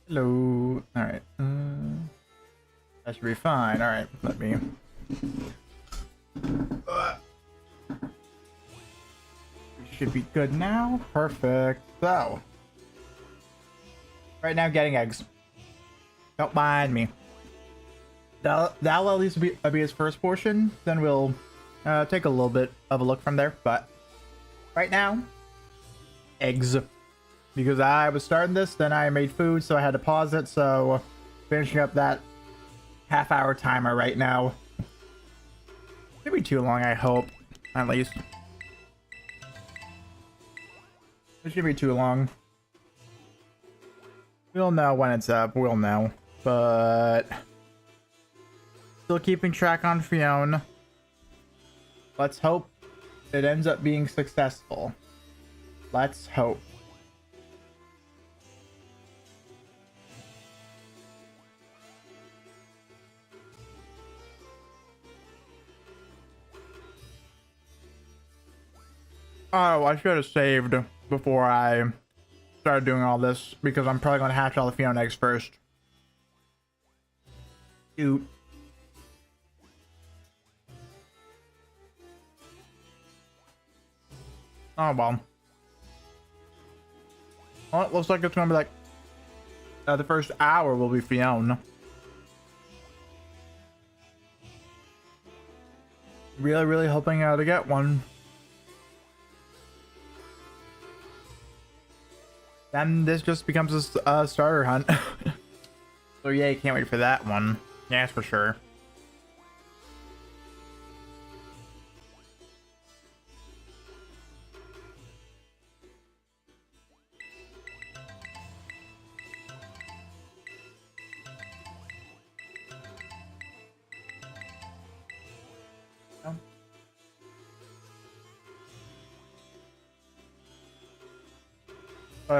Hello. All right. That should be fine. All right. Let me. We should be good now. Perfect. So, right now, getting eggs. Don't mind me. That'll at least be his first portion. Then we'll take a little bit of a look from there. But right now, eggs. Because I was starting this, then I made food, so I had to pause it. So, finishing up that half-hour timer right now. Shouldn't be too long, I hope. At least. It shouldn't be too long. We'll know when it's up. We'll know. But still keeping track on Fiona. Let's hope it ends up being successful. Let's hope. Oh, I should have saved before I started doing all this because I'm probably going to hatch all the Fiona eggs first. Shoot. Oh, well. Well, it looks like it's going to be like the first hour will be Fiona. Really hoping to get one. Then this just becomes a starter hunt. So yeah, can't wait for that one. Yeah, that's for sure.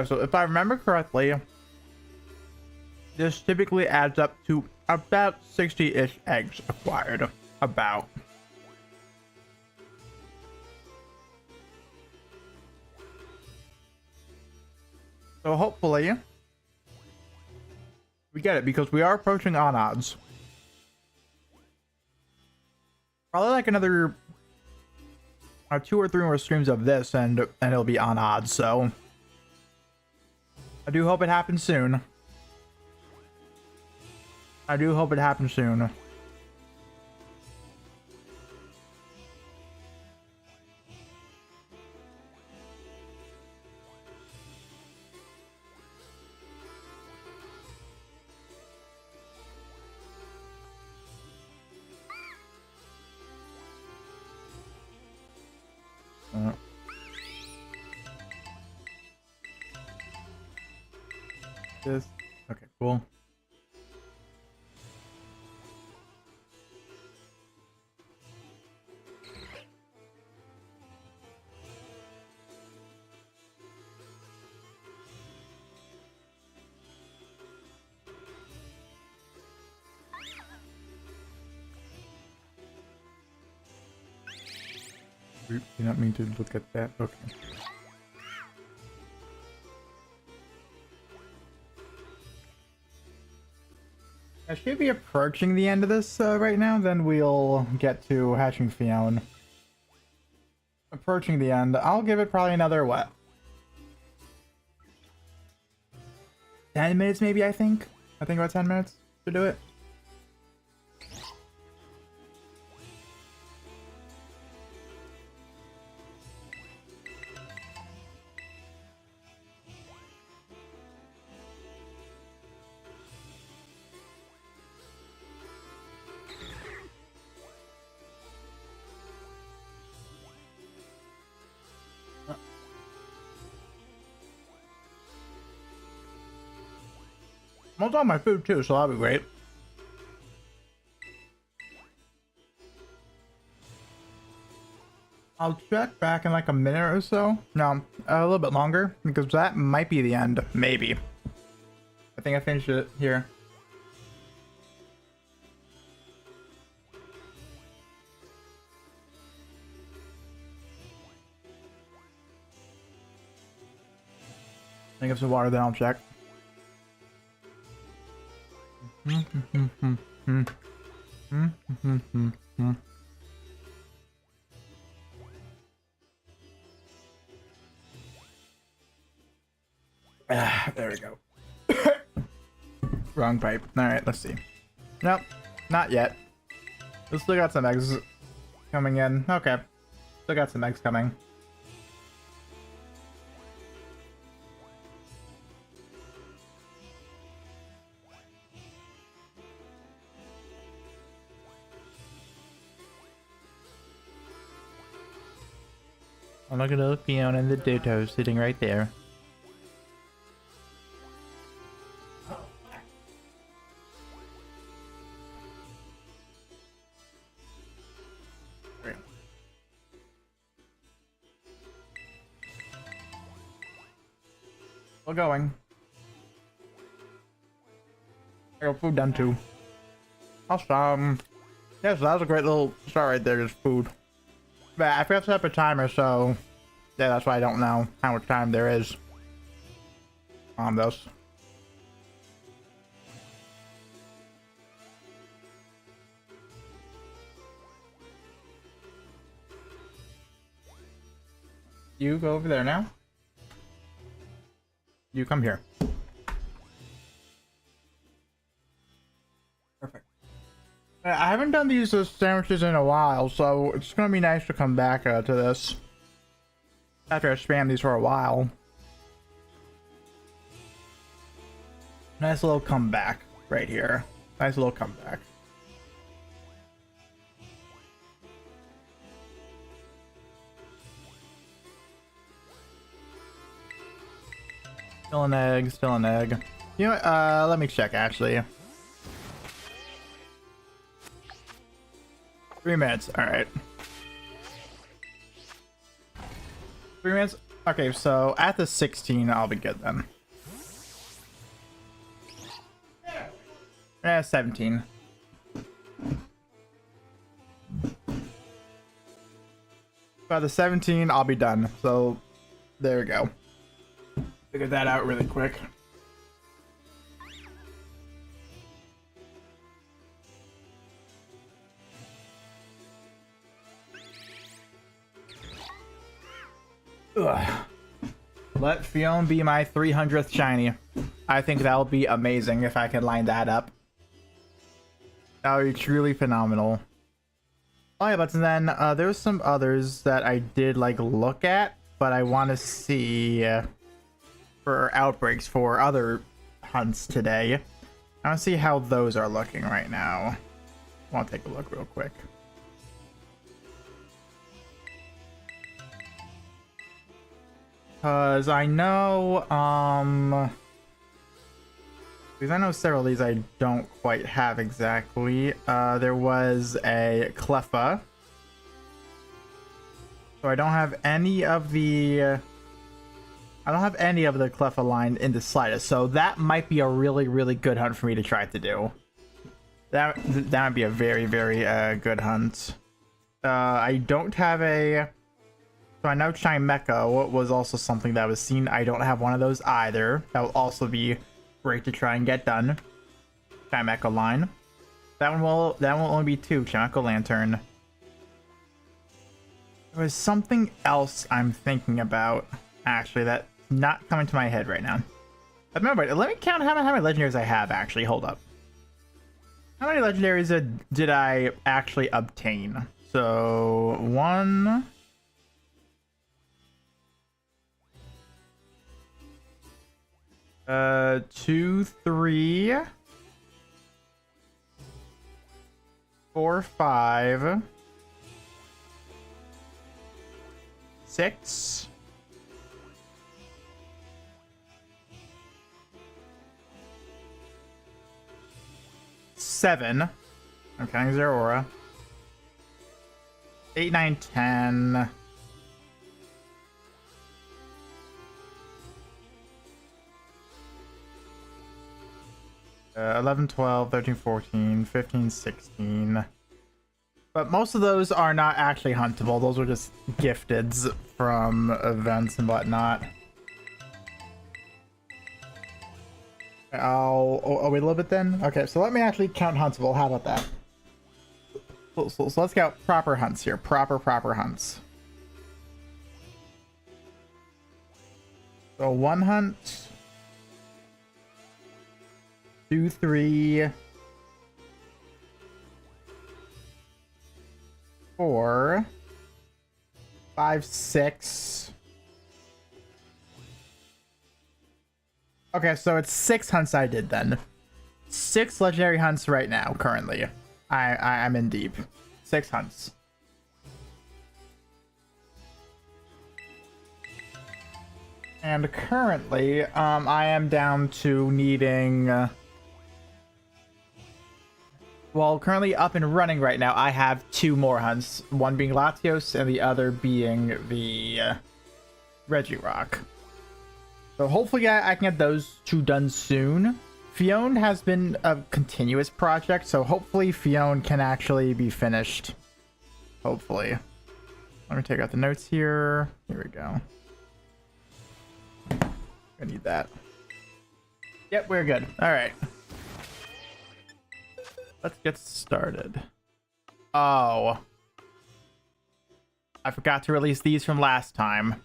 So if I remember correctly, this typically adds up to about 60-ish eggs acquired. About. So hopefully we get it because we are approaching on odds. Probably like another 2 or 3 more streams of this and it'll be on odds. So I do hope it happens soon. I do hope it happens soon. This. Okay, cool. You not mean to look at that? Okay. I should be approaching the end of this right now, then we'll get to hatching Fiona. Approaching the end. I'll give it probably another, what? 10 minutes maybe, I think? I think about 10 minutes to do it. I'm almost on my food too, so that'll be great. I'll check back in like a minute or so. No, a little bit longer, because that might be the end. Maybe. I think I finished it here. I think of some water, then I'll check. There we go. Wrong pipe. Alright, let's see. Nope, not yet. We still got some eggs coming in. Okay. Still got some eggs coming. Oh, look at the Fiona and the Ditto sitting right there. We're going. I got food done too. Awesome. Yes, that was a great little start right there, just food. But I forgot to set up a timer, so yeah, that's why I don't know how much time there is on this. You go over there now. You come here. Perfect. I haven't done these sandwiches in a while, so it's gonna be nice to come back to this after I spam these for a while. Nice little comeback right here. Nice little comeback. Still an egg, still an egg. You know what, let me check actually. 3 minutes, alright. 3 minutes? Okay, so at the 16, I'll be good then. 17. By the 17, I'll be done. So, there we go. Figured that out really quick. Ugh. Let Fiona be my 300th shiny. I think that will be amazing if I can line that up. That would be truly phenomenal. Oh yeah, but then there's some others that I did like look at, but I want to see for outbreaks for other hunts today. I want to see how those are looking right now. I want to take a look real quick. Because I know, because I know several of these I don't quite have exactly. There was a Cleffa. So I don't have any of the... I don't have any of the Cleffa line in the slightest, so that might be a really, really good hunt for me to try to do. That would be a very, very good hunt. I don't have a... So I know Chimecho was also something that was seen. I don't have one of those either. That will also be great to try and get done. Chimecho line. That one will only be 2. Chimecho Lantern. There was something else I'm thinking about, actually, that's not coming to my head right now. But remember, let me count how many legendaries I have, actually. Hold up. How many legendaries did I actually obtain? So, 1... 2, 3, 4, 5, 6, 7. I'm counting Zeraora. 8, 9, 10. 11, 12, 13, 14, 15, 16. But most of those are not actually huntable. Those are just gifteds from events and whatnot. I'll wait a little bit then. Okay, so let me actually count Huntsville. How about that? So let's count proper hunts here. Proper hunts. So 1 hunt. 2, 3. 4. 5, 6. Okay, so it's 6 hunts I did then. 6 legendary hunts right now, currently. I'm in deep. 6 hunts. And currently, I am down to needing... well, currently up and running right now, I have 2 more hunts. One being Latios and the other being the Regirock. So hopefully I can get those 2 done soon. Fion has been a continuous project, so hopefully Fion can actually be finished. Hopefully. Let me take out the notes here. Here we go. I need that. Yep, we're good. All right. Let's get started. Oh. I forgot to release these from last time.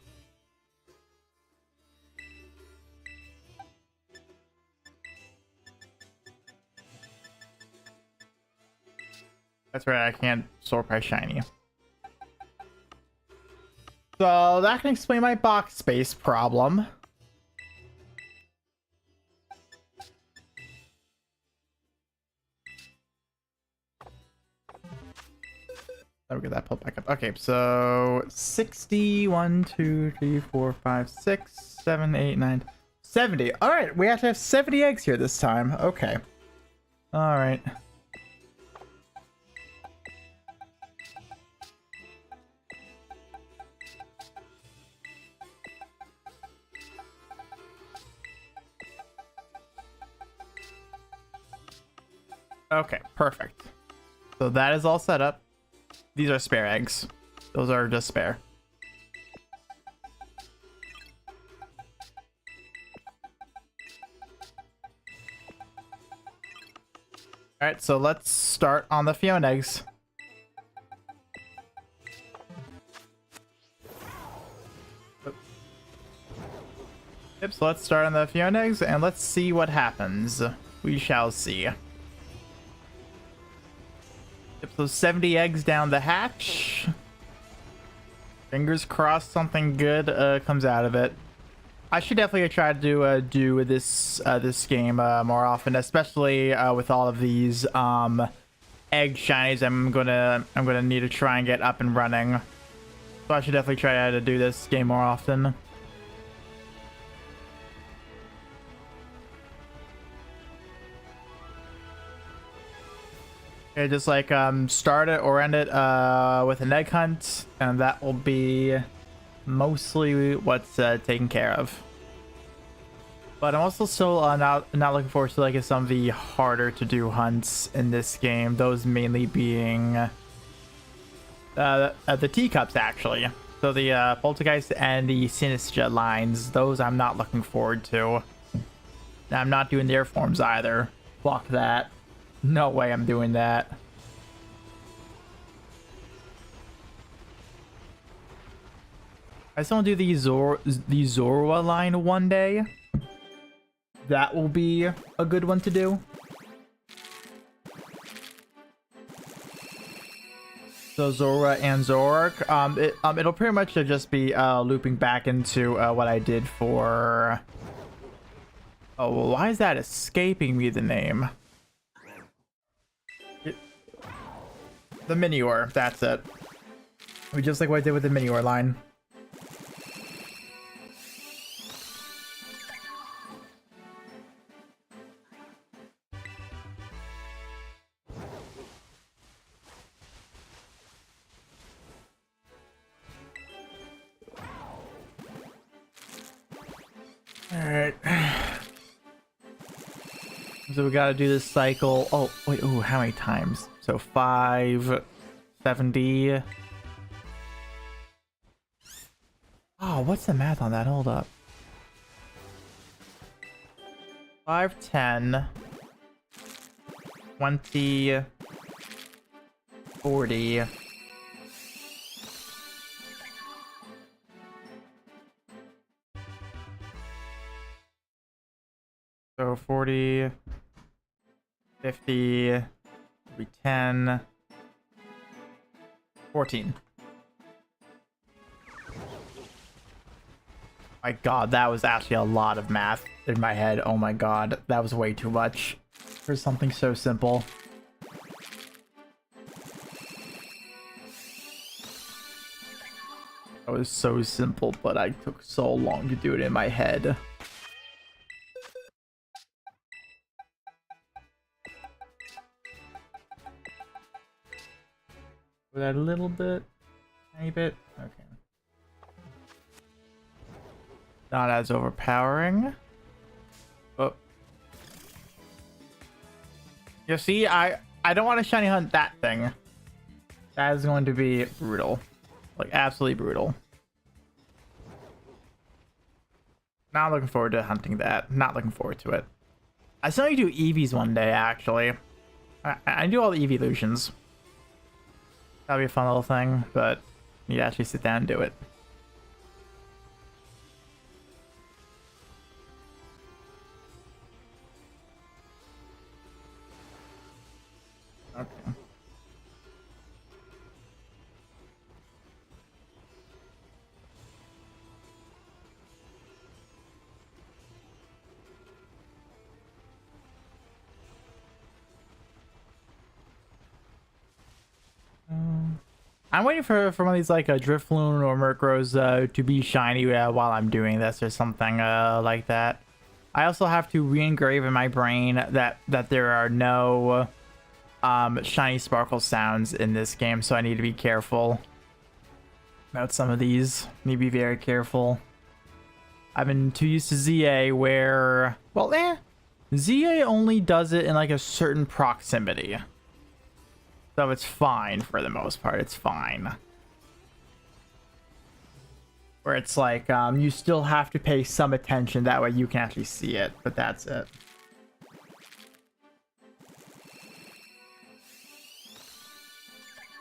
That's right, I can't sort by shiny. So that can explain my box space problem. Let me get that pulled back up. Okay, so 60, 1, 2, 3, 4, 5, 6, 7, 8, 9, 70. All right, we have to have 70 eggs here this time. Okay. All right. Okay, perfect. So that is all set up. These are spare eggs. Those are just spare. Alright, so let's start on the Fion eggs. Yep, so let's start on the Fion eggs and let's see what happens. We shall see. Yep, so 70 eggs down the hatch. Fingers crossed something good comes out of it. I should definitely try to do this this game more often, especially with all of these egg shinies. I'm gonna need to try and get up and running. So I should definitely try to do this game more often. Okay, just like start it or end it with an egg hunt, and that will be mostly what's taken care of. But I'm also still not looking forward to like some of the harder to do hunts in this game. Those mainly being the teacups actually. So the Poltergeist and the Sinistra lines. Those I'm not looking forward to. And I'm not doing their forms either. Fuck that. No way I'm doing that. I just want to do the Zorua line one day. That will be a good one to do. So Zorua and Zoroark. It'll pretty much just be looping back into what I did for... Oh, well, why is that escaping me the name? The Minior, that's it. Just like what I did with the Minior line. Alright. So we gotta do this cycle. Oh, wait, ooh, how many times? So 5, 70. Oh, what's the math on that? Hold up. 5, 10, 20, 40. So 40, 50, 10, 14. My god, that was actually a lot of math in my head. Oh my god, that was way too much for something so simple. That was so simple, but I took so long to do it in my head. With that a little bit, tiny bit, okay. Not as overpowering. Oh. You see, I don't want to shiny hunt that thing. That is going to be brutal. Like, absolutely brutal. Not looking forward to hunting that. Not looking forward to it. I saw you do EVs one day, actually. I do all the EV illusions. That'll be a fun little thing, but you actually sit down and do it. Okay. I'm waiting for one of these like a Drifloon or Murkrows to be shiny while I'm doing this or something like that. I also have to re-engrave in my brain that there are no shiny sparkle sounds in this game, so I need to be careful about some of these. Need to be very careful. I've been too used to ZA where, well, ZA only does it in like a certain proximity. So it's fine for the most part. It's fine. Where it's like, you still have to pay some attention. That way you can actually see it, but that's it.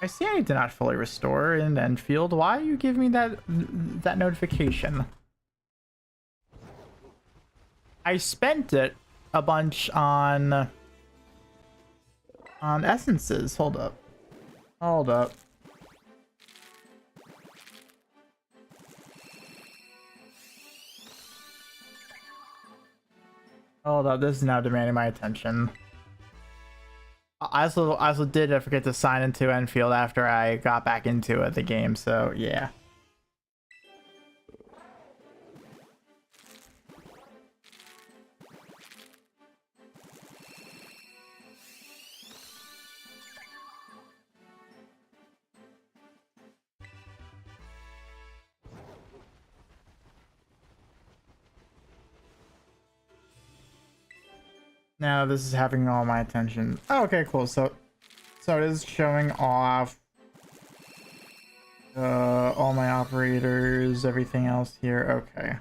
I see I did not fully restore in Enfield. Why are you giving me that notification? I spent it a bunch on essences. Hold up. Hold up. Hold up. This is now demanding my attention. I also did forget to sign into Enfield after I got back into the game, so yeah. Now this is having all my attention. Oh, okay, cool. So it is showing off all my operators, everything else here. Okay.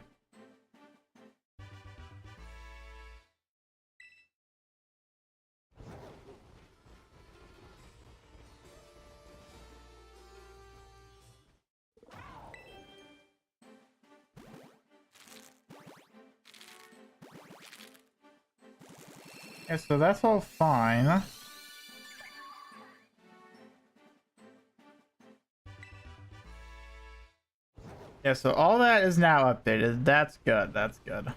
Yeah, so that's all fine. Yeah, so all that is now updated. That's good. That's good.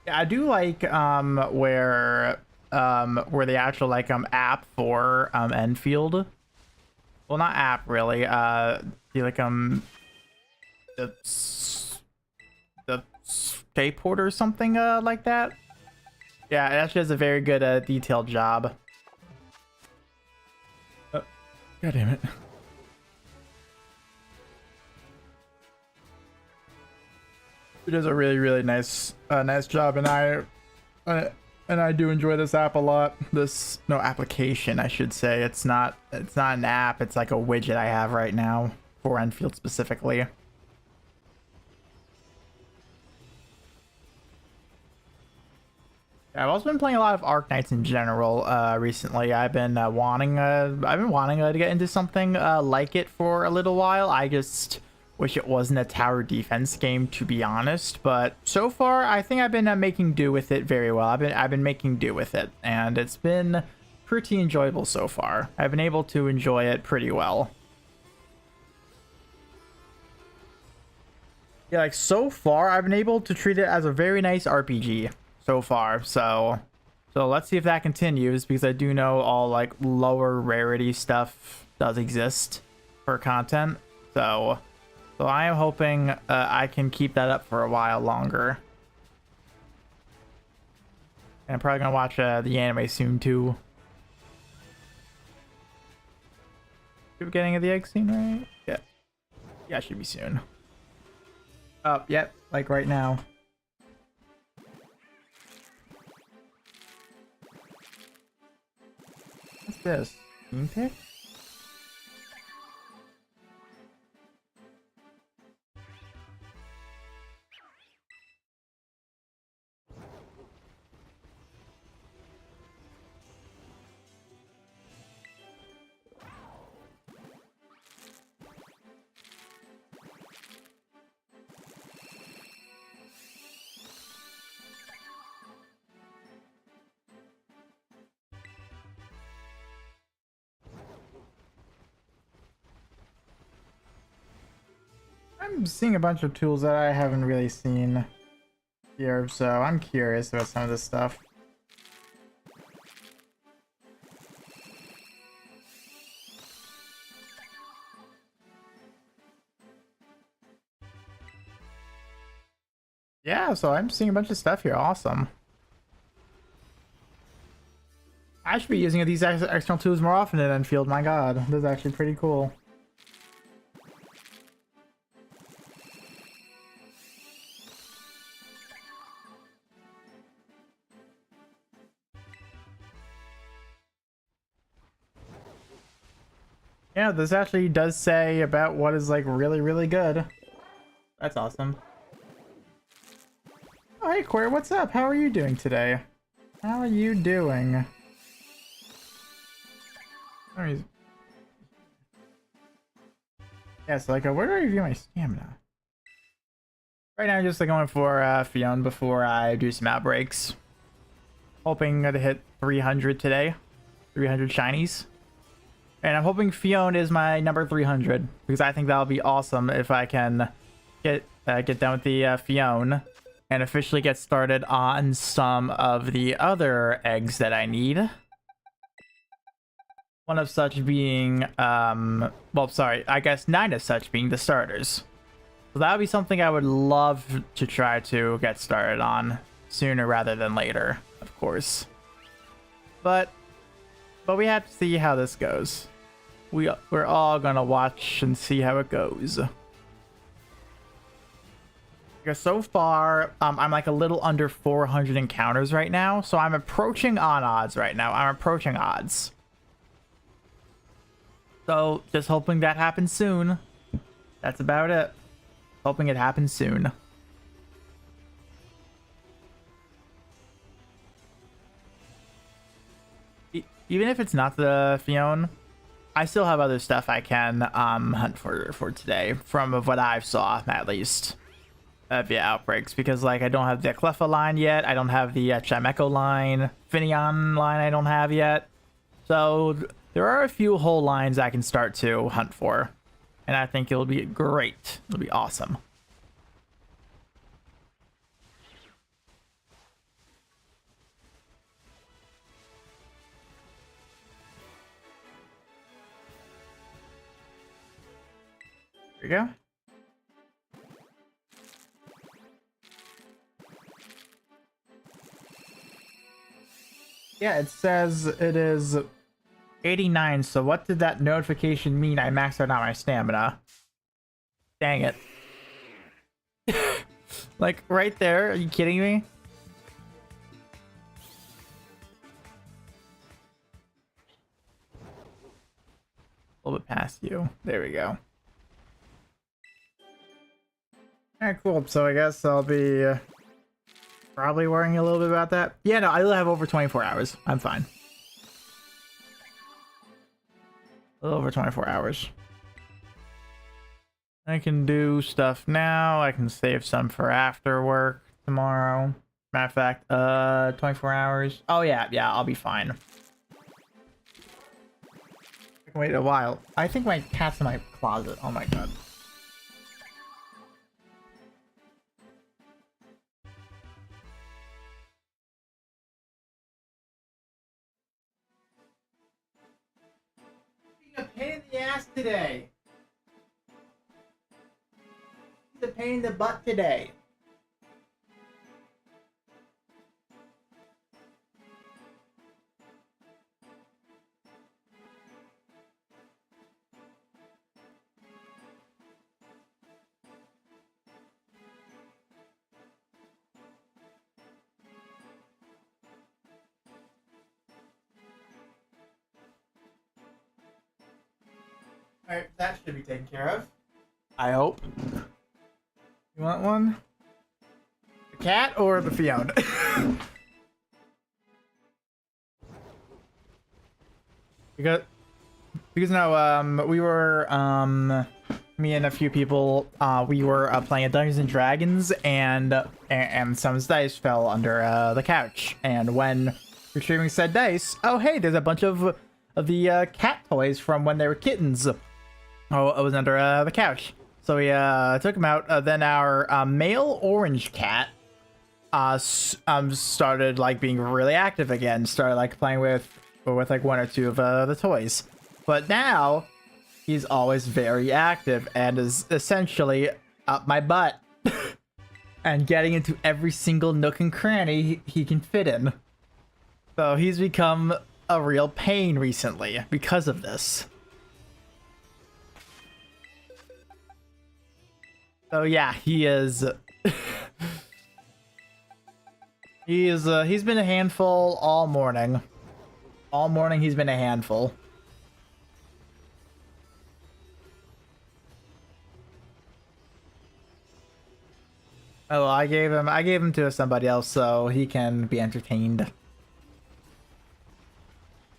Yeah, I do like where the actual like app for Enfield. Well, not app really. The like the skateboard or something like that. Yeah, it actually does a very good detailed job. Oh, God damn it. It does a really nice job, and I do enjoy this app a lot. This application, I should say. It's not an app, it's like a widget I have right now for Enfield specifically. I've also been playing a lot of Arknights in general recently. I've been wanting to get into something like it for a little while. I just wish it wasn't a tower defense game, to be honest. But so far, I think I've been making do with it very well. I've been making do with it, and it's been pretty enjoyable so far. I've been able to enjoy it pretty well. Yeah, like so far, I've been able to treat it as a very nice RPG so far. So let's see if that continues, because I do know all like lower rarity stuff does exist for content. So I am hoping I can keep that up for a while longer. And I'm probably gonna watch the anime soon too. Should we getting at the egg scene, right? Yeah, it should be soon. Oh, yep, like right now. What's this? Team pick? I'm seeing a bunch of tools that I haven't really seen here, so I'm curious about some of this stuff. Yeah, so I'm seeing a bunch of stuff here. Awesome. I should be using these external tools more often in Enfield. My god, this is actually pretty cool. Yeah, this actually does say about what is like really, really good. That's awesome. Oh, hey, Corey, what's up? How are you doing today? How are you doing? Yeah, so like, where do I review my stamina? Right now, I'm just going for Fionn before I do some outbreaks. Hoping to hit 300 today. 300 shinies. And I'm hoping Fionn is my number 300, because I think that'll be awesome if I can get done with the Fionn and officially get started on some of the other eggs that I need. One of such being, well, sorry, I guess 9 of such being the starters. So that would be something I would love to try to get started on sooner rather than later, of course. But we have to see how this goes. We're all gonna watch and see how it goes. Because so far, I'm like a little under 400 encounters right now, so I'm approaching on odds right now. I'm approaching odds. So just hoping that happens soon. That's about it. Hoping it happens soon. Even if it's not the Fionn, I still have other stuff I can hunt for today, from what I've saw at least, via outbreaks. Because like I don't have the Cleffa line yet, I don't have the Chimecho line, Finneon line I don't have yet. So there are a few whole lines I can start to hunt for, and I think it'll be great. It'll be awesome. There you go. Yeah, it says it is 89, so what did that notification mean? I maxed out my stamina. Dang it. Like, right there? Are you kidding me? A little bit past you. There we go. Alright, cool. So I guess I'll be probably worrying a little bit about that. Yeah, no, I will have over 24 hours. I'm fine. A little over 24 hours. I can do stuff now. I can save some for after work tomorrow. Matter of fact, 24 hours. Oh, yeah, I'll be fine. I can wait a while. I think my cat's in my closet. Oh my god. Being a pain in the ass today. He's a pain in the butt today. Alright, that should be taken care of. I hope. You want one? The cat or the Fiona? because no, we were me and a few people we were playing Dungeons and Dragons, and some dice fell under the couch, and when retrieving said dice, oh hey, there's a bunch of the cat toys from when they were kittens. Oh, it was under the couch. So we took him out. Then our male orange cat started like being really active again. Started like playing with like one or two of the toys. But now he's always very active and is essentially up my butt and getting into every single nook and cranny he can fit in. So he's become a real pain recently because of this. So yeah, he is. He's been a handful all morning. All morning he's been a handful. Oh, I gave him to somebody else so he can be entertained.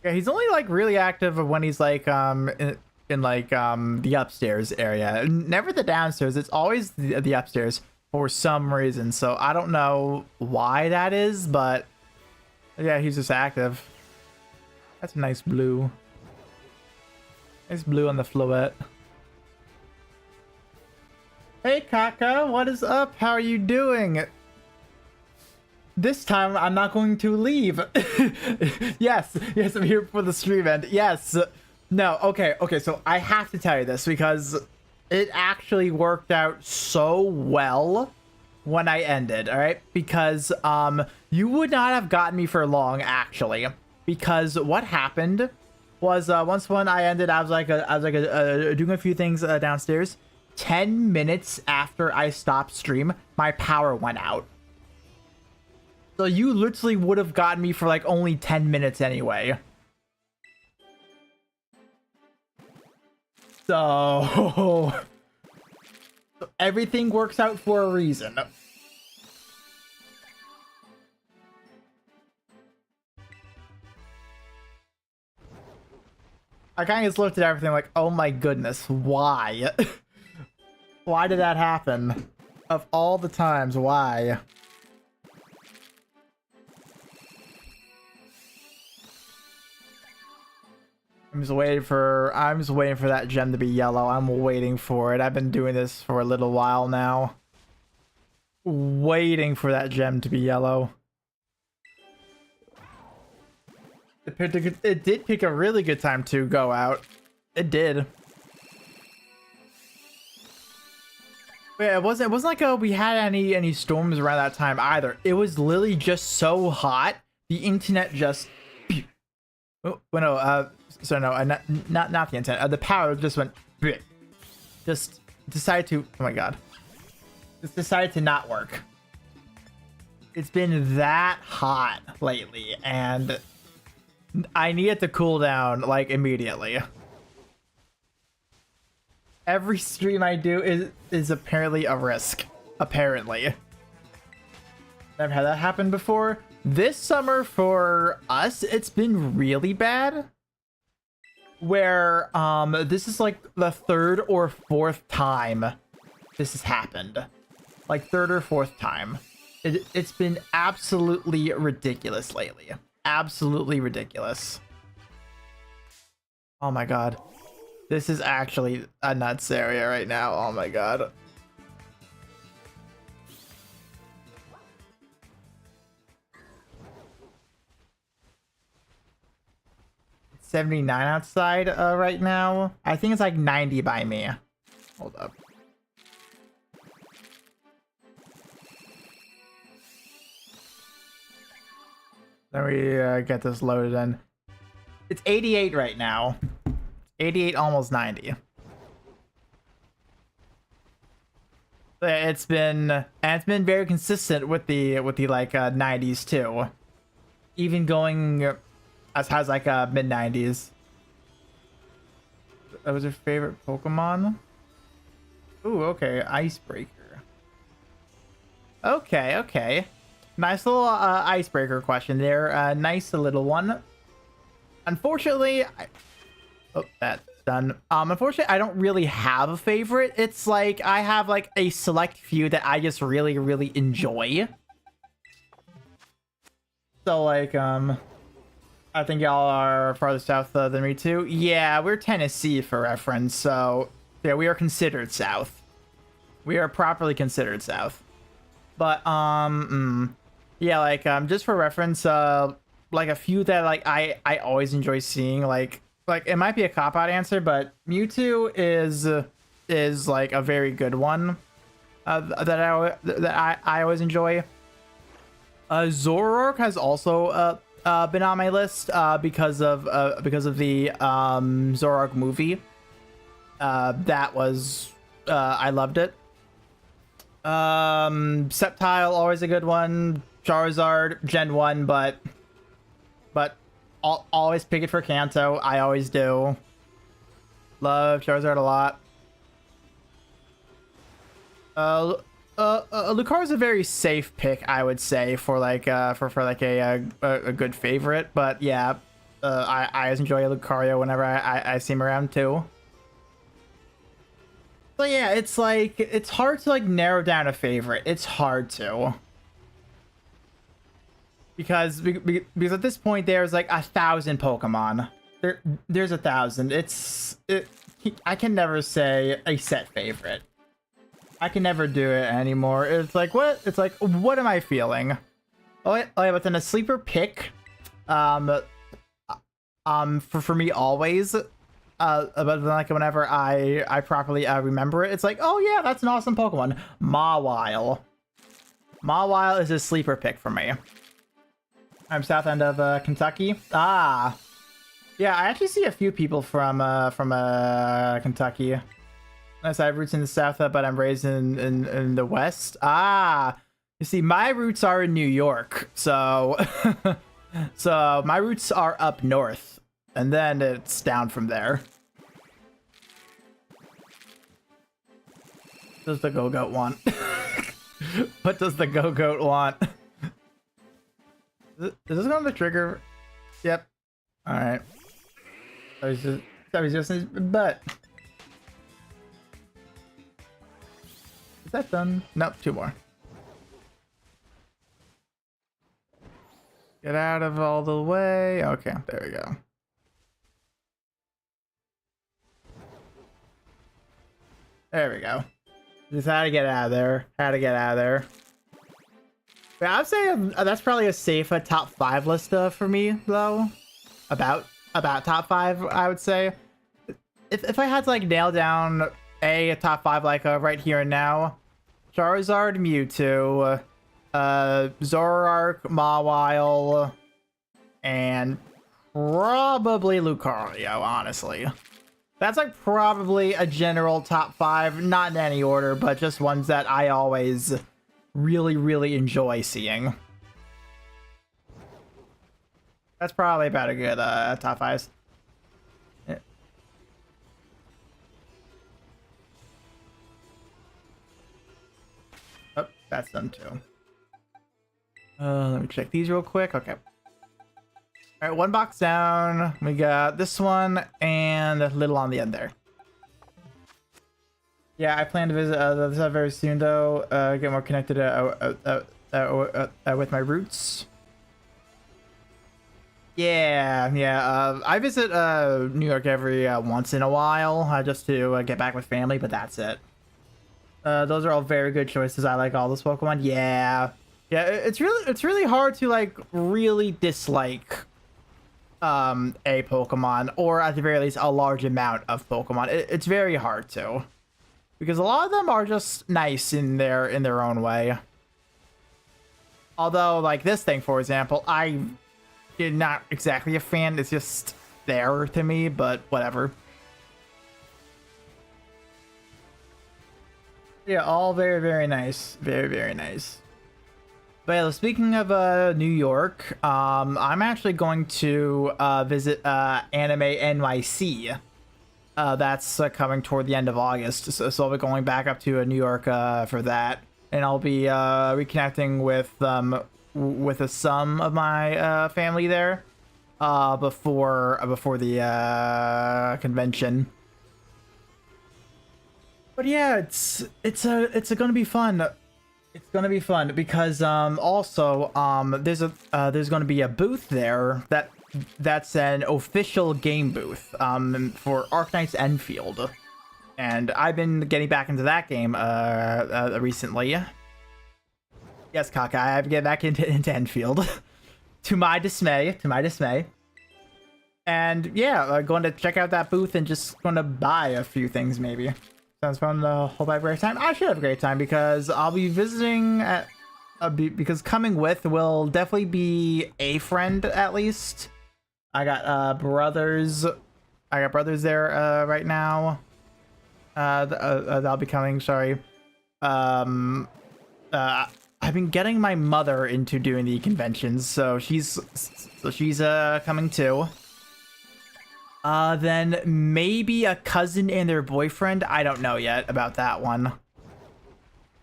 Yeah, he's only like really active when he's like in like the upstairs area, never the downstairs. It's always the upstairs for some reason, so I don't know why that is, but yeah, he's just active. That's a nice blue on the floet. Hey Kaka, what is up? How are you doing? This time I'm not going to leave. yes, I'm here for the stream end. Yes. No, okay, so I have to tell you this because it actually worked out so well when I ended, all right? Because you would not have gotten me for long, actually, because what happened was once when I ended, I was doing a few things downstairs. 10 minutes after I stopped stream, my power went out. So you literally would have gotten me for like only 10 minutes anyway. So everything works out for a reason. I kind of just looked at everything like, oh my goodness, why? Why did that happen? Of all the times, why? I'm just waiting for that gem to be yellow. I'm waiting for it. I've been doing this for a little while now. Waiting for that gem to be yellow. It did pick a really good time to go out. It did. But yeah, it wasn't like we had any storms around that time either. It was literally just so hot. The internet just oh, well, no, so no, not the internet. The power just went just decided to, oh my god. Just decided to not work. It's been that hot lately and I need it to cool down like immediately. Every stream I do is apparently a risk. Apparently. Never had that happen before. This summer for us, it's been really bad. Where this is like the third or fourth time this has happened. Like third or fourth time. It's been absolutely ridiculous lately. Absolutely ridiculous. Oh my god. This is actually a nuts area right now. Oh my god. It's 79 outside right now. I think it's like 90 by me. Hold up. Let me get this loaded in. It's 88 right now. 88, almost 90. It's been very consistent with the like 90s too. Even going as high as like mid 90s. That was your favorite Pokemon? Ooh, okay, Icebreaker. Okay. Nice little icebreaker question there. Nice little one. Unfortunately, oh, that's done. Unfortunately, I don't really have a favorite. It's like I have like a select few that I just really, really enjoy. So like, I think y'all are farther south than me too. Yeah, we're Tennessee for reference. So yeah, we are considered south. We are properly considered south. But yeah, like just for reference, like a few that like I always enjoy seeing, like it might be a cop-out answer, but Mewtwo is like a very good one that I always enjoy. Zoroark has also been on my list because of the Zoroark movie. That was I loved it. Sceptile, always a good one. Charizard, Gen 1, but I'll always pick it for Kanto. I always do. Love Charizard a lot. Lucario is a very safe pick, I would say, for like for like a good favorite. But yeah, I always enjoy Lucario whenever I see him around too. So yeah, it's like it's hard to like narrow down a favorite. It's hard to. Because at this point there's like 1,000 Pokemon. There's 1,000. I can never say a set favorite. I can never do it anymore. It's like what? It's like what am I feeling? Oh yeah, but then a sleeper pick. For me always. But then like whenever I properly remember it, it's like oh yeah, that's an awesome Pokemon. Mawile. Mawile is a sleeper pick for me. I'm south end of Kentucky. Ah, yeah. I actually see a few people from Kentucky. Unless I have roots in the south, but I'm raised in the west. Ah, you see, my roots are in New York, so so my roots are up north, and then it's down from there. What does the Go-Goat want? What does the Go-Goat want? Is this going to trigger? Yep. All right. That was just his butt. Is that done? Nope, 2 more. Get out of all the way. Okay, there we go. There we go. Just had to get out of there. Had to get out of there. Yeah, I'd say that's probably a safe top 5 list for me, though. About top 5, I would say. If I had to like nail down a top 5 like right here and now, Charizard, Mewtwo, Zoroark, Mawile, and probably Lucario, honestly. That's like probably a general top 5, not in any order, but just ones that I always really, really enjoy seeing. That's probably about a good top 5. Yeah. Oh, that's done too. Let me check these real quick. Okay. All right, one box down. We got this one and a little on the end there. Yeah, I plan to visit this very soon, though. Get more connected with my roots. Yeah. I visit New York every once in a while, just to get back with family, but that's it. Those are all very good choices. I like all those Pokemon. Yeah, it's really hard to like really dislike a Pokemon, or at the very least a large amount of Pokemon. It's very hard to, because a lot of them are just nice in their own way. Although, like this thing, for example, I'm not exactly a fan. It's just there to me, but whatever. Yeah, all very, very nice. Very, very nice. But yeah, speaking of New York, I'm actually going to visit Anime NYC. That's coming toward the end of August, so I'll be going back up to New York for that, and I'll be reconnecting with some of my family there before the convention. But yeah, it's gonna be fun. It's gonna be fun because also there's gonna be a booth there that's an official game booth for Arknights Enfield, and I've been getting back into that game recently. Yes, Kaka, I have to get back into Enfield to my dismay. And yeah, going to check out that booth and just going to buy a few things maybe. Sounds fun. Hope I have a great time. I should have a great time because I'll be visiting because coming with will definitely be a friend at least. I got brothers. I got brothers there right now. That'll be coming. Sorry. I've been getting my mother into doing the conventions, so she's coming too. Then maybe a cousin and their boyfriend. I don't know yet about that one.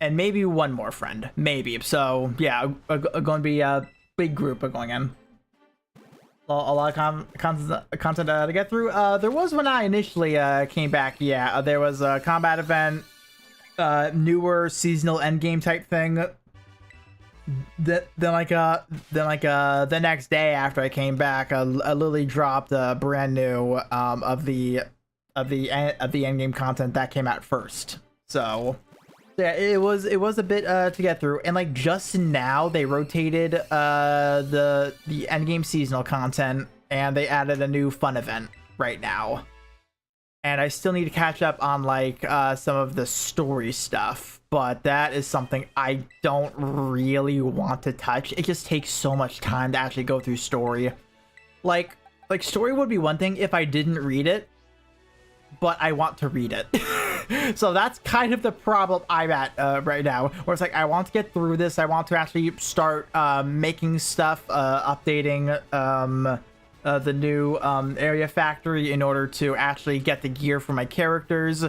And maybe one more friend. Maybe. So, yeah, going to be a big group going in. A lot of content to get through. There was when I initially came back. Yeah, there was a combat event, newer seasonal endgame type thing. Then the next day after I came back, Lily dropped a brand new of the endgame content that came out first. So yeah, it was a bit to get through, and like just now they rotated the endgame seasonal content and they added a new fun event right now. And I still need to catch up on like some of the story stuff, but that is something I don't really want to touch. It just takes so much time to actually go through story. Like story would be one thing if I didn't read it, but I want to read it. So that's kind of the problem I'm at right now, where it's like I want to get through this. I want to actually start making stuff, updating the new area factory in order to actually get the gear for my characters.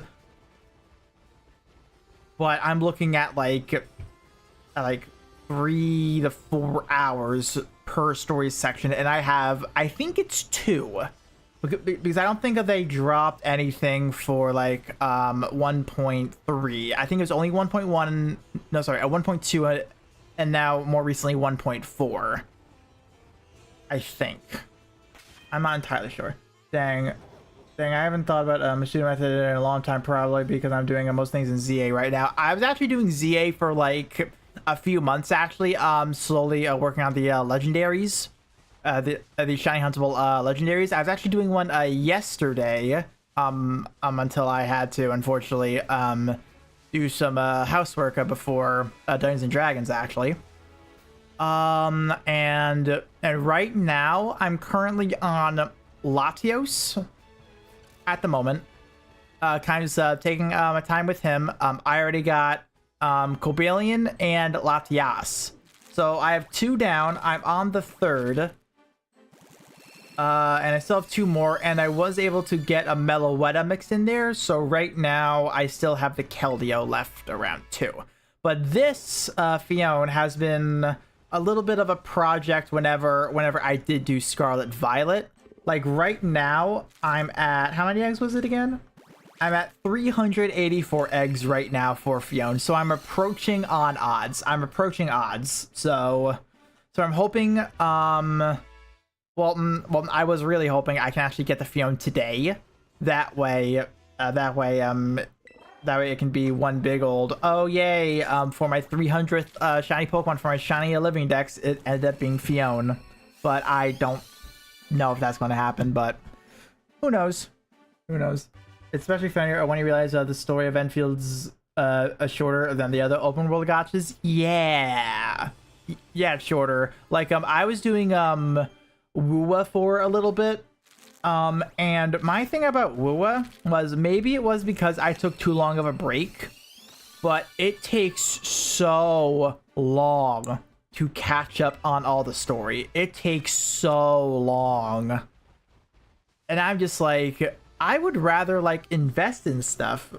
But I'm looking at like 3 to 4 hours per story section, and I think it's 2, because I don't think that they dropped anything for like 1.3. I think it was only 1.1. No, sorry, 1.2, and now more recently 1.4. I think. I'm not entirely sure. Dang, I haven't thought about machine method in a long time, probably because I'm doing most things in ZA right now. I was actually doing ZA for like a few months, actually. Slowly working on the legendaries, the shiny huntable legendaries. I was actually doing one yesterday, until I had to, unfortunately, do some housework before Dungeons and Dragons, actually. And right now I'm currently on Latios at the moment, kind of taking my time with him. I already got Cobalion and Latias, so I have 2 down. I'm on the 3rd, and I still have 2 more, and I was able to get a Meloetta mixed in there, so right now I still have the Keldeo left around 2. But this Fion has been a little bit of a project whenever I did do Scarlet Violet. Like right now, I'm at, how many eggs was it again? I'm at 384 eggs right now for Fiona, so I'm approaching on odds. I'm approaching odds. So I'm hoping, well, I was really hoping I can actually get the Fiona today. That way it can be one big old, oh yay, for my 300th shiny Pokemon for my shiny Living Dex, it ended up being Fiona. But I don't know if that's going to happen, but who knows? Who knows? Especially when you realize the story of Enfield's shorter than the other open world gotchas. Yeah, it's shorter. Like I was doing Woowa for a little bit, and my thing about Woowa was maybe it was because I took too long of a break, but it takes so long to catch up on all the story. It takes so long, and I'm just like, I would rather like invest in stuff.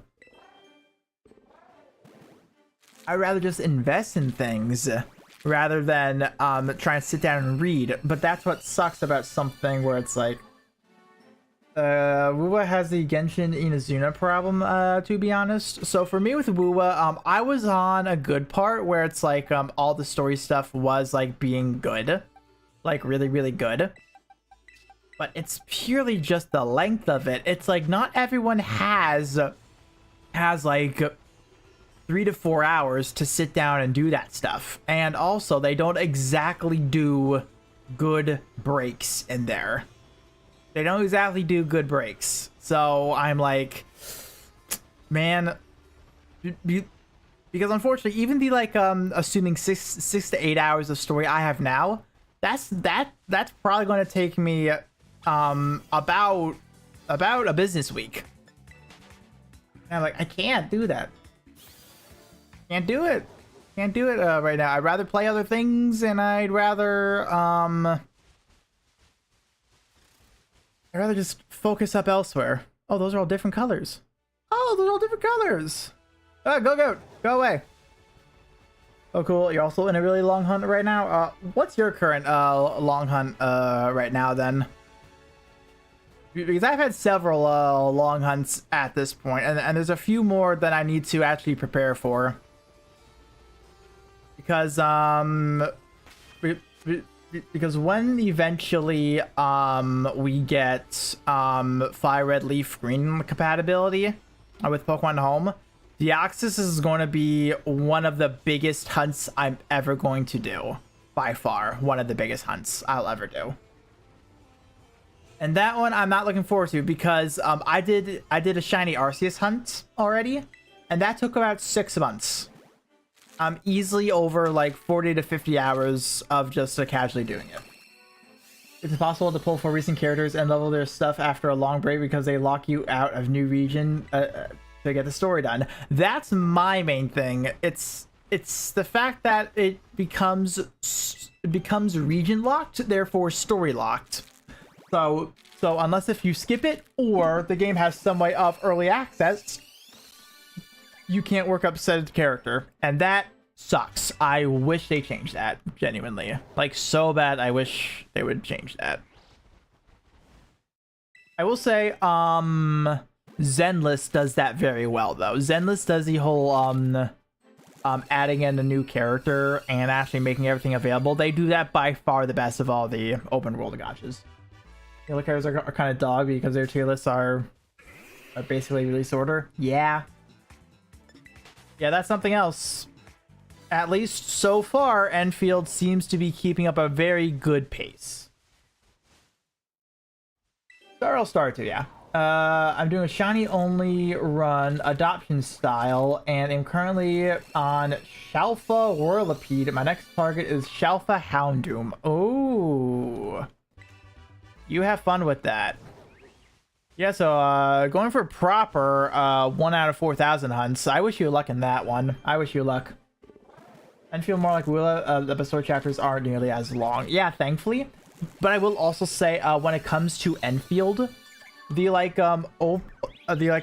I'd rather just invest in things rather than try and sit down and read. But that's what sucks about something where it's like Woowa has the Genshin Inazuna problem, to be honest. So for me with Woowa, I was on a good part where it's like all the story stuff was like being good, like really, really good. But it's purely just the length of it. It's like not everyone has like 3 to 4 hours to sit down and do that stuff. And also they don't exactly do good breaks in there. They don't exactly do good breaks. So I'm like, man, because unfortunately, even the like assuming six to 8 hours of story I have now, that's probably going to take me about a business week. And I'm like, I can't do that. Can't do it right now. I'd rather play other things, and I'd rather just focus up elsewhere. Oh, those are all different colors. Oh, those are all different colors. Go away. Oh, cool. You're also in a really long hunt right now. What's your current long hunt right now then? Because I've had several long hunts at this point, and there's a few more that I need to actually prepare for. Because when eventually we get Fire Red Leaf Green compatibility with Pokemon Home, Deoxys is going to be one of the biggest hunts I'm ever going to do. By far, one of the biggest hunts I'll ever do. And that one I'm not looking forward to because I did a shiny Arceus hunt already, and that took about 6 months. Easily over like 40 to 50 hours of just casually doing it. It's possible to pull for recent characters and level their stuff after a long break because they lock you out of new region to get the story done. That's my main thing. It's the fact that it becomes region locked, therefore story locked. So unless if you skip it or the game has some way of early access, you can't work up said character, and that sucks. I wish they changed that, genuinely. Like, so bad, I wish they would change that. I will say, Zenless does that very well, though. Zenless does the whole, adding in a new character and actually making everything available. They do that by far the best of all the open world gotchas. The other characters are kind of dog because their tier lists are basically release order. Yeah, that's something else. At least so far, Enfield seems to be keeping up a very good pace. I'll start to, yeah. I'm doing a shiny only run, adoption style, and I'm currently on Shalfa Whirlipede. My next target is Shalfa Houndoom. Oh, you have fun with that. Yeah, so going for proper 1 out of 4,000 hunts. I wish you luck in that one. I wish you luck. And feel more like Willa. The story chapters aren't nearly as long. Yeah, thankfully. But I will also say when it comes to Enfield, the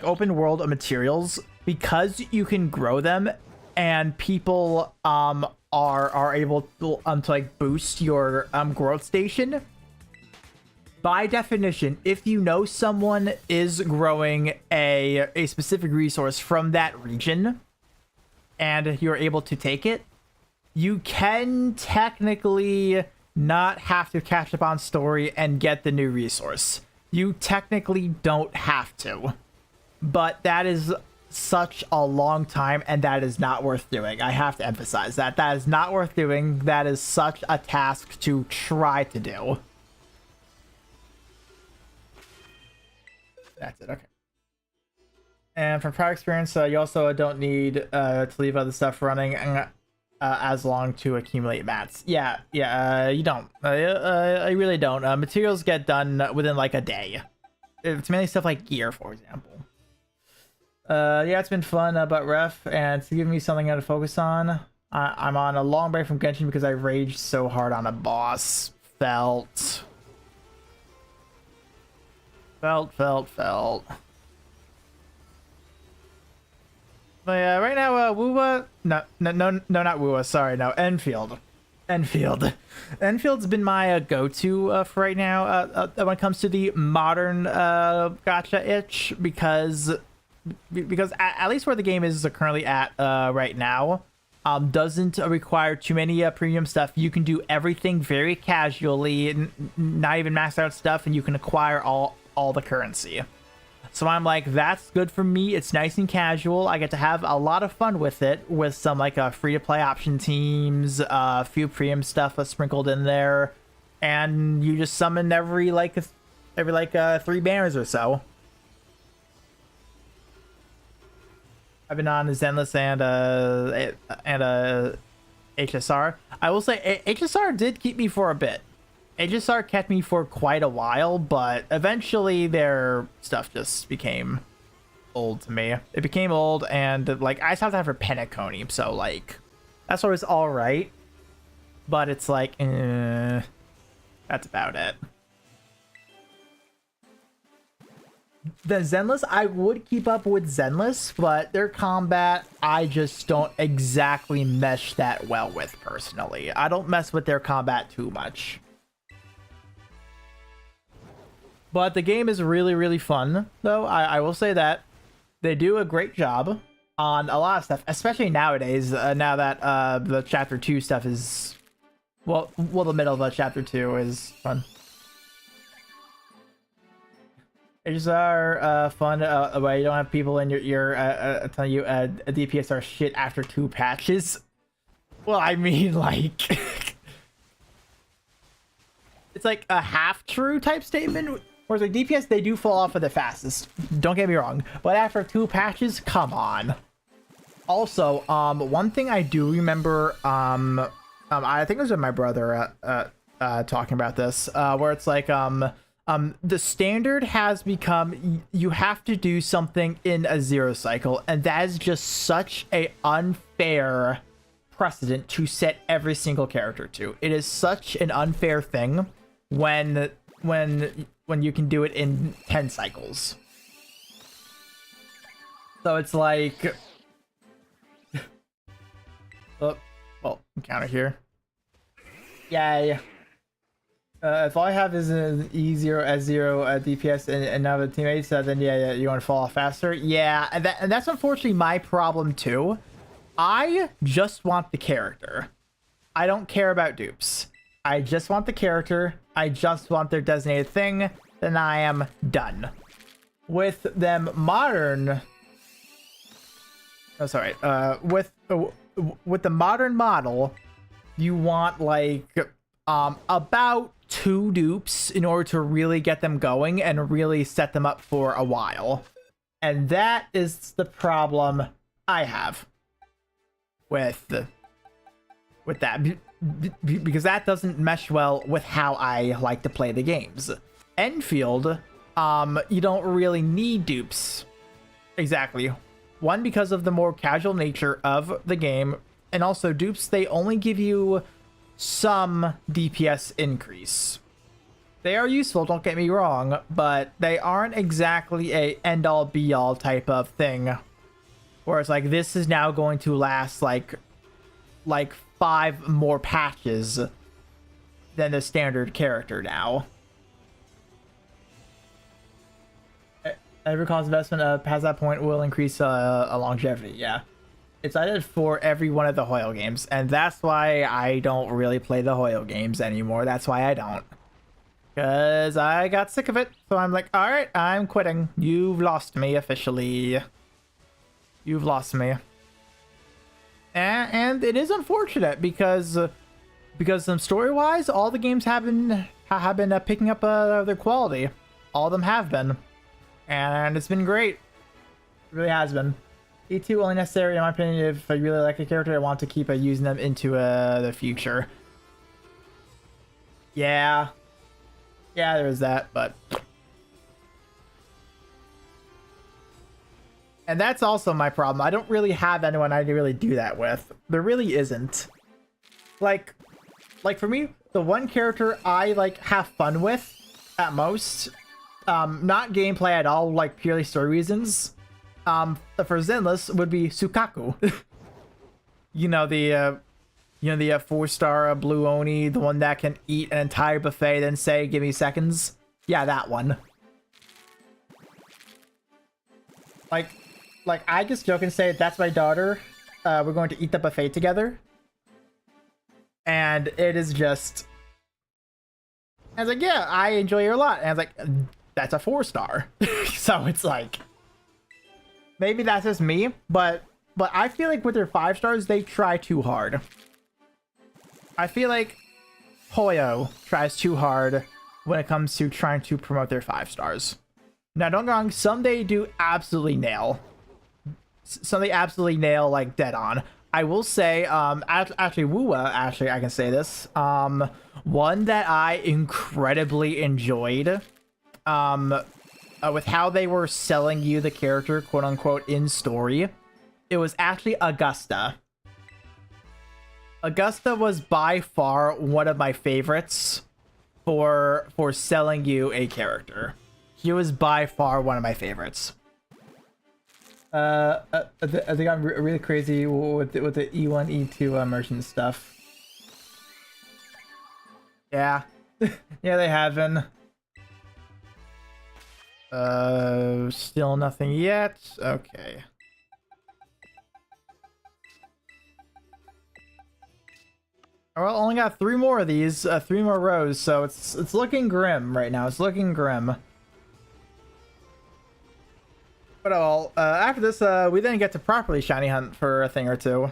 open world materials, because you can grow them and people are able to like boost your growth station. By definition, if you know someone is growing a specific resource from that region and you're able to take it, you can technically not have to catch up on story and get the new resource. You technically don't have to, but that is such a long time, and that is not worth doing. I have to emphasize that. That is not worth doing. That is such a task to try to do. That's it, okay. And from prior experience, you also don't need to leave other stuff running as long to accumulate mats. Yeah, you don't. I really don't. Materials get done within like a day. It's mainly stuff like gear, for example. Yeah, it's been fun, but ref, and to give me something to focus on. I'm on a long break from Genshin because I raged so hard on a boss. Felt. But yeah, right now, Wuwa, no, not Wuwa, sorry, no, Enfield. Enfield's been my go-to for right now when it comes to the modern gacha itch, because at least where the game is currently at right now, doesn't require too many premium stuff. You can do everything very casually, not even max out stuff, and you can acquire all the currency. So I'm like, that's good for me. It's nice and casual. I get to have a lot of fun with it, with some like free-to-play option teams, a few premium stuff sprinkled in there, and you just summon every 3 banners or so. I've been on Zenless and HSR. I will say HSR did keep me for a bit. HSR kept me for quite a while, but eventually their stuff just became old to me. It became old, and like I still have to have for Penacony, so like that's always all right, but it's like that's about it. The Zenless, I would keep up with Zenless, but their combat I just don't exactly mesh that well with personally. I don't mess with their combat too much. But the game is really, really fun, though. I will say that. They do a great job on a lot of stuff, especially nowadays, now that the Chapter 2 stuff is... Well, the middle of Chapter 2 is fun. It just are fun, where you don't have people in your telling you DPS are shit after 2 patches. Well, I mean, like... it's like a half-true type statement. Whereas like DPS, they do fall off of the fastest. Don't get me wrong. But after 2 patches, come on. Also, one thing I do remember, I think it was with my brother talking about this, where it's like, the standard has become, you have to do something in a 0 cycle, and that is just such a unfair precedent to set every single character to. It is such an unfair thing when you can do it in 10 cycles. So it's like... oh, well, encounter here. Yay. If all I have is an E0, S0 DPS and now the teammates, then yeah, you want to fall off faster? Yeah, and that's unfortunately my problem too. I just want the character. I don't care about dupes. I just want the character. I just want their designated thing. Then I am done. With them modern... Oh, sorry. With the modern model, you want like about 2 dupes in order to really get them going and really set them up for a while. And that is the problem I have with that, because that doesn't mesh well with how I like to play the games. Enfield, you don't really need dupes. Exactly. One, because of the more casual nature of the game, and also dupes, they only give you some DPS increase. They are useful, don't get me wrong, but they aren't exactly a end-all be-all type of thing. Where it's like, this is now going to last like 5 more patches than the standard character now. Every cost investment past that point will increase a longevity. Yeah, it's added for every one of the Hoyo games, and that's why I don't really play the Hoyo games anymore. That's why I don't, because I got sick of it. So I'm like, all right, I'm quitting. You've lost me officially. You've lost me. And it is unfortunate because story-wise, all the games have been picking up their quality. All of them have been. And it's been great. It really has been. E2 only necessary, in my opinion, if I really like a character, I want to keep using them into the future. Yeah. Yeah, there is that, but... And that's also my problem. I don't really have anyone I really do that with. There really isn't. Like for me, the one character I, like, have fun with, at most... not gameplay at all, like purely story reasons. For Zenless would be Sukaku. you know the 4-star blue Oni, the one that can eat an entire buffet, then say, "Give me seconds." Yeah, that one. Like I just joke and say, "That's my daughter. We're going to eat the buffet together," and it is just. I was like, "Yeah, I enjoy her a lot," and I was like. That's a 4-star. So it's like, maybe that's just me, but I feel like with their 5 stars, they try too hard. I feel like Hoyo tries too hard when it comes to trying to promote their 5 stars. Now, don't get me wrong, some they do absolutely nail. Some they absolutely nail, like, dead on. I will say, actually, Wuwa, actually, I can say this. One that I incredibly enjoyed, with how they were selling you the character, quote unquote, in story, it was actually Augusta. Augusta was by far one of my favorites for selling you a character. He was by far one of my favorites. I think I'm really crazy with the E1, E2 merchant stuff. Yeah. Yeah, they have been. Still nothing yet. Okay. Well, only got 3 more of these, 3 more rows, so it's looking grim right now. It's looking grim. But after this, we then get to properly shiny hunt for a thing or two.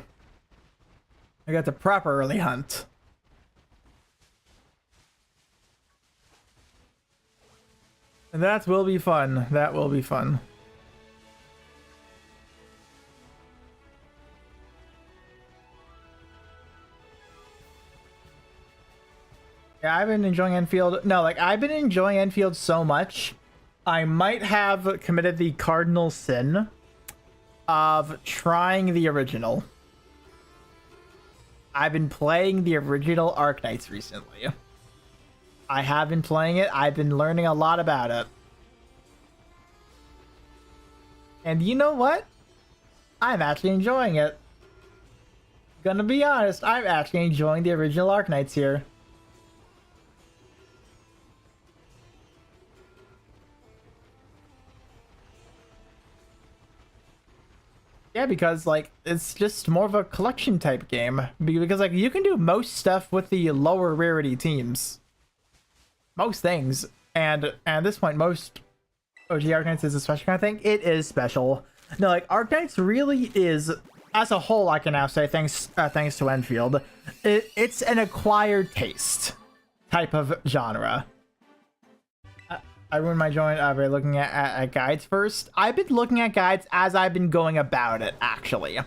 I got to proper early hunt. And that will be fun. That will be fun. Yeah, I've been enjoying Enfield. No, like, I've been enjoying Enfield so much, I might have committed the cardinal sin of trying the original. I've been playing the original Arknights recently. I have been playing it. I've been learning a lot about it. And you know what? I'm actually enjoying it. Gonna be honest, I'm actually enjoying the original Arknights here. Yeah, because, like, it's just more of a collection type game. Because, like, you can do most stuff with the lower rarity teams. Most things. And at this point, most OG Arknights is a special kind of thing. It is special. No, like, Arknights really is, as a whole, I can now say, thanks to Enfield, it's an acquired taste type of genre. I ruined my joint by looking at guides first. I've been looking at guides as I've been going about it, actually.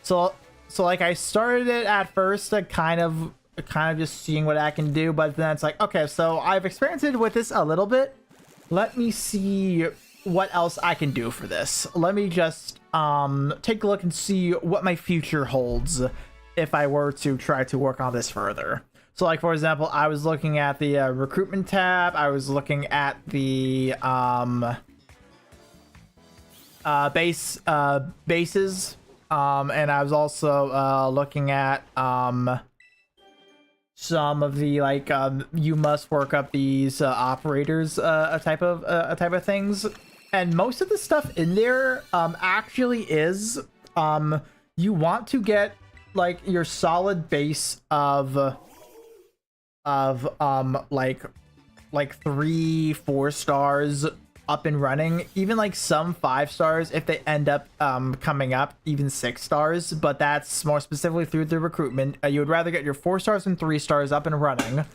So like, I started it at first, kind of just seeing what I can do, but then it's like, okay, so I've experimented with this a little bit. Let me see what else I can do for this. Let me just take a look and see what my future holds if I were to try to work on this further. So, like, for example, I was looking at the recruitment tab. I was looking at the bases And I was also looking at some of the like you must work up these operators a type of things, and most of the stuff in there actually is you want to get like your solid base of like 3-4 stars up and running, even like some 5 stars if they end up coming up, even 6 stars, but that's more specifically through the recruitment. You would rather get your 4 stars and 3 stars up and running,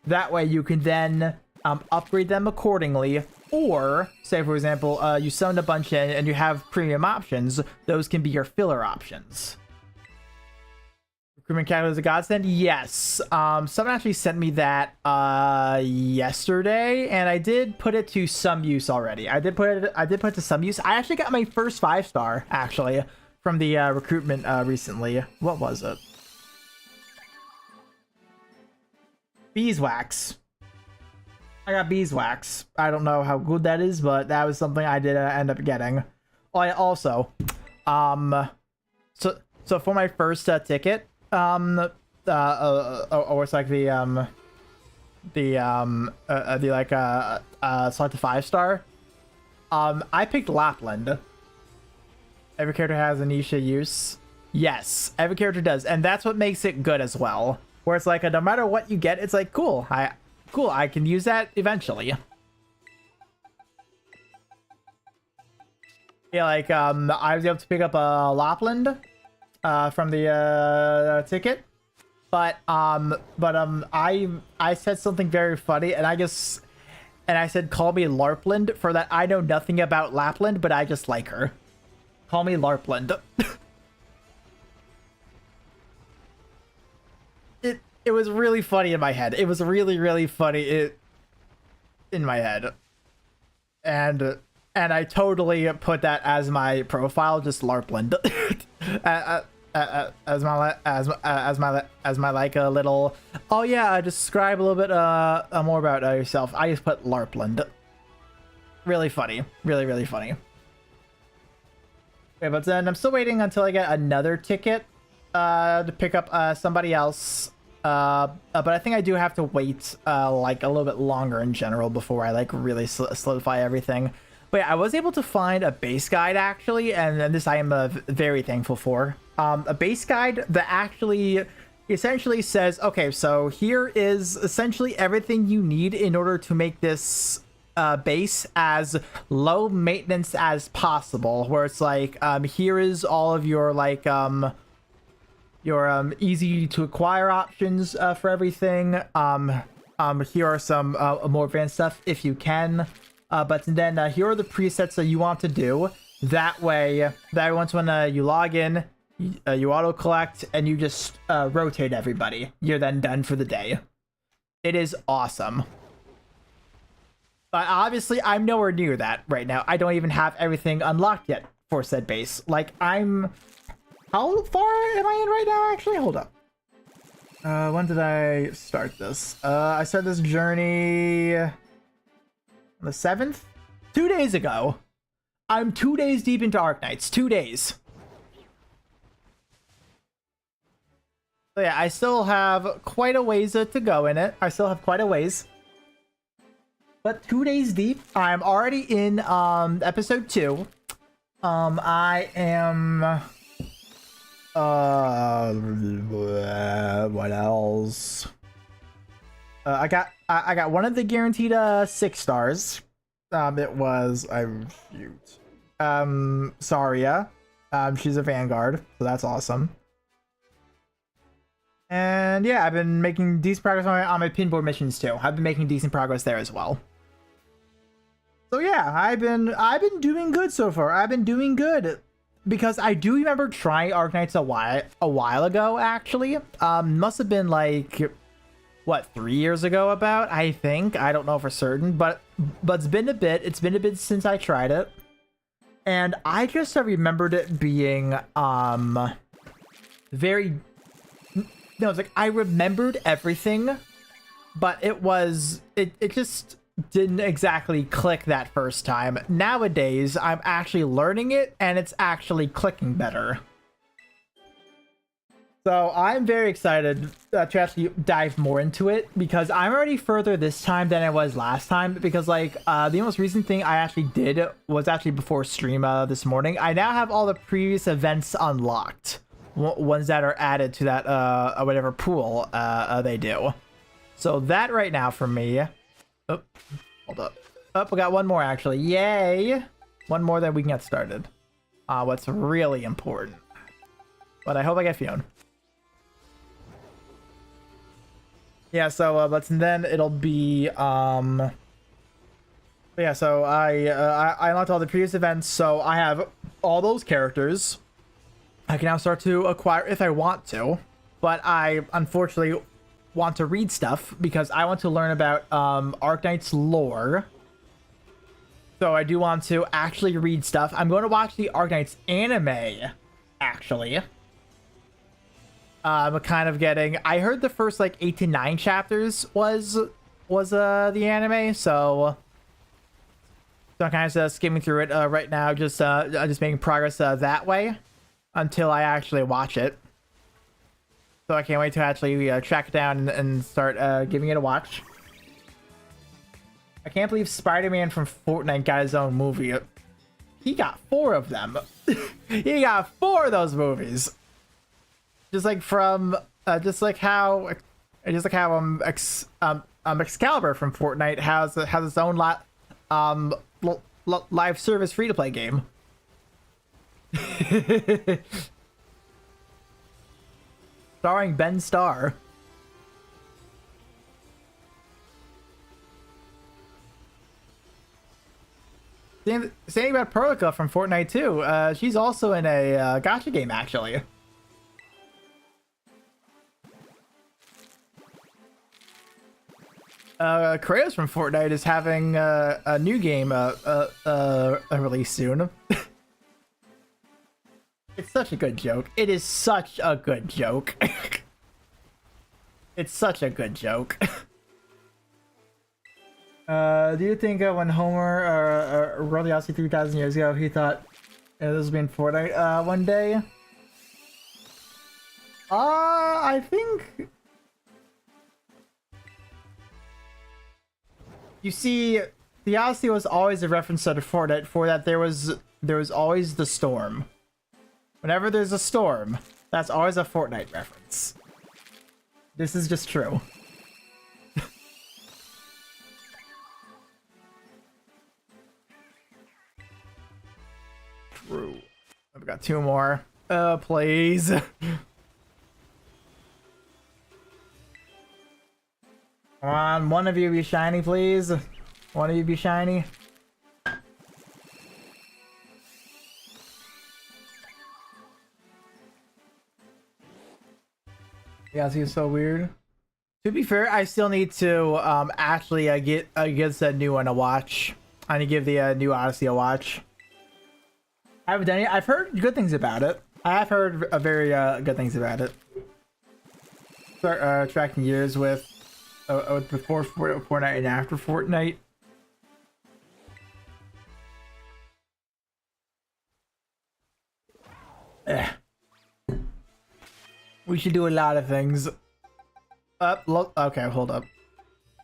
that way you can then upgrade them accordingly. Or say for example you summoned a bunch in and you have premium options, those can be your filler options. Recruitment calculator is a godsend. Yes. Someone actually sent me that yesterday, and I did put it to some use already. I did put it to some use. I actually got my first 5-star actually from the recruitment recently. What was it? Beeswax. I got beeswax. I don't know how good that is, but that was something I did end up getting. Oh, I also so for my first ticket, or it's like the like select a 5-star, I picked Lapland. Every character has a niche use. Yes, every character does, and that's what makes it good as well, where it's like no matter what you get, it's like cool, I can use that eventually. Yeah, like I was able to pick up a Lapland from the ticket, but I said something very funny, and I said call me Larpland for that. I know nothing about Lapland, but I just like her. Call me Larpland. It was really funny in my head. It was really funny in my head, and I totally put that as my profile, just Larpland. As my like a little, oh yeah, describe a little bit more about yourself. I just put Larpland. Really funny, really funny. Okay, but then I'm still waiting until I get another ticket to pick up somebody else. But I think I do have to wait like a little bit longer in general before I like really solidify everything. But yeah, I was able to find a base guide actually, and this I am very thankful for. A base guide that actually essentially says, okay, so here is essentially everything you need in order to make this base as low maintenance as possible, where it's like here is all of your like your easy to acquire options for everything. Here are some more advanced stuff if you can, but then here are the presets that you want to do. That way, once when you log in, you auto collect and you just rotate everybody. You're then done for the day. It is awesome. But obviously, I'm nowhere near that right now. I don't even have everything unlocked yet for said base. Like, how far am I in right now, actually? Hold up. When did I start this? I started this journey on the 7th? 2 days ago. I'm 2 days deep into Arknights. 2 days. So yeah, I still have quite a ways to go in it. I still have quite a ways. But 2 days deep. I'm already in episode 2. I am what else? I got one of the guaranteed 6 stars. It was Saria. She's a Vanguard, so that's awesome. And yeah, I've been making decent progress on my pinboard missions too. I've been making decent progress there as well. So yeah, I've been doing good so far. I've been doing good. Because I do remember trying Arknights a while ago, actually. Must have been like, what, 3 years ago about, I think. I don't know for certain, but it's been a bit. It's been a bit since I tried it. And I just remembered it being, very... No, it's like, I remembered everything, but it just didn't exactly click that first time. Nowadays, I'm actually learning it, and it's actually clicking better. So I'm very excited to actually dive more into it because I'm already further this time than I was last time. Because like the most recent thing I actually did was actually before stream this morning. I now have all the previous events unlocked, ones that are added to that whatever pool they do. So that right now for me. Oh, hold up. Oh, we got one more actually. Yay! One more that we can get started. What's really important. But I hope I get Fiona. Yeah, so but then it'll be yeah, so I unlocked all the previous events, so I have all those characters. I can now start to acquire if I want to, but I unfortunately want to read stuff because I want to learn about Arknight's lore. So I do want to actually read stuff. I'm going to watch the Arknight's anime, actually. Kind of getting. I heard the first like 8 to 9 chapters was the anime, so I'm kind of skimming through it right now, just making progress that way until I actually watch it. So I can't wait to actually track it down and start giving it a watch. I can't believe Spider-Man from Fortnite got his own movie. He got 4 of them. He got 4 of those movies. Just like from, just like how Excalibur from Fortnite has its own live service free to play game. Starring Ben Starr. Same about Perlica from Fortnite too. She's also in a gacha game actually. Kratos from Fortnite is having a new game release soon. It's such a good joke. It is such a good joke. It's such a good joke. Do you think when Homer wrote the Odyssey 3,000 years ago, he thought this would be in Fortnite one day? I think... You see, the Odyssey was always a reference to Fortnite for that there was always the storm. Whenever there's a storm, that's always a Fortnite reference. This is just true. True. I've got 2 more. Please. Come on, one of you be shiny, please. One of you be shiny. Yeah, see, it's so weird. To be fair, I still need to actually get the new one to watch. I need to give the new Odyssey a watch. I haven't done it. I've heard good things about it. I have heard very good things about it. Start tracking years with before Fortnite and after Fortnite. We should do a lot of things. Look, okay, hold up.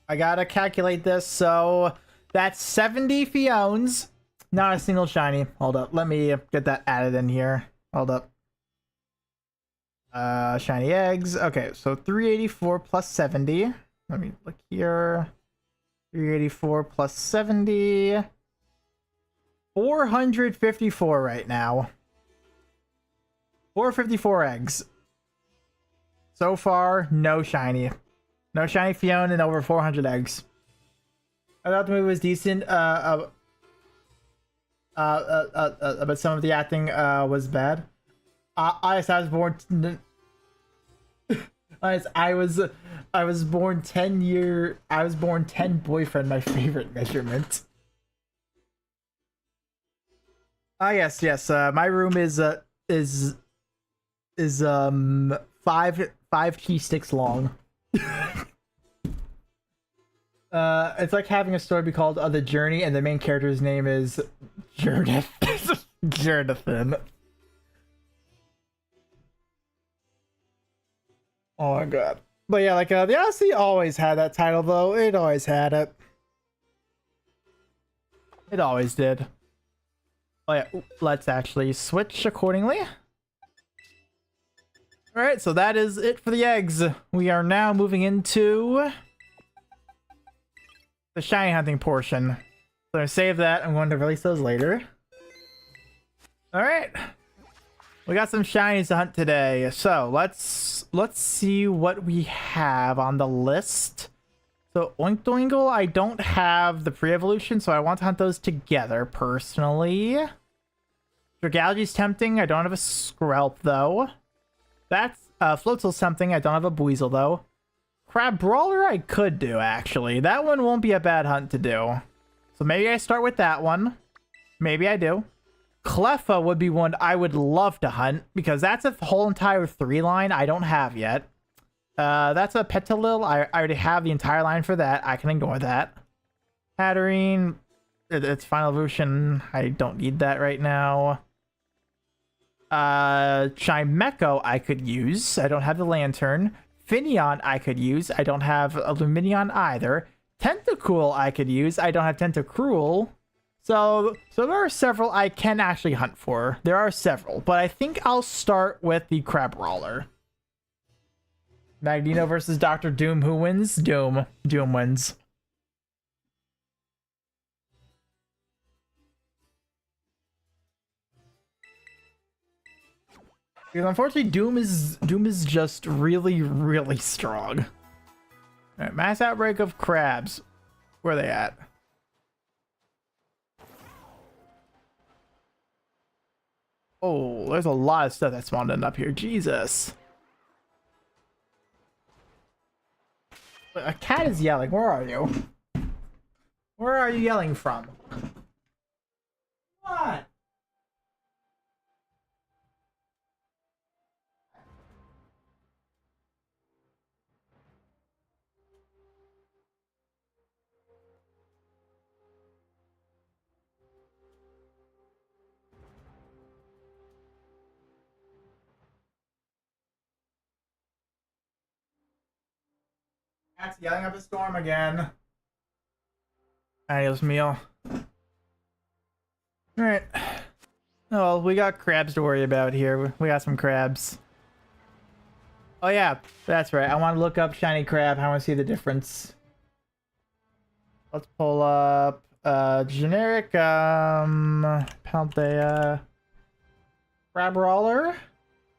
I gotta calculate this. So that's 70 Fiones. Not a single shiny. Hold up. Let me get that added in here. Hold up. Shiny eggs. Okay, so 384 plus 70. Let me look here. 384 plus 70. 454 right now. 454 eggs. So far, no shiny. No shiny Fiona and over 400 eggs. I thought the movie was decent. But some of the acting was bad. I was born. I was born 10 I was born 10 boyfriend. My favorite measurement. Yes. My room is 5 key sticks long. It's like having a story be called The Journey, and the main character's name is Jonathan. Oh my god. But yeah, like the Odyssey always had that title though. It always had it. It always did. Oh yeah, let's actually switch accordingly. Alright, so that is it for the eggs. We are now moving into the shiny hunting portion. So I'm gonna save that. I'm going to release those later. Alright. We got some shinies to hunt today. So let's see what we have on the list. So Oinkdoingle, I don't have the pre-evolution, so I want to hunt those together personally. Dragalge's tempting. I don't have a Skrelp though. That's Floatzel's something. I don't have a Buizel though. Crab Brawler I could do actually. That one won't be a bad hunt to do. So maybe I start with that one. Maybe I do. Cleffa would be one I would love to hunt because that's a whole entire 3 line I don't have yet. That's a Petalil. I already have the entire line for that. I can ignore that. Hatterene, it's final evolution. I don't need that right now. Chimecho I could use. I don't have the Lantern. Finneon I could use. I don't have a Lumineon either. Tentacool I could use. I don't have Tentacruel. So there are several I can actually hunt for. There are several, but I think I'll start with the Crabrawler. Magneto versus Dr. Doom. Who wins? Doom. Doom wins. Because unfortunately, Doom is just really, really strong. All right, mass outbreak of crabs. Where are they at? Oh, there's a lot of stuff that spawned up here. Jesus. A cat is yelling. Where are you? Where are you yelling from? What? Cat's yelling up a storm again. Adios, meal. Alright. Oh, well, we got crabs to worry about here. We got some crabs. Oh yeah, that's right. I want to look up shiny crab. I want to see the difference. Let's pull up generic Paldea Crabrawler.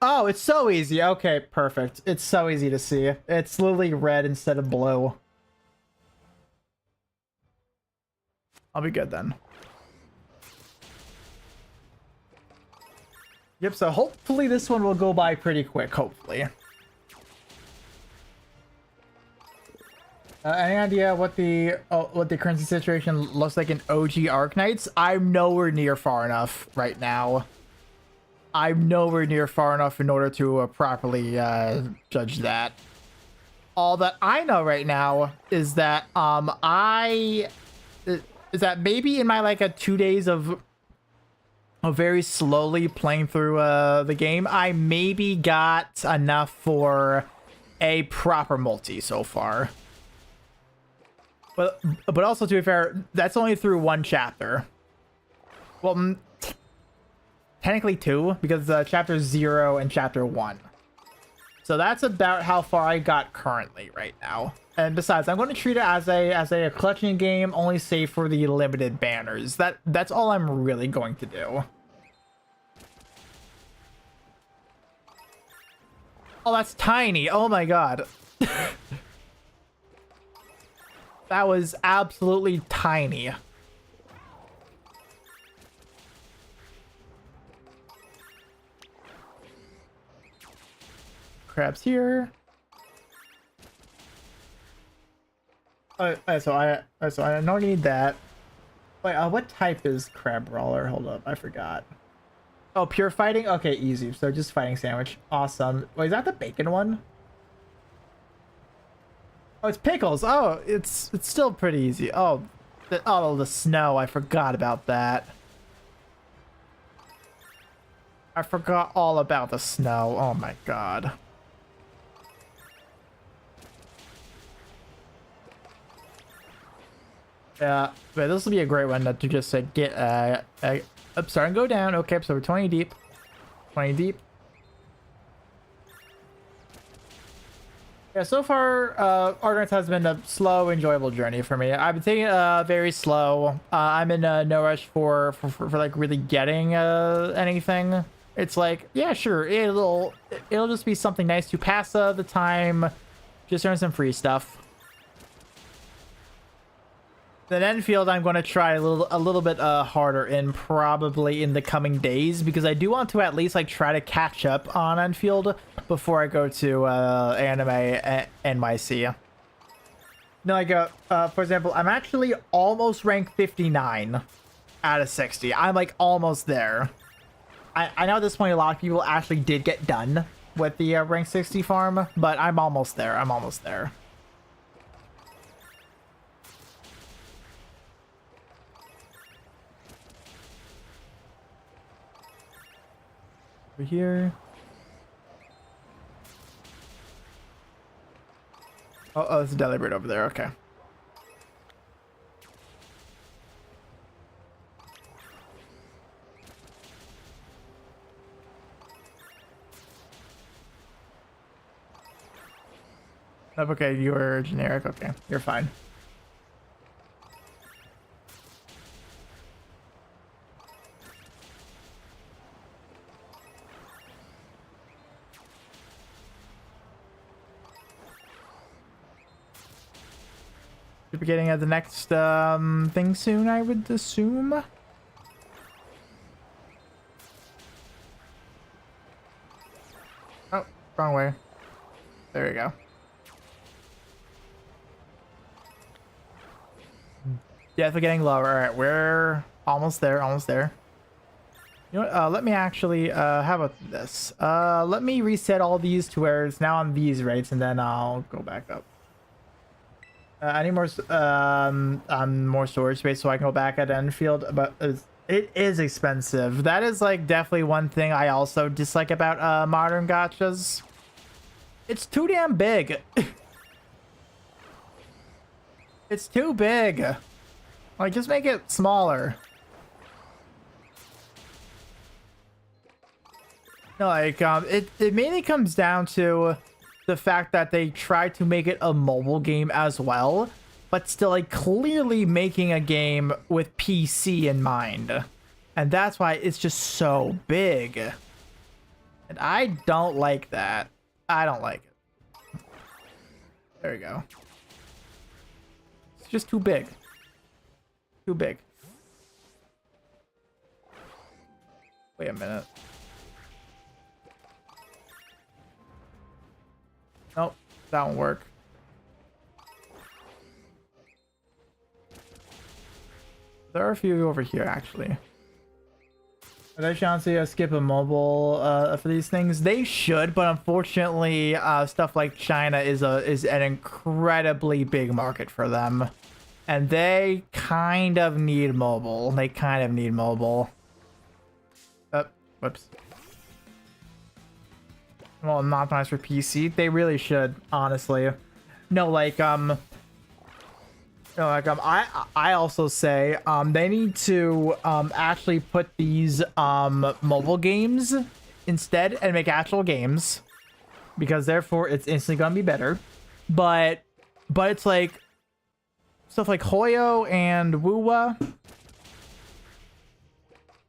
Oh, it's so easy. Okay, perfect. It's so easy to see. It's literally red instead of blue. I'll be good then. Yep, so hopefully this one will go by pretty quick, hopefully. Any idea what the currency situation looks like in OG Arknights? I'm nowhere near far enough right now. I'm nowhere near far enough in order to properly judge that. All that I know right now is that maybe in my like 2 days of very slowly playing through the game, I maybe got enough for a proper multi so far. But also, to be fair, that's only through 1 chapter. Well, technically 2, because chapter 0 and chapter 1. So that's about how far I got currently right now. And besides, I'm going to treat it as a collection game, only save for the limited banners. That's all I'm really going to do. Oh, that's tiny. Oh my god. That was absolutely tiny. Crabs here. So I don't need that. Wait, what type is Crabrawler? Hold up, I forgot. Oh, pure fighting? Okay, easy. So just fighting sandwich. Awesome. Wait, is that the bacon one? Oh, it's pickles. Oh, it's still pretty easy. Oh, the snow. I forgot about that. I forgot all about the snow. Oh my god. Yeah, but this will be a great one to just get up, start and go down. Okay, so we're 20 deep. 20 deep. Yeah, so far, Argonauts has been a slow, enjoyable journey for me. I've been taking it very slow. I'm in no rush for like really getting anything. It's like, yeah, sure, it'll just be something nice to pass the time, just earn some free stuff. Then Enfield, I'm going to try a little bit harder in probably in the coming days, because I do want to at least like try to catch up on Enfield before I go to Anime NYC. No, like for example, I'm actually almost rank 59 out of 60. I'm like almost there. I know at this point a lot of people actually did get done with the rank 60 farm, but I'm almost there. I'm almost there. Over here. Oh, there's a Delibird over there. Okay. Oh, okay, you're generic. Okay, you're fine. Should be getting at the next thing soon, I would assume. Oh, wrong way. There we go. Yeah, it's getting lower. All right, we're almost there. Almost there. You know what? Let me actually. How about this? Let me reset all these to where it's now on these rates, and then I'll go back up. I need more storage space so I can go back at Enfield, but it is expensive. That is like definitely one thing I also dislike about modern gachas. It's too damn big. It's too big. Like, just make it smaller. No, like it mainly comes down to the fact that they tried to make it a mobile game as well, but still like clearly making a game with PC in mind. And that's why it's just so big. And I don't like that. I don't like it. There we go. It's just too big. Too big. Wait a minute. Nope, that won't work. There are a few over here, actually. Are they trying to skip a mobile for these things? They should, but unfortunately, stuff like China is an incredibly big market for them, and they kind of need mobile. They kind of need mobile. Whoops. Well, not optimized for PC. They really should, honestly. No, like I also say they need to actually put these mobile games instead and make actual games, because therefore it's instantly gonna be better. But it's like stuff like Hoyo and Wuwa.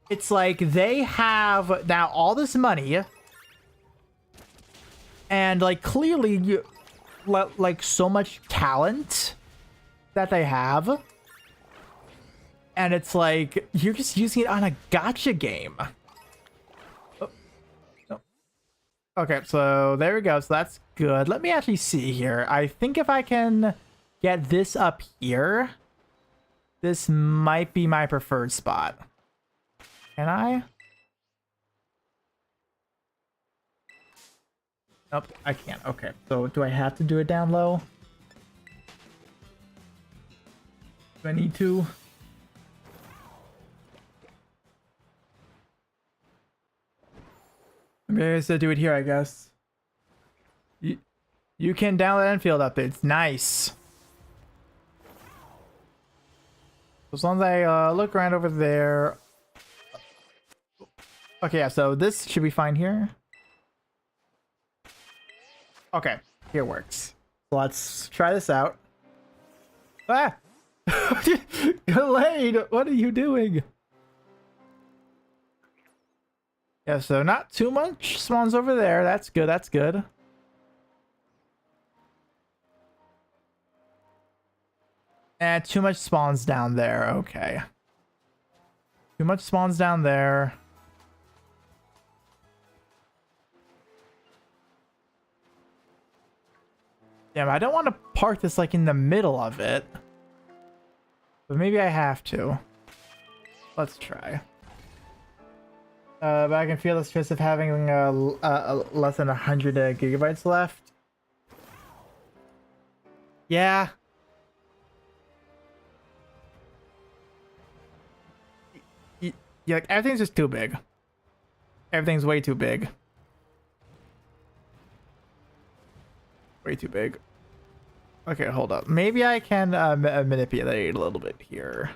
It's like they have now all this money, and like clearly like so much talent that they have, and it's like you're just using it on a gacha game. Oh. No. Okay, so there we go. So that's good. Let me actually see here. I think if I can get this up here, this might be my preferred spot. Can I? Nope, I can't. Okay, so do I have to do it down low? Do I need to? Maybe I should do it here, I guess. You can download Enfield updates. Nice. as long as I look around over there. Okay, yeah, so this should be fine here. Okay, here works. So let's try this out. Ah! Gallade, what are you doing? Yeah, so not too much spawns over there. That's good, that's good. And too much spawns down there. Okay. Too much spawns down there. Damn, I don't want to park this like in the middle of it. But maybe I have to. Let's try. But I can feel the stress of having less than 100 gigabytes left. Yeah. Yeah, like, everything's just too big. Everything's way too big. Way too big. Okay, hold up. Maybe I can manipulate a little bit here.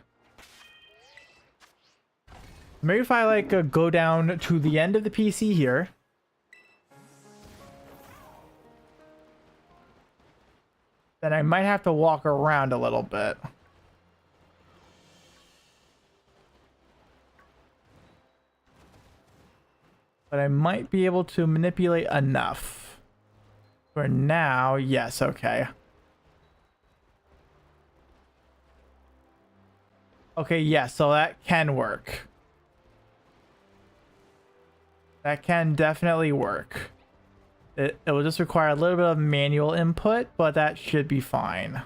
Maybe if I like go down to the end of the PC here. Then I might have to walk around a little bit. But I might be able to manipulate enough. For now, yes, okay. Okay, yeah, so that can work. That can definitely work. It will just require a little bit of manual input, but that should be fine.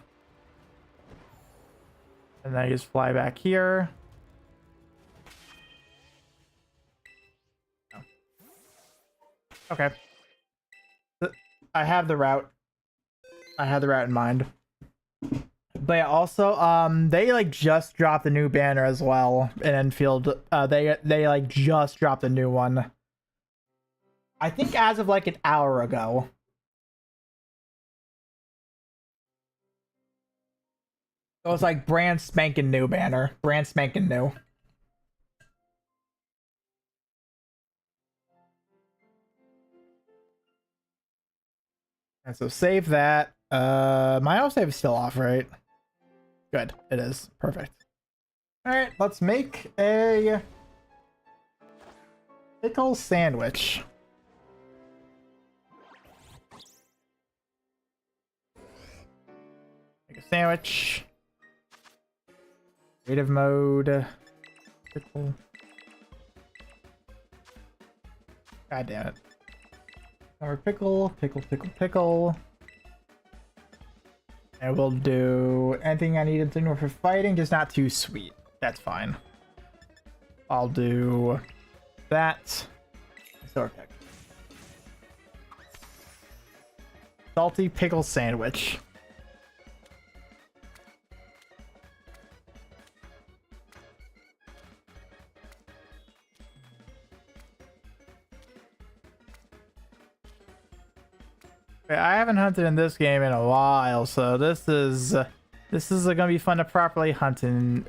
And then I just fly back here. Okay. I have the route. I have the route in mind. But yeah, also, they like just dropped a new banner as well in Enfield. They like just dropped a new one. I think as of like an hour ago. So it's like brand spanking new banner. Brand spanking new. And so save that. My autosave is still off, right? Good. It is. Perfect. Alright, let's make a pickle sandwich. Make a sandwich. Creative mode. Pickle. God damn it. Our pickle, pickle, pickle, pickle. And we'll do anything I need to do for fighting, just not too sweet. That's fine. I'll do that. Okay. Salty pickle sandwich. I haven't hunted in this game in a while, so this is gonna be fun to properly hunt in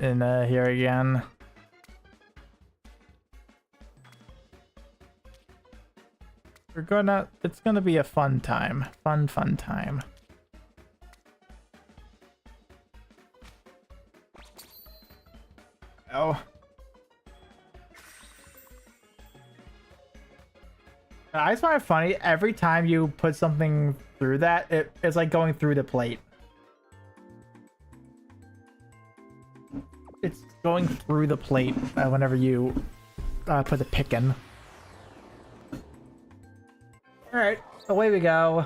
here again. It's gonna be a fun time, fun time. Oh. I just find it funny, every time you put something through that, it's like going through the plate. It's going through the plate whenever you put the pick in. Alright, away we go.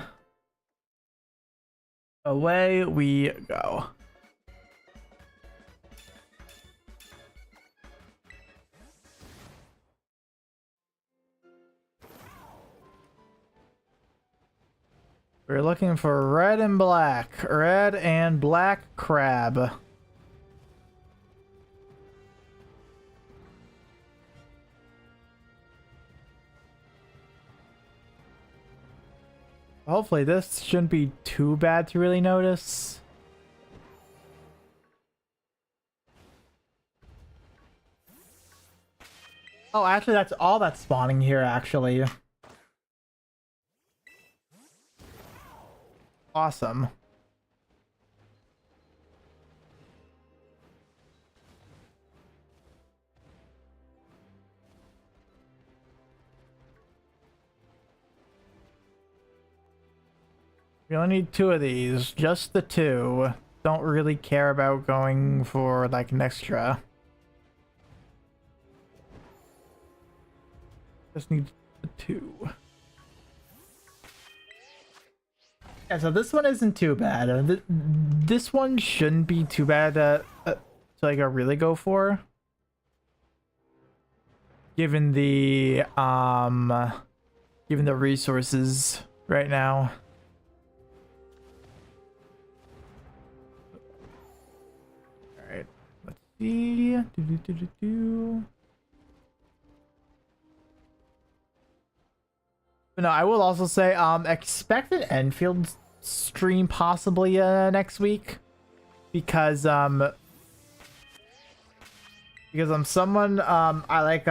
Away we go. We're looking for red and black crab. Hopefully this shouldn't be too bad to really notice. Oh, actually, that's all that's spawning here, actually. Awesome. We only need 2 of these, just the 2. Don't really care about going for like an extra. Just need the 2. Yeah, so this one isn't too bad. This one shouldn't be too bad to like really go for. Given the resources right now. All right, let's see. But no, I will also say expect an Enfield stream possibly next week because someone I like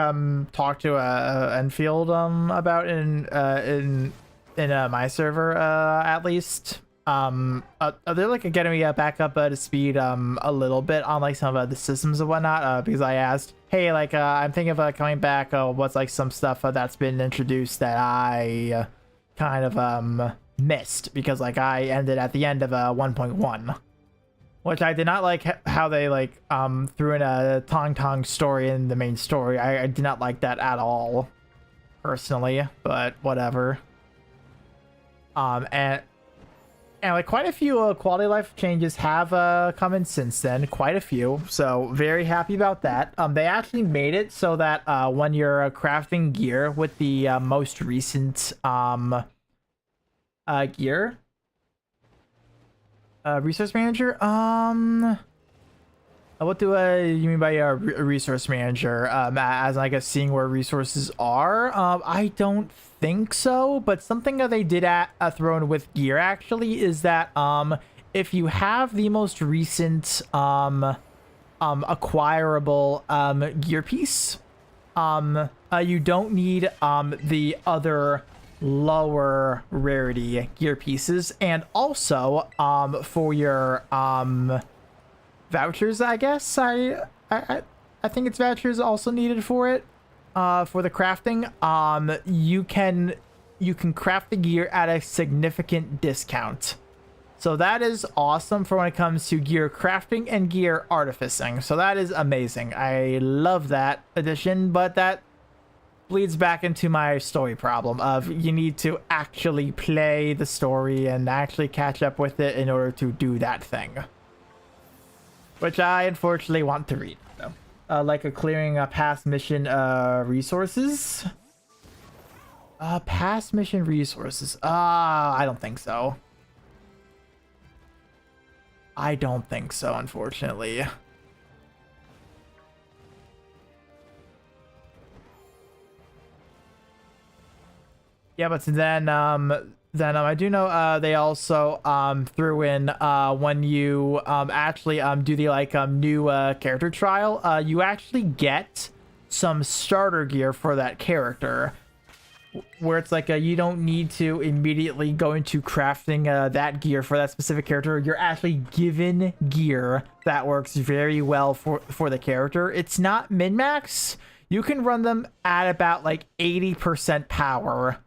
talked to Enfield about in my server at least they're like getting me back up to speed a little bit on like some of the systems and whatnot because I asked, hey, like I'm thinking of coming back, what's like some stuff that's been introduced that I kind of missed because like I ended at the end of 1.1, which I did not like how they like threw in a Tong story in the main story. I did not like that at all personally, but whatever. And like quite a few quality of life changes have come in since then, quite a few, so very happy about that. They actually made it so that when you're crafting gear with the most recent gear resource manager, what do you mean by a resource manager? As like a seeing where resources are? I don't think so, but something that they did throw in with gear actually is that if you have the most recent acquirable gear piece, you don't need the other lower rarity gear pieces, and also for your vouchers, I guess I think it's vouchers also needed for it for the crafting. You can craft the gear at a significant discount, so that is awesome for when it comes to gear crafting and gear artificing. So that is amazing. I love that addition, but that bleeds back into my story problem of you need to actually play the story and actually catch up with it in order to do that thing, which I unfortunately want to read, though. Like a clearing past mission resources. Past mission resources. I don't think so. I don't think so, unfortunately. Yeah, but then I do know they also threw in when you actually do the like new character trial, you actually get some starter gear for that character, where it's like you don't need to immediately go into crafting that gear for that specific character. You're actually given gear that works very well for the character. It's not min-max. You can run them at about like 80% power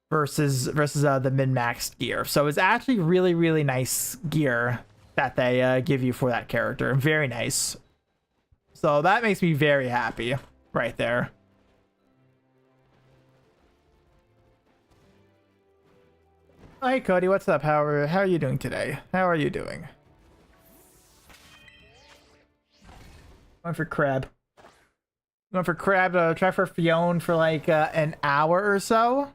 versus the min-maxed gear. So it's actually really, really nice gear that they give you for that character. Very nice. So that makes me very happy right there. Oh, hey Cody, what's up? How are you doing today? How are you doing? Going for crab. Going for crab. Try for Fiona for like an hour or so.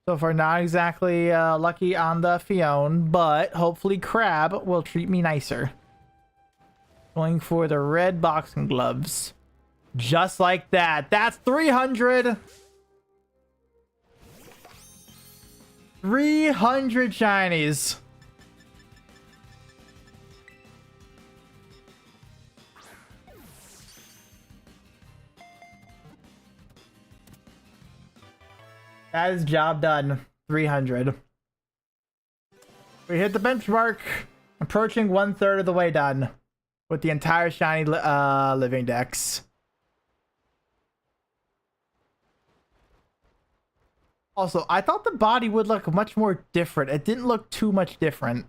So far, not exactly lucky on the Fiona, but hopefully crab will treat me nicer. Going for the red boxing gloves. Just like that. That's 300! 300 shinies. That is job done. 300. We hit the benchmark. Approaching 1/3 of the way done with the entire shiny living dex. Also, I thought the body would look much more different. It didn't look too much different.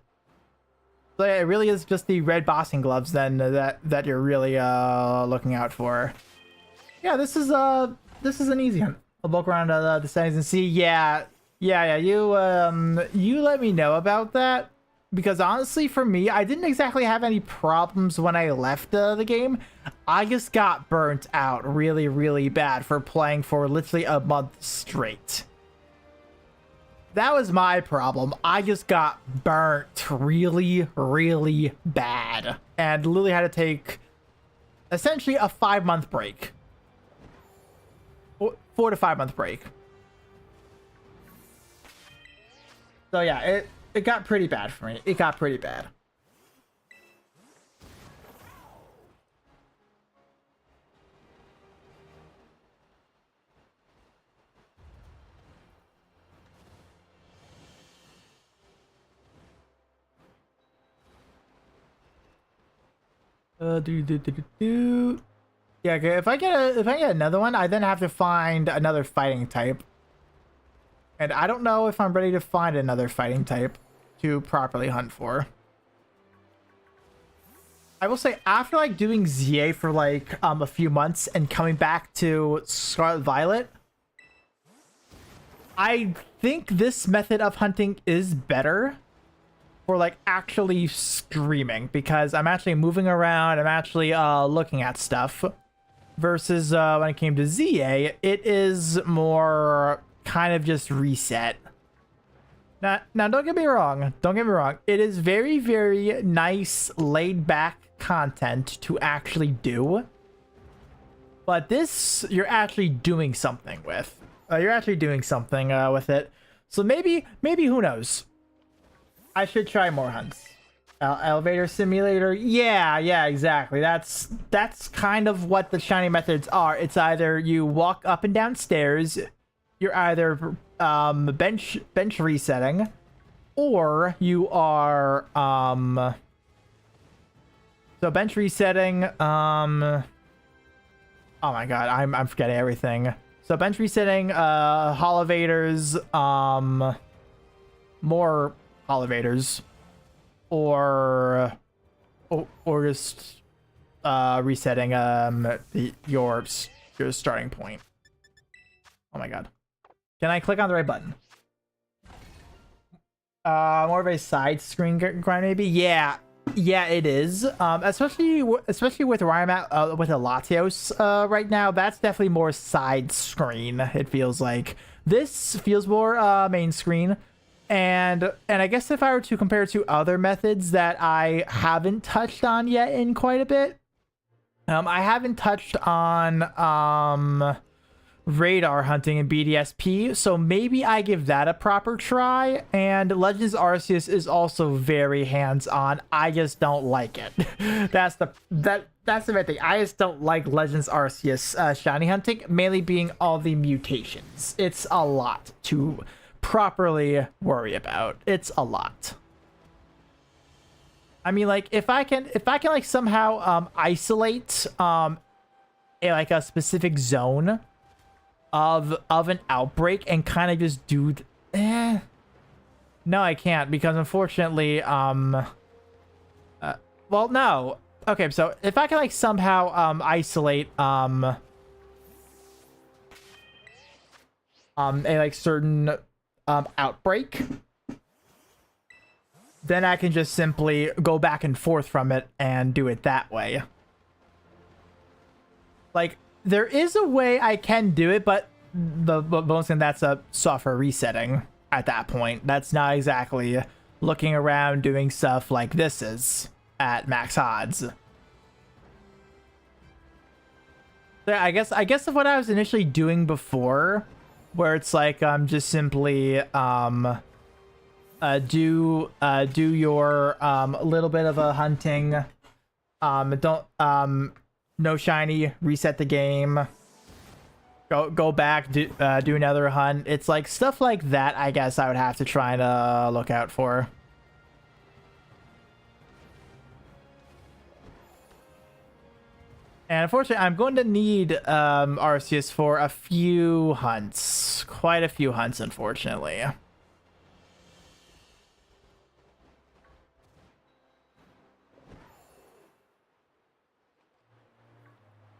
So yeah, it really is just the red bossing gloves then that you're really looking out for. Yeah, this is an easy one. I'll look around the settings and see. Yeah. You let me know about that, because honestly, for me, I didn't exactly have any problems when I left the game. I just got burnt out really, really bad for playing for literally a month straight. That was my problem. I just got burnt really, really bad, and literally had to take essentially a 5-month break. 4 to 5 month break. So yeah, it got pretty bad for me. It got pretty bad. Yeah, okay. If I get another one, I then have to find another fighting type. And I don't know if I'm ready to find another fighting type to properly hunt for. I will say, after like doing ZA for like a few months and coming back to Scarlet Violet, I think this method of hunting is better for like actually screaming, because I'm actually moving around, I'm actually looking at stuff, versus when it came to ZA, it is more kind of just reset. Now don't get me wrong, it is very, very nice laid back content to actually do, but this you're actually doing something with. With it. So maybe who knows, I should try more hunts. Elevator simulator, yeah, exactly. That's kind of what the shiny methods are. It's either you walk up and down stairs, you're either bench resetting, or you are so bench resetting, oh my god, I'm forgetting everything. So bench resetting, elevators, more elevators, or just resetting your starting point. Oh my god. Can I click on the right button? More of a side screen grind maybe? Yeah, it is. Especially with where I'm at with a Latios right now, that's definitely more side screen, it feels like. This feels more main screen. And I guess if I were to compare to other methods that I haven't touched on yet in quite a bit, I haven't touched on radar hunting in BDSP, so maybe I give that a proper try. And Legends Arceus is also very hands-on. I just don't like it. That's the main thing. I just don't like Legends Arceus shiny hunting, mainly being all the mutations. It's a lot to properly worry about. It's a lot. I mean, like, if I can like somehow isolate a specific zone of an outbreak and kind of just do no, I can't, because unfortunately well, no. Okay, so if I can like somehow isolate a like certain outbreak, then I can just simply go back and forth from it and do it that way. Like, there is a way I can do it, but the bonus thing, that's a software resetting at that point. That's not exactly looking around doing stuff like this is at max odds. So I guess of what I was initially doing before, where it's like just simply do your little bit of a hunting, don't no shiny, reset the game, go back, do another hunt. It's like stuff like that, I guess I would have to try and look out for. And unfortunately, I'm going to need Arceus for a few hunts. Quite a few hunts, unfortunately.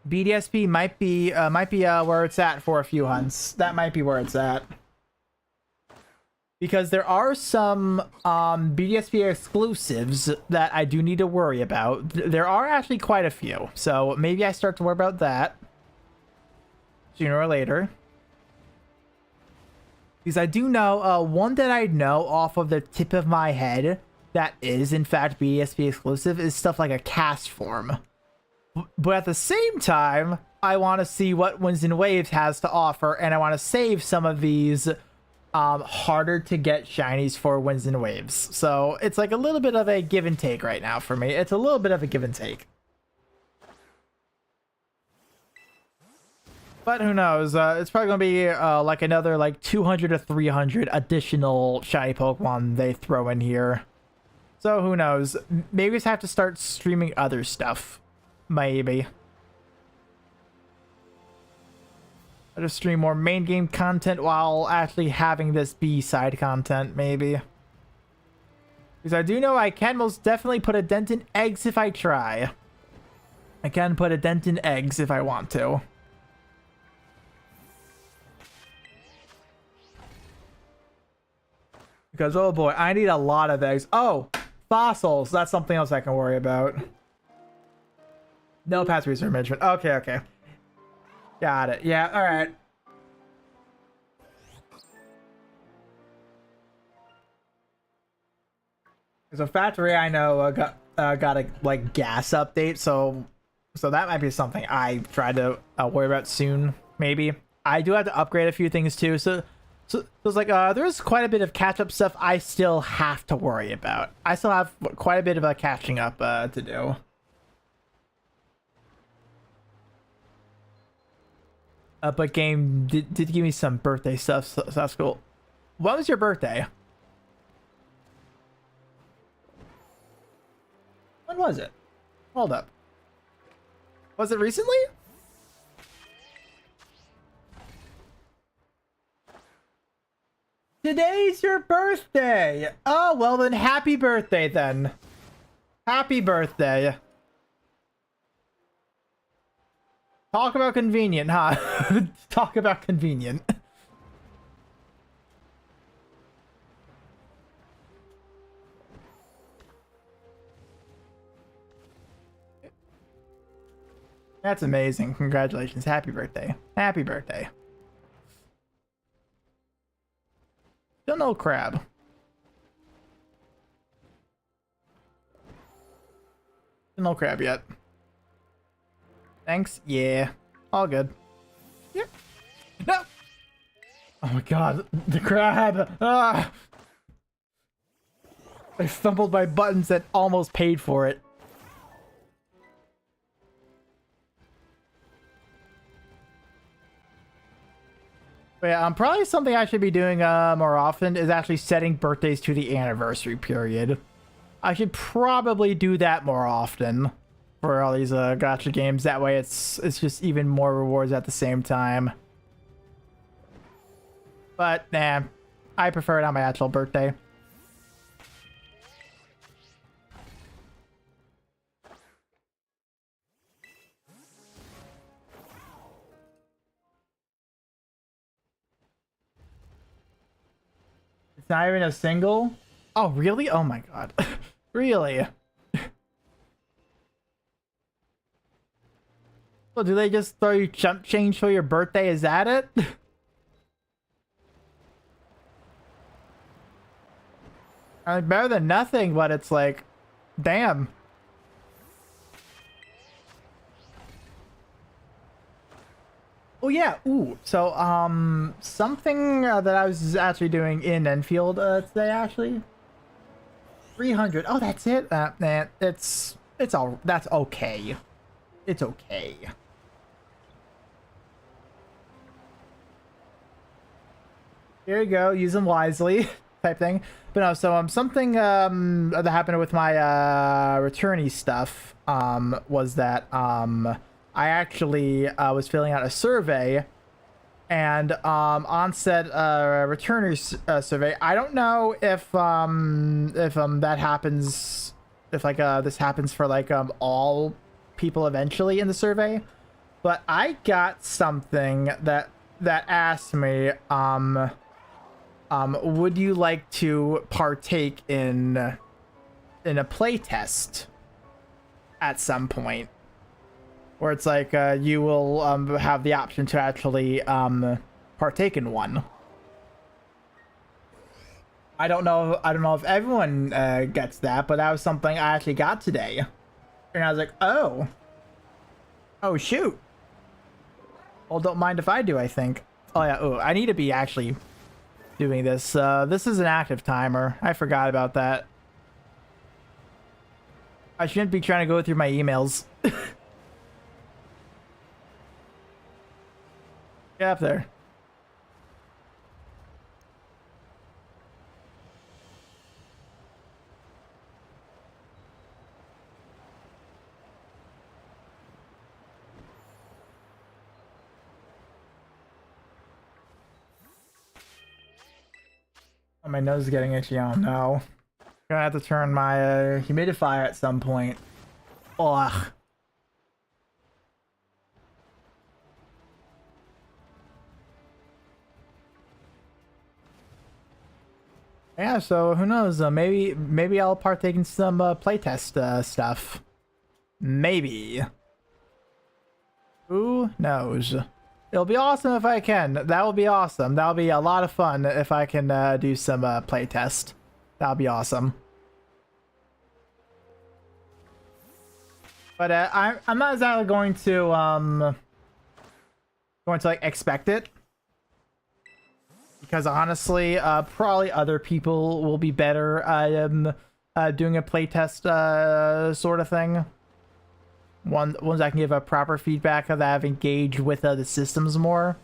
BDSP might be where it's at for a few hunts. That might be where it's at. Because there are some BDSP exclusives that I do need to worry about. There are actually quite a few. So maybe I start to worry about that sooner or later. Because I do know one that I know off of the tip of my head that is in fact BDSP exclusive is stuff like a cast form. But at the same time, I want to see what Winds and Waves has to offer, and I want to save some of these harder to get shinies for Winds and Waves. So it's like a little bit of a give and take right now for me. It's a little bit of a give and take. But who knows? It's probably going to be like another like 200 to 300 additional shiny Pokemon they throw in here. So who knows? Maybe just have to start streaming other stuff. Maybe. I'll just stream more main game content while actually having this B-side content, maybe. Because I do know I can most definitely put a dent in eggs if I try. I can put a dent in eggs if I want to. Because, oh boy, I need a lot of eggs. Oh, fossils. That's something else I can worry about. No past research management. Okay, okay. Got it. Yeah, alright. So factory, I know, got a like gas update, so that might be something I try to worry about soon. Maybe I do have to upgrade a few things too. So it's like there's quite a bit of catch up stuff I still have to worry about. I still have quite a bit of catching up to do. But game did give me some birthday stuff, so that's cool. When was your birthday? When was it? Hold up. Was it recently? Today's your birthday! Oh, well then happy birthday then. Happy birthday. Talk about convenient, huh? Talk about convenient. That's amazing. Congratulations. Happy birthday. Happy birthday. Still no crab. Still no crab yet. Thanks. Yeah. All good. Yep. No! Oh my god. The crab! Ah! I fumbled my buttons that almost paid for it. But yeah, probably something I should be doing more often is actually setting birthdays to the anniversary period. I should probably do that more often for all these gacha games. That way it's just even more rewards at the same time. But nah, I prefer it on my actual birthday. It's not even a single? Oh, really? Oh my god. Really? So do they just throw you jump change for your birthday? Is that it? I mean, better than nothing, but it's like, damn. Oh yeah, ooh. So something that I was actually doing in Enfield today actually. 300. Oh, that's it. Nah, it's all. That's okay. It's okay. Here you go, use them wisely, type thing. But no, so something that happened with my returnee stuff was that I actually was filling out a survey, and on said returners survey, I don't know if that happens, if like this happens for like all people eventually in the survey, but I got something that asked me would you like to partake in a play test at some point, where it's like you will have the option to actually partake in one. I don't know if everyone gets that, but that was something I actually got today, and I was like, oh shoot. Well, don't mind if I do, I think. Oh yeah, I need to be actually doing this. This is an active timer. I forgot about that. I shouldn't be trying to go through my emails. Get up there. Oh, my nose is getting itchy. Oh no. Gonna have to turn my humidifier at some point. Ugh. Yeah, so who knows? Maybe I'll partake in some playtest stuff. Maybe. Who knows? It'll be awesome if I can. That will be awesome. That'll be a lot of fun if I can do some playtest. That'll be awesome. But I'm not exactly going to like expect it, because honestly, probably other people will be better at doing a playtest sort of thing. Ones I can give a proper feedback of that have engaged with the systems more.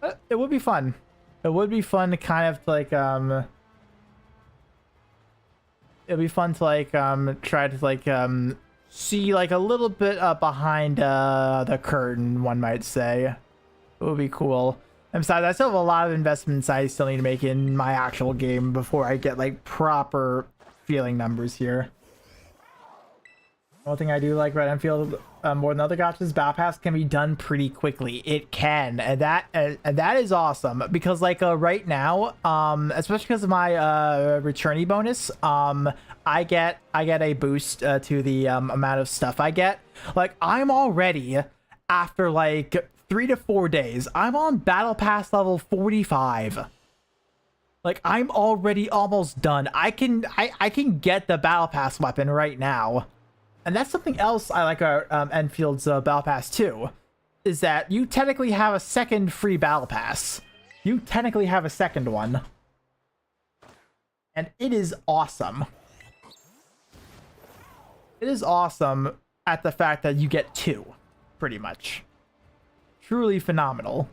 But it would be fun. It would be fun to kind of like it'd be fun to like try to like see like a little bit behind the curtain, one might say. It would be cool. And besides, I still have a lot of investments I still need to make in my actual game before I get like proper feeling numbers here. One thing I do like Red Enfield more than other gotchas, Battle Pass can be done pretty quickly. It can, and that is awesome, because like right now, especially because of my returnee bonus, I get a boost to the amount of stuff I get. Like, I'm already, after like 3 to 4 days, I'm on Battle Pass level 45. Like, I'm already almost done. I can get the Battle Pass weapon right now. And that's something else I like about Enfield's Battle Pass too, is that you technically have a second free Battle Pass. You technically have a second one. And it is awesome. It is awesome at the fact that you get 2, pretty much. Truly phenomenal.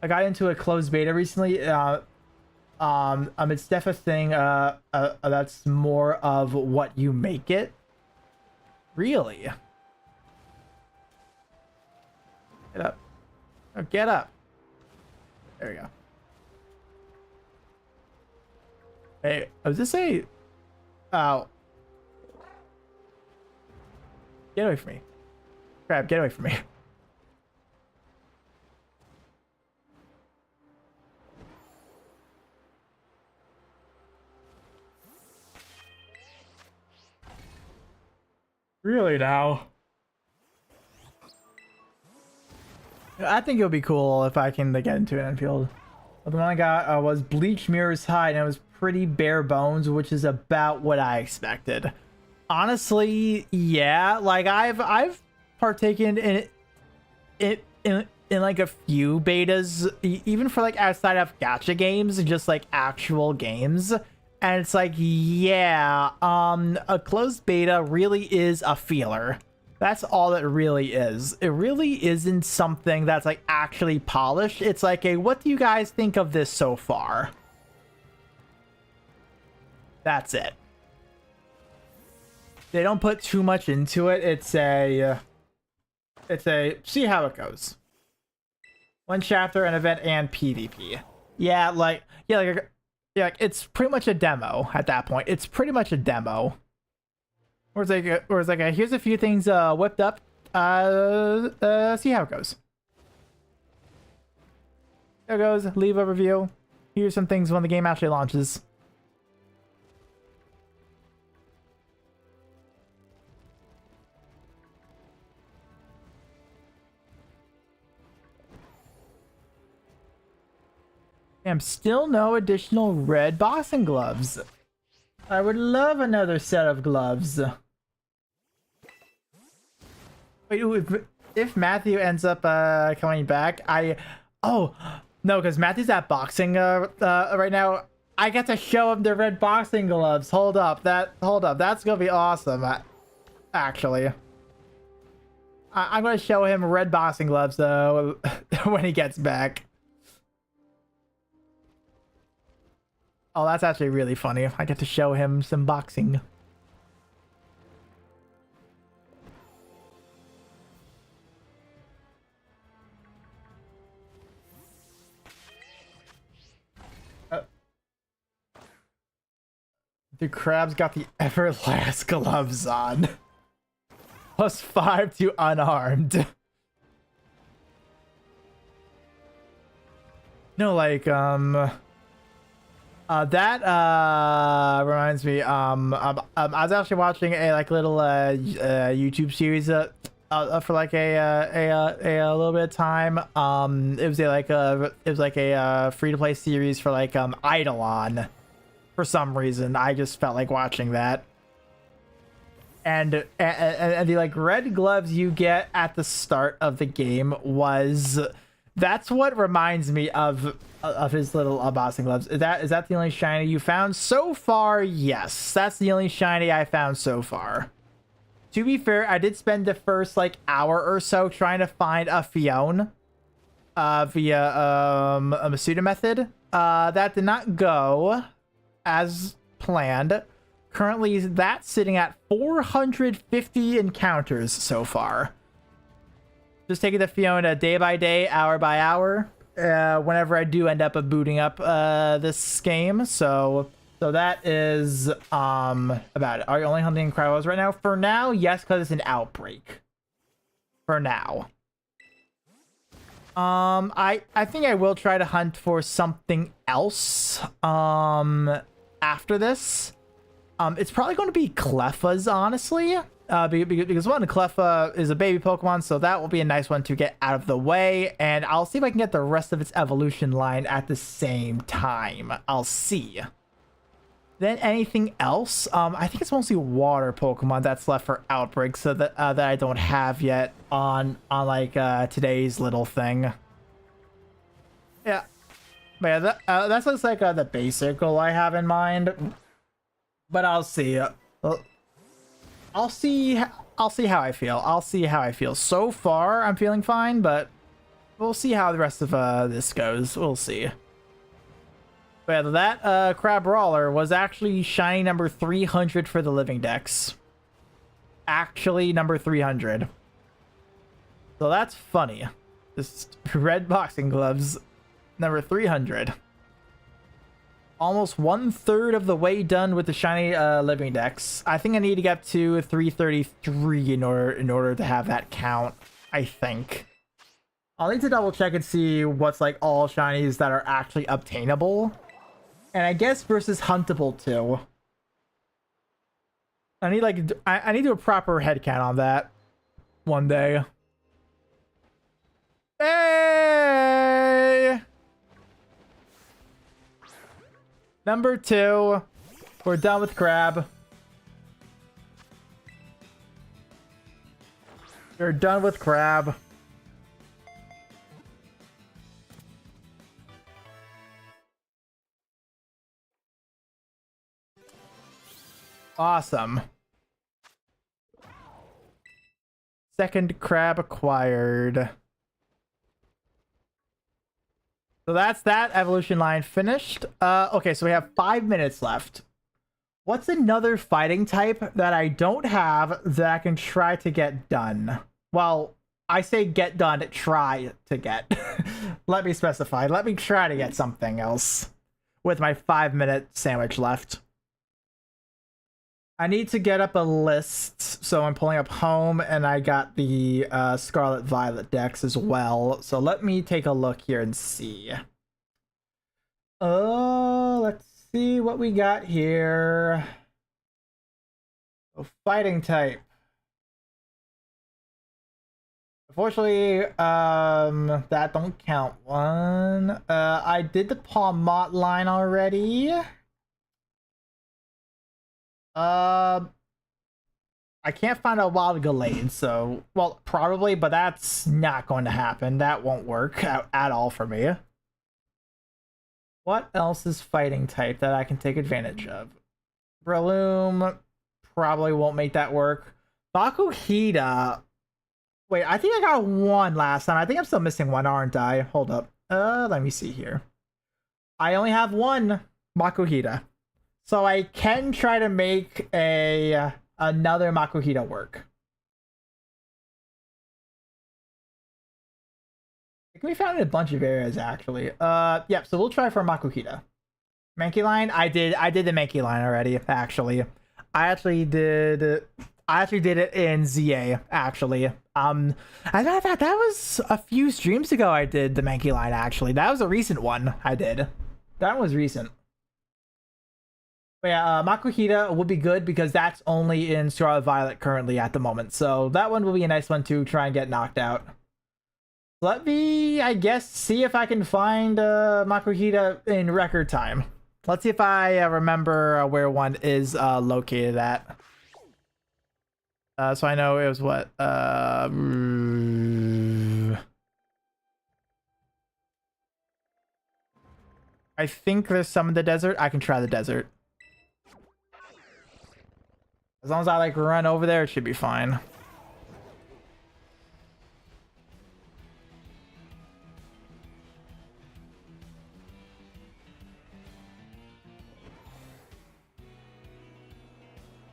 I got into a closed beta recently. It's definitely a thing that's more of what you make it. Really? Get up. Oh, get up. There we go. Hey, was this a... Oh. Get away from me. Crap, get away from me. Really now? I think it would be cool if I can get into an Enfield. But the one I got was Bleach Mirror's Hide, and it was pretty bare bones, which is about what I expected. Honestly, yeah, like I've partaken in like a few betas, even for like outside of gacha games, just like actual games. And it's like, yeah, a closed beta really is a feeler. That's all it really is. It really isn't something that's like actually polished. It's like a, what do you guys think of this so far? That's it. They don't put too much into it. It's a see how it goes. One chapter, an event, and PvP. Yeah, like it's pretty much a demo at that point. It's pretty much a demo. Or it's like here's a few things whipped up. See how it goes. There it goes. Leave a review. Here's some things when the game actually launches. Damn, still no additional red boxing gloves. I would love another set of gloves. Wait, if Matthew ends up coming back, oh no, because Matthew's at boxing right now. I get to show him the red boxing gloves. Hold up, that's gonna be awesome. Actually, I'm gonna show him red boxing gloves though when he gets back. Oh, that's actually really funny. I get to show him some boxing. The crab's got the Everlast gloves on. +5 to unarmed. No, like, that reminds me. I was actually watching a like little YouTube series for like a little bit of time. It was a free to play series for like Eidolon. For some reason, I just felt like watching that. And the like red gloves you get at the start of the game that's what reminds me of his little boxing gloves. Is that the only shiny you found so far? Yes, that's the only shiny I found so far. To be fair, I did spend the first like hour or so trying to find a Phione via a Masuda method. That did not go as planned. Currently, that's sitting at 450 encounters so far. Just taking the Fiona day by day, hour by hour, whenever I do end up booting up this game. So that is about it. Are you only hunting Crabos right now? For now, yes, because it's an outbreak. For now. I think I will try to hunt for something else after this. It's probably going to be Clefas, honestly. Because one, Cleffa is a baby Pokemon, so that will be a nice one to get out of the way. And I'll see if I can get the rest of its evolution line at the same time. I'll see. Then anything else? I think it's mostly water Pokemon that's left for outbreaks, so that I don't have yet on like today's little thing. Yeah, but yeah, that looks like the basic goal I have in mind. But I'll see. I'll see how I feel. I'll see how I feel. So far, I'm feeling fine, but we'll see how the rest of this goes. We'll see. But yeah, that Crabrawler was actually shiny number 300 for the Living Dex. Actually, number 300. So that's funny. Just red boxing gloves, number 300. Almost 1/3 of the way done with the shiny Living Dex. I think I need to get to 333 in order to have that count. I think. I'll need to double check and see what's like all shinies that are actually obtainable, and I guess versus huntable too. I need like I need to do a proper head count on that one day. Hey! Number 2. We're done with Crab. We're done with Crab. Awesome. Second crab acquired. So that's that evolution line finished. Okay, so we have 5 minutes left. What's another fighting type that I don't have that I can try to get done? Well, I say get done, try to get. Let me specify. Let me try to get something else with my 5-minute sandwich left. I need to get up a list, so I'm pulling up home, and I got the Scarlet Violet Dex as well. So let me take a look here and see. Let's see what we got here. Oh, fighting type. Unfortunately, that don't count one. I did the Palmot line already. I can't find a wild Gallade, so, well, probably, but that's not going to happen. That won't work at all for me. What else is fighting type that I can take advantage of? Breloom probably won't make that work. Makuhita. Wait, I think I got one last time. I think I'm still missing one, aren't I? Hold up. Let me see here. I only have one Makuhita. So I can try to make another Makuhita work. It can be found in a bunch of areas, actually. Yep, so we'll try for Makuhita. Mankey line? I did the Mankey line already, actually. I actually did it in ZA, actually. As a matter of fact, that was a few streams ago I did the Mankey line, actually. That was a recent one I did. That was recent. But yeah, Makuhita would be good because that's only in Scarlet Violet currently at the moment. So that one will be a nice one to try and get knocked out. Let me, I guess, see if I can find Makuhita in record time. Let's see if I remember where one is located at. So I know it was what? I think there's some in the desert. I can try the desert. As long as I like run over there, it should be fine.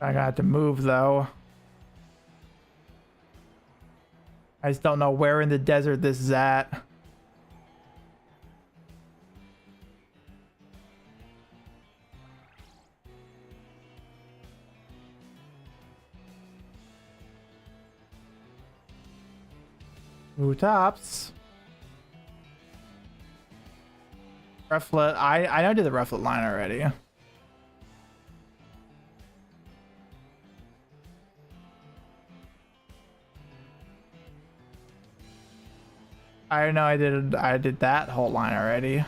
I got to move though. I just don't know where in the desert this is at. Ooh, tops. Rufflet. I know I did the Rufflet line already. I know I did that whole line already.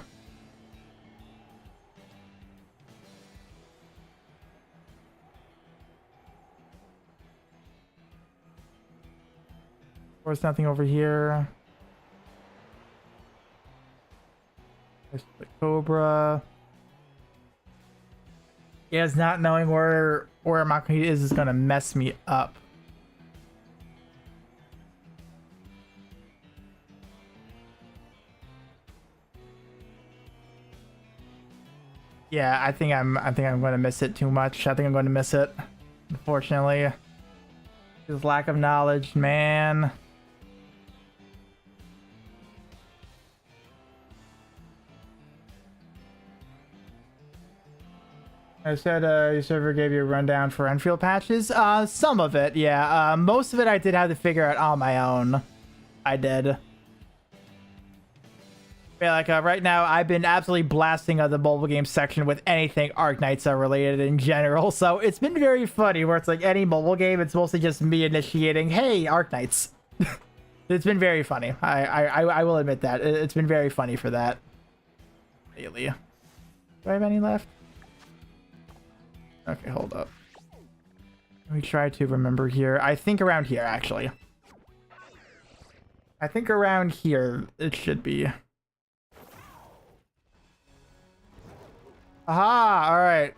There's nothing over here. There's the Cobra. Yeah, it's not knowing where Makuhita is gonna mess me up. Yeah, I think I'm going to miss it too much. I think I'm going to miss it, unfortunately. Just lack of knowledge, man. I said your server gave you a rundown for Enfield patches. Some of it, yeah. Most of it I did have to figure out on my own. I did. Yeah, like right now, I've been absolutely blasting the mobile game section with anything Arknights are related in general. So it's been very funny where it's like any mobile game, it's mostly just me initiating, hey, Arknights. It's been very funny. I will admit that. It's been very funny for that. Really. Do I have any left? Okay, hold up. Let me try to remember here. I think around here, actually. I think around here it should be. Aha! Alright.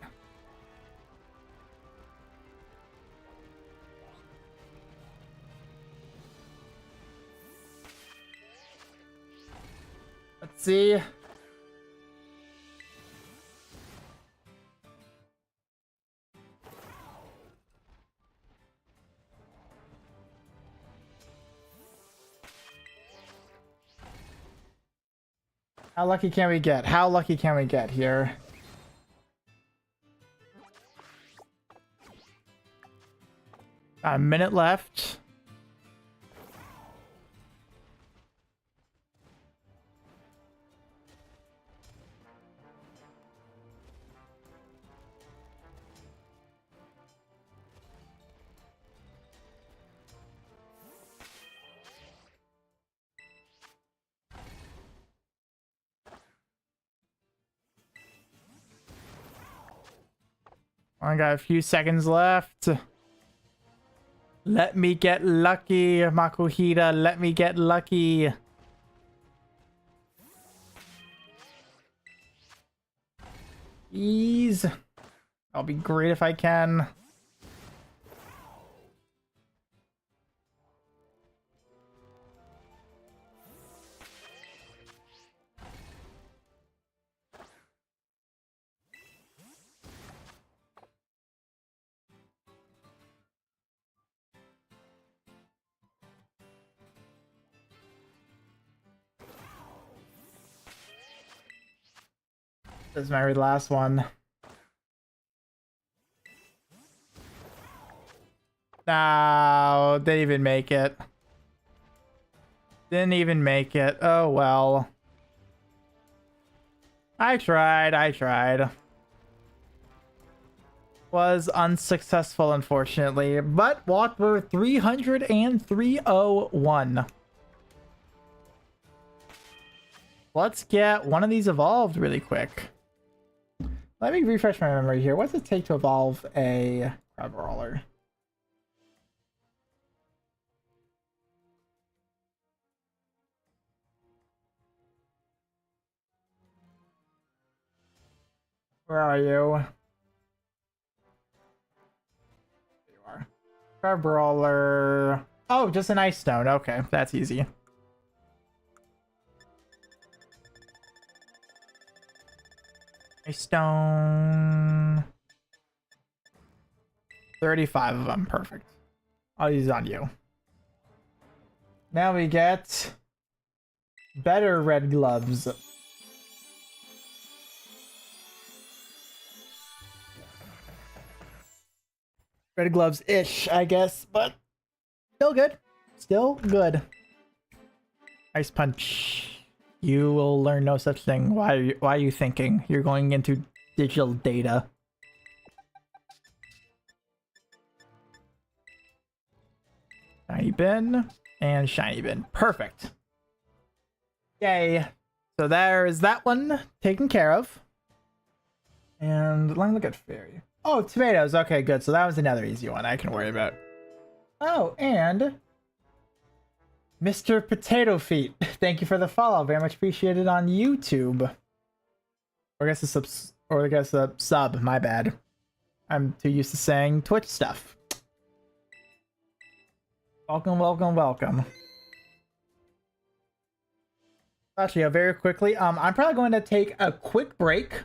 see. How lucky can we get? How lucky can we get here? A minute left. I got a few seconds left. Let me get lucky, Makuhita. Let me get lucky. Ease. I'll be great if I can. This is my last one. No, didn't even make it. Didn't even make it. Oh well. I tried. Was unsuccessful, unfortunately, but walked for 303.01. Let's get one of these evolved really quick. Let me refresh my memory here. What's it take to evolve a Crabrawler? Where are you? There you are. Crabrawler. Oh, just an Ice Stone. Okay, that's easy. Ice Stone. 35 of them. Perfect. I'll use it on you. Now we get better red gloves. Red gloves-ish, I guess, but still good. Still good. Ice Punch. You will learn no such thing. Why are you thinking? You're going into digital data. Shiny Bin and Shiny Bin. Perfect. Yay. So there's that one taken care of. And let me look at Fairy. Oh, tomatoes. Okay, good. So that was another easy one I can worry about. Oh, and Mr. Potato Feet. Thank you for the follow. Very much appreciated on YouTube. Or I guess a sub. My bad. I'm too used to saying Twitch stuff. Welcome, welcome, welcome. Actually, very quickly, I'm probably going to take a quick break.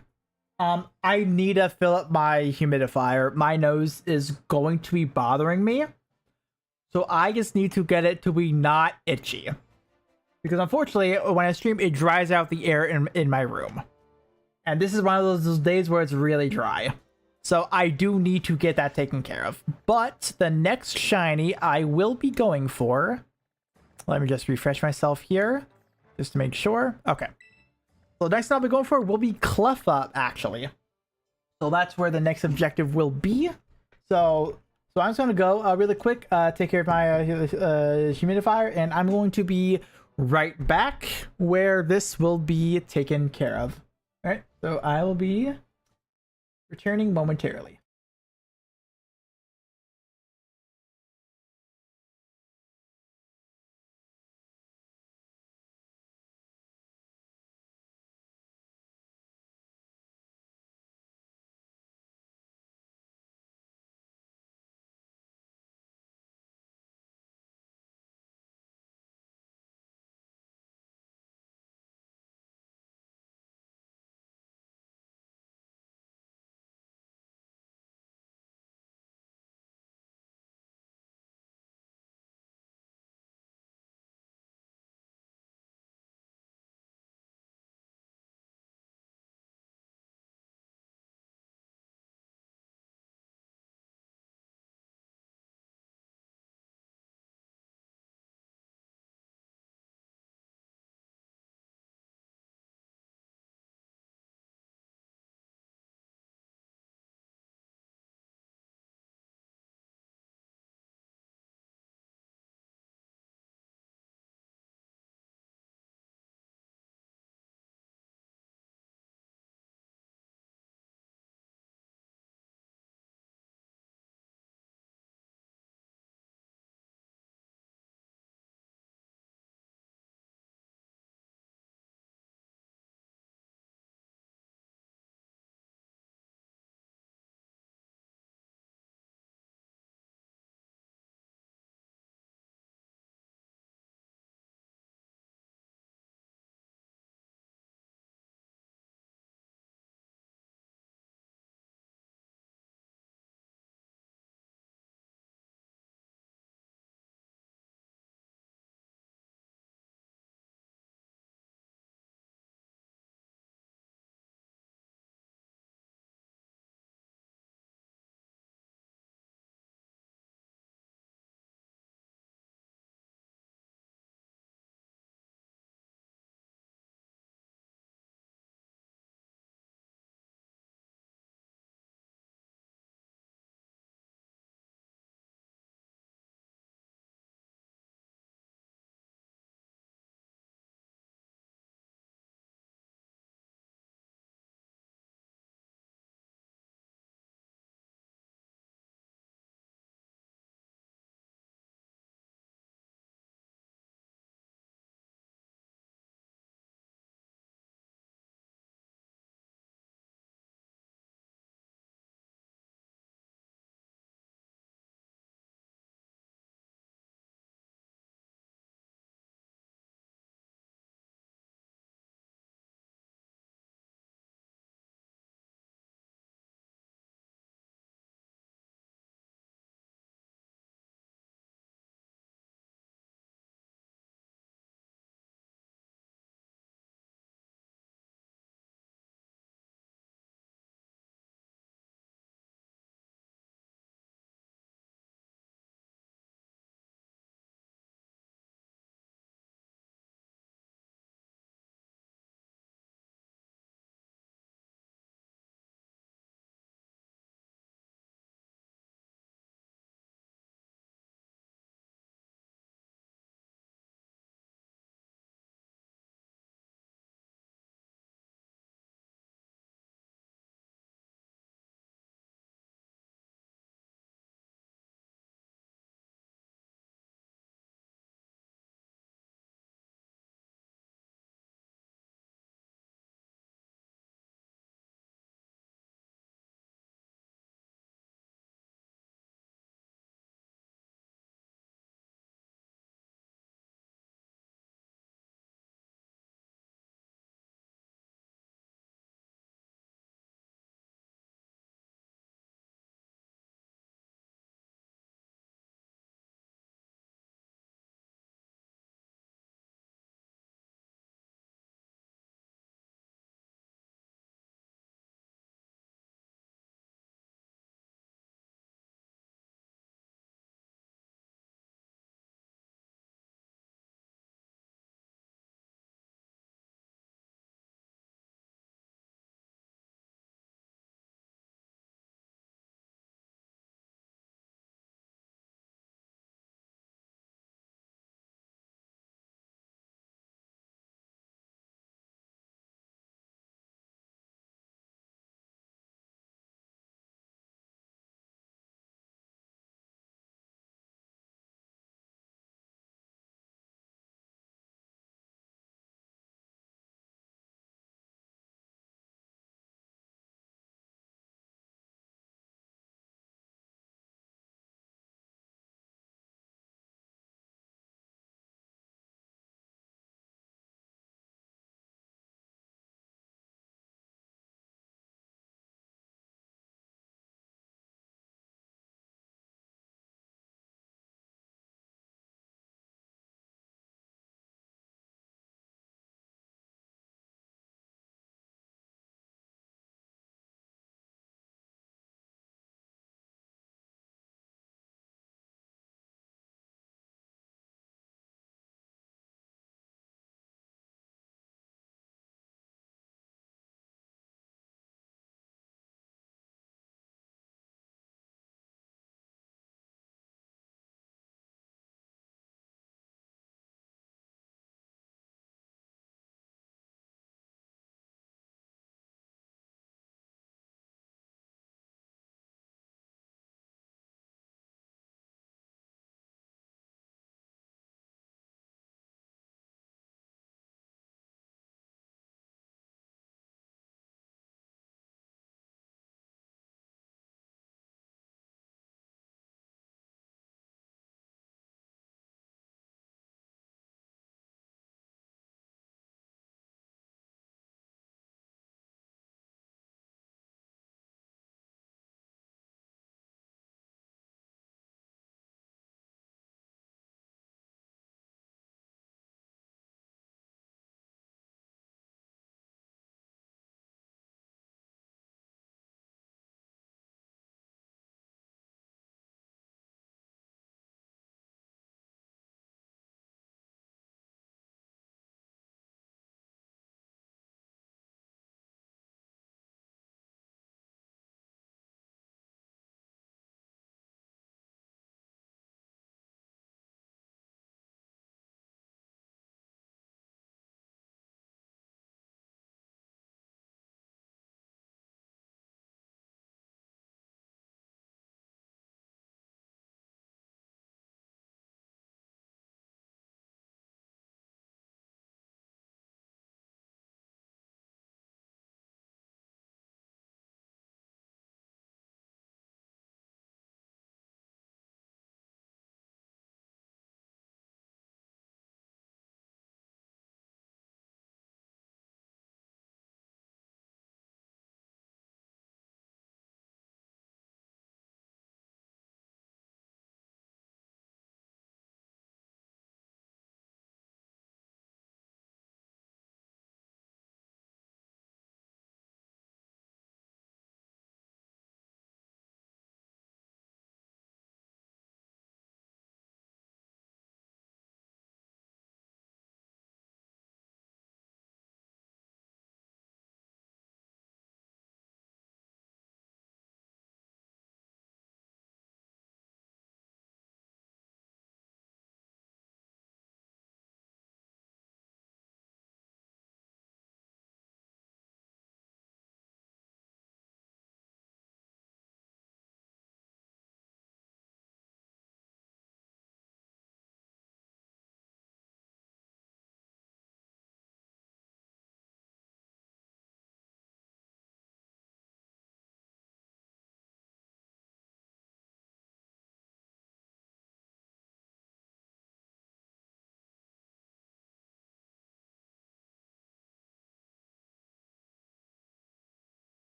I need to fill up my humidifier. My nose is going to be bothering me. So I just need to get it to be not itchy. Because unfortunately, when I stream, it dries out the air in my room. And this is one of those days where it's really dry. So I do need to get that taken care of. But the next shiny I will be going for... Let me just refresh myself here. Just to make sure. Okay. So the next I'll be going for will be Cleffa, actually. So that's where the next objective will be. So I'm just going to go really quick, take care of my humidifier, and I'm going to be right back where this will be taken care of. All right, so I will be returning momentarily.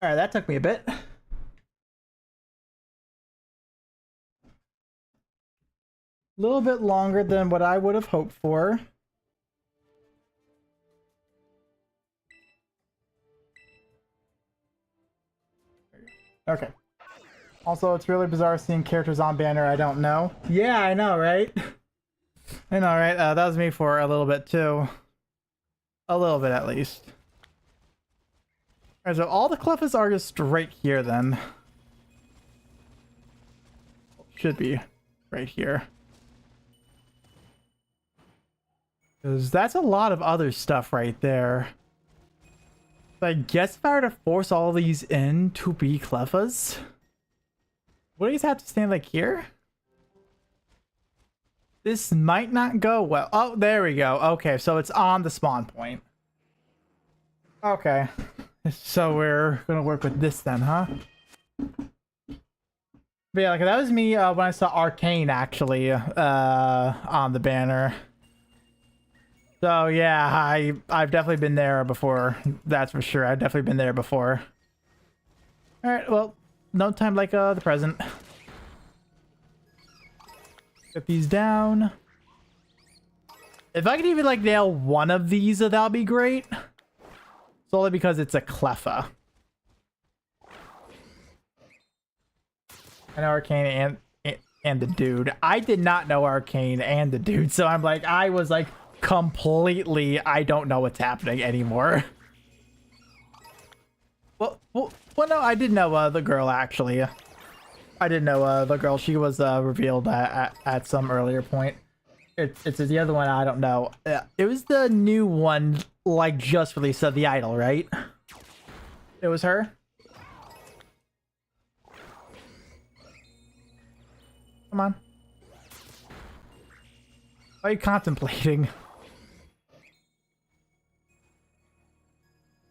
Alright, that took me a bit. A little bit longer than what I would have hoped for. Okay. Also, it's really bizarre seeing characters on banner I don't know. Yeah, I know, right? I know, right? That was me for a little bit, too. A little bit, at least. Alright, so all the Clefas are just right here, then. Should be right here. Because that's a lot of other stuff right there. So I guess if I were to force all these in to be Clefas, would these have to stand like here? This might not go well. Oh, there we go. Okay, so it's on the spawn point. Okay. So we're gonna work with this then, huh? But yeah, like that was me when I saw Arcane actually on the banner. So yeah, I've definitely been there before. That's for sure. I've definitely been there before. All right, well, no time like the present. Get these down. If I could even like nail one of these, that'll be great. Solely because it's a Cleffa. I know Arcane and the dude. I did not know Arcane and the dude, so I'm like, I was like completely, I don't know what's happening anymore. Well, no, I did know the girl actually. I didn't know the girl. She was revealed at some earlier point. It's the other one I don't know. It was the new one, like just released of The Idol, right? It was her. Come on. Why are you contemplating?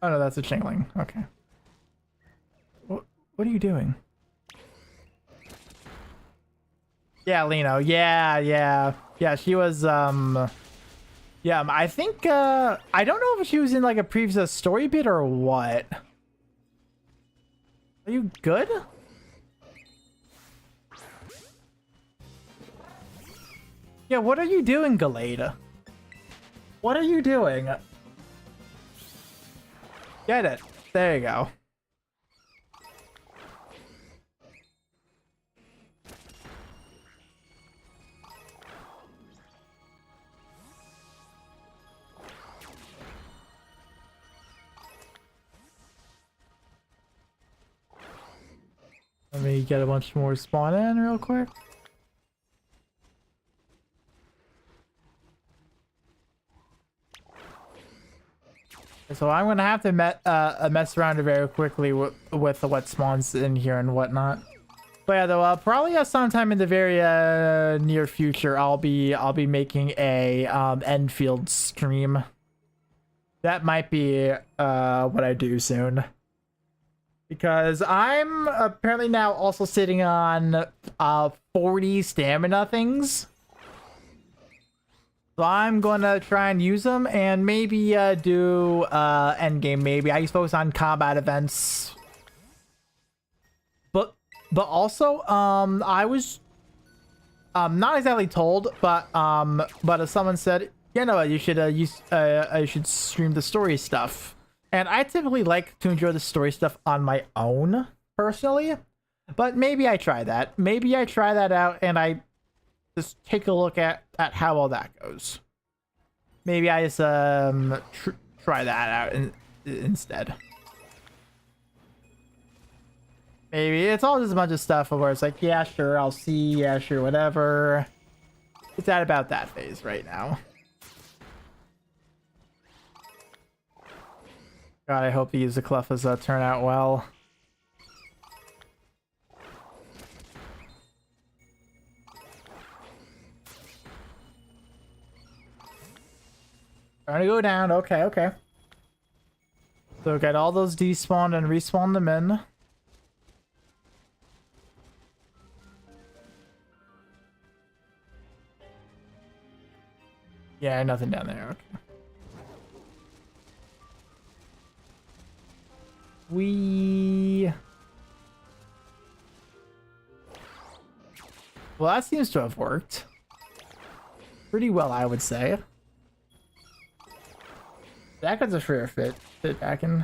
Oh no, that's a Chingling. Okay. What are you doing? Yeah, Lino. Yeah. She was yeah, I think I don't know if she was in like a previous story bit or what. Are you good? Yeah, what are you doing, Galada? What are you doing? Get it. There you go. Let me get a bunch more spawn in real quick. So I'm gonna have to mess around very quickly with what spawns in here and whatnot. But yeah, though probably sometime in the very near future, I'll be making a Enfield stream. That might be what I do soon. Because I'm apparently now also sitting on 40 stamina things. So I'm gonna try and use them and maybe do endgame maybe. I used to focus on combat events. But also I was not exactly told, but someone said, you know, you should stream the story stuff. And I typically like to enjoy the story stuff on my own, personally. But maybe I try that. Maybe I try that out and I just take a look at how all that goes. Maybe I just try that out instead. Maybe it's all just a bunch of stuff where it's like, yeah, sure, I'll see, yeah, sure, whatever. It's at about that phase right now. God, I hope these Clefas turn out well. Trying to go down. Okay. So get all those despawned and respawn them in. Yeah, nothing down there. Okay. Well, that seems to have worked pretty well, I would say. That gets a fair fit back in.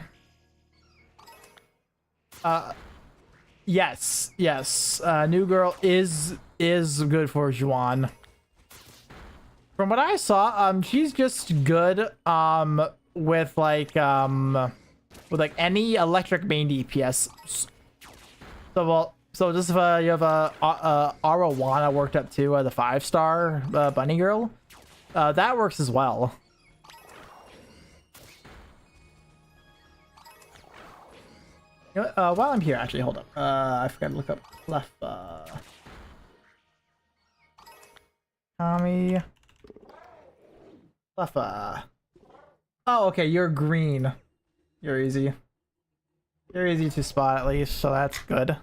Yes. New girl is good for Juan. From what I saw, she's just good with like any electric main DPS. So just if you have a Arowana worked up to the 5-star bunny girl, that works as well. You know, while I'm here, actually, hold up. I forgot to look up Cleffa. Tommy. Cleffa. Oh, okay, you're green. You're easy. You're easy to spot at least, so that's good.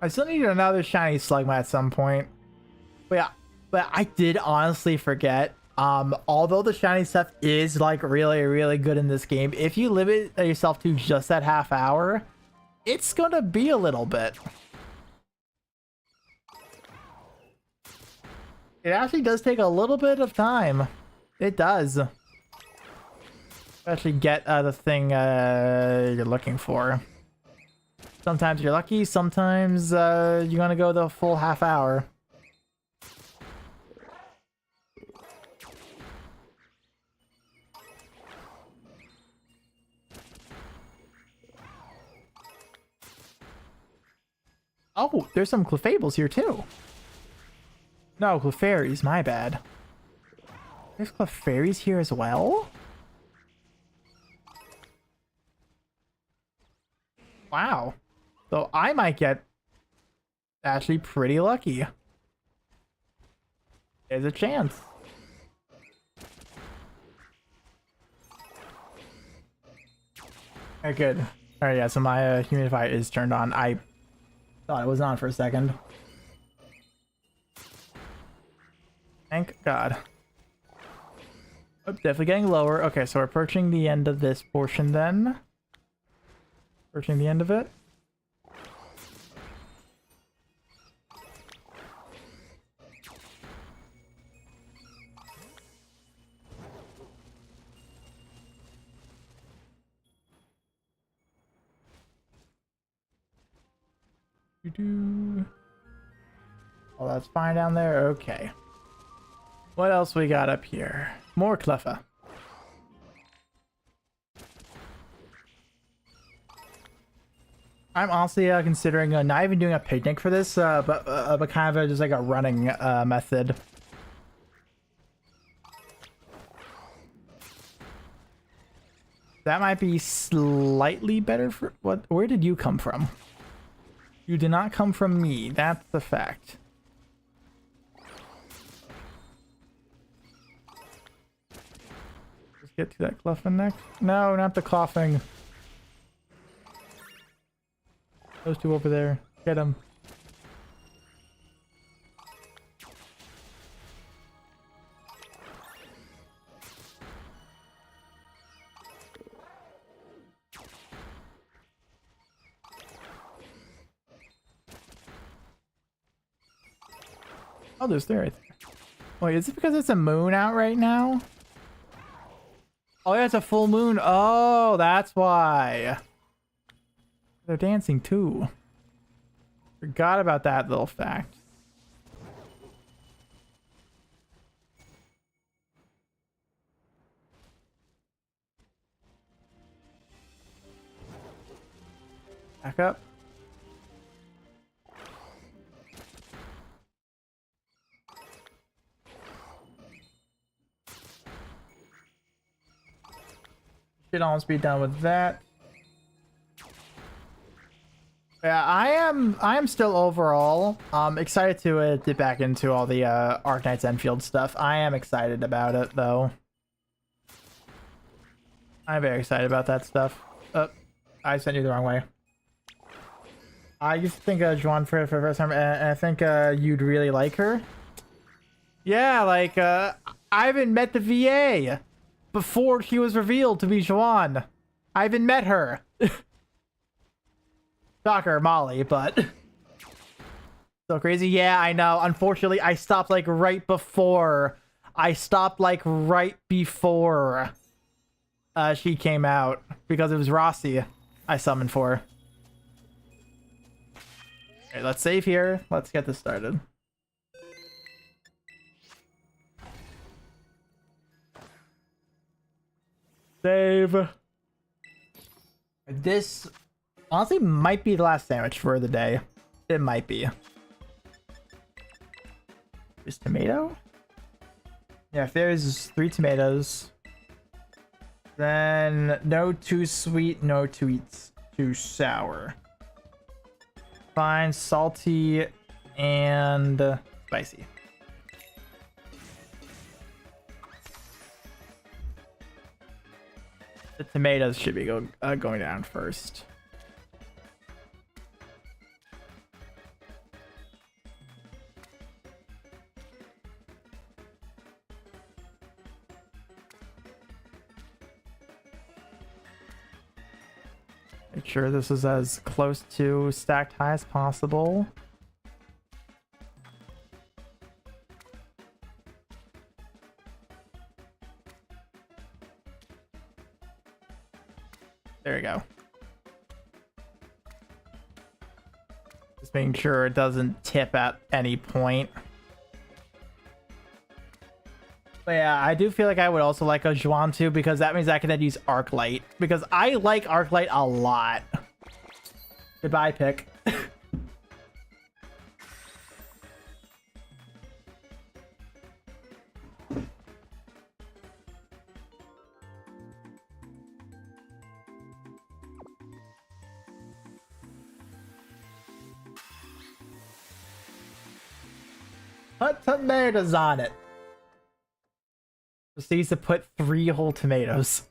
I still need another shiny Slugma at some point. But yeah, but I did honestly forget. Although the shiny stuff is like really good in this game, if you limit yourself to just that half hour, it's gonna be a little bit. It actually does take a little bit of time. It does. Actually get the thing you're looking for. Sometimes you're lucky, sometimes you're gonna go the full half hour. Oh, there's some Clefairies here too. No, Clefairies, my bad. There's Clefairies here as well? Wow. So I might get actually pretty lucky. There's a chance. Okay, good. Alright, yeah, so my humidifier is turned on. I thought it was on for a second. Thank God. Oh, definitely getting lower. Okay, so we're approaching the end of this portion then. Approaching the end of it. Oh, that's fine down there. Okay. What else we got up here? More Cleffa. I'm honestly considering not even doing a picnic for this, but kind of just like a running method. That might be slightly better for what? Where did you come from? You did not come from me. That's the fact. Let's get to that Cleffa next. No, not the coughing. Those two over there. Get them. Oh, there's there right there. Wait, is it because it's a moon out right now? Oh, yeah, it's a full moon. Oh, that's why. They're dancing too. Forgot about that little fact. Back up. Should almost be done with that. Yeah, I am still overall excited to dip back into all the Arknights Enfield stuff. I am excited about it though. I'm very excited about that stuff. Oh, I sent you the wrong way. I used to think Juan for the first time, and I think you'd really like her. Yeah, like I haven't met the VA before she was revealed to be Juan. I haven't met her. Shocker, Molly, but so crazy. Yeah, I know. Unfortunately, I stopped like right before. She came out because it was Rossi I summoned for. Okay, let's save here. Let's get this started. Save. This honestly might be the last sandwich for the day. It might be. There's tomato? Yeah, if there's 3 tomatoes. Then no too sweet, no too sour. Fine, salty, and spicy. The tomatoes should be going down first. Make sure this is as close to stacked high as possible. There we go. Just making sure it doesn't tip at any point. But yeah, I do feel like I would also like a Juan too, because that means I can then use Arclight. Because I like Arclight a lot. Goodbye, pick. Put tomatoes on it. Just needs to put 3 whole tomatoes.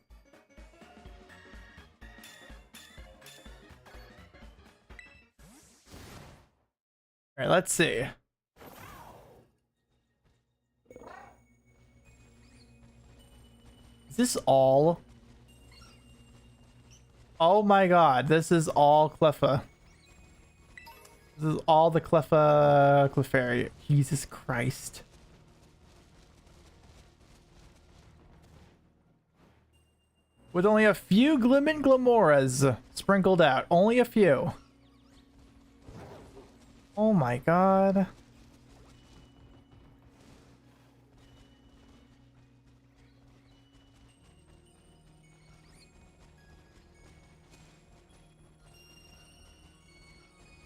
Alright, let's see. Is this all? Oh my god, this is all Cleffa. This is all the Clefairy. Jesus Christ. With only a few Glimmin' Glamoras sprinkled out. Only a few. Oh my god.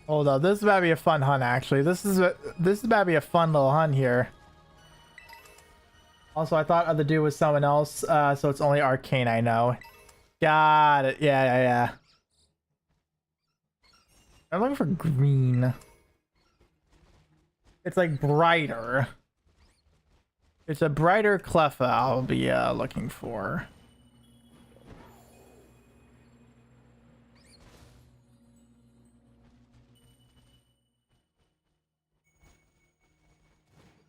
Hold up, this is about to be a fun hunt actually. This is about to be a fun little hunt here. Also, I thought other dude was someone else, so it's only Arcane I know. Got it. Yeah. I'm looking for green. It's like brighter. It's a brighter Cleffa I'll be looking for.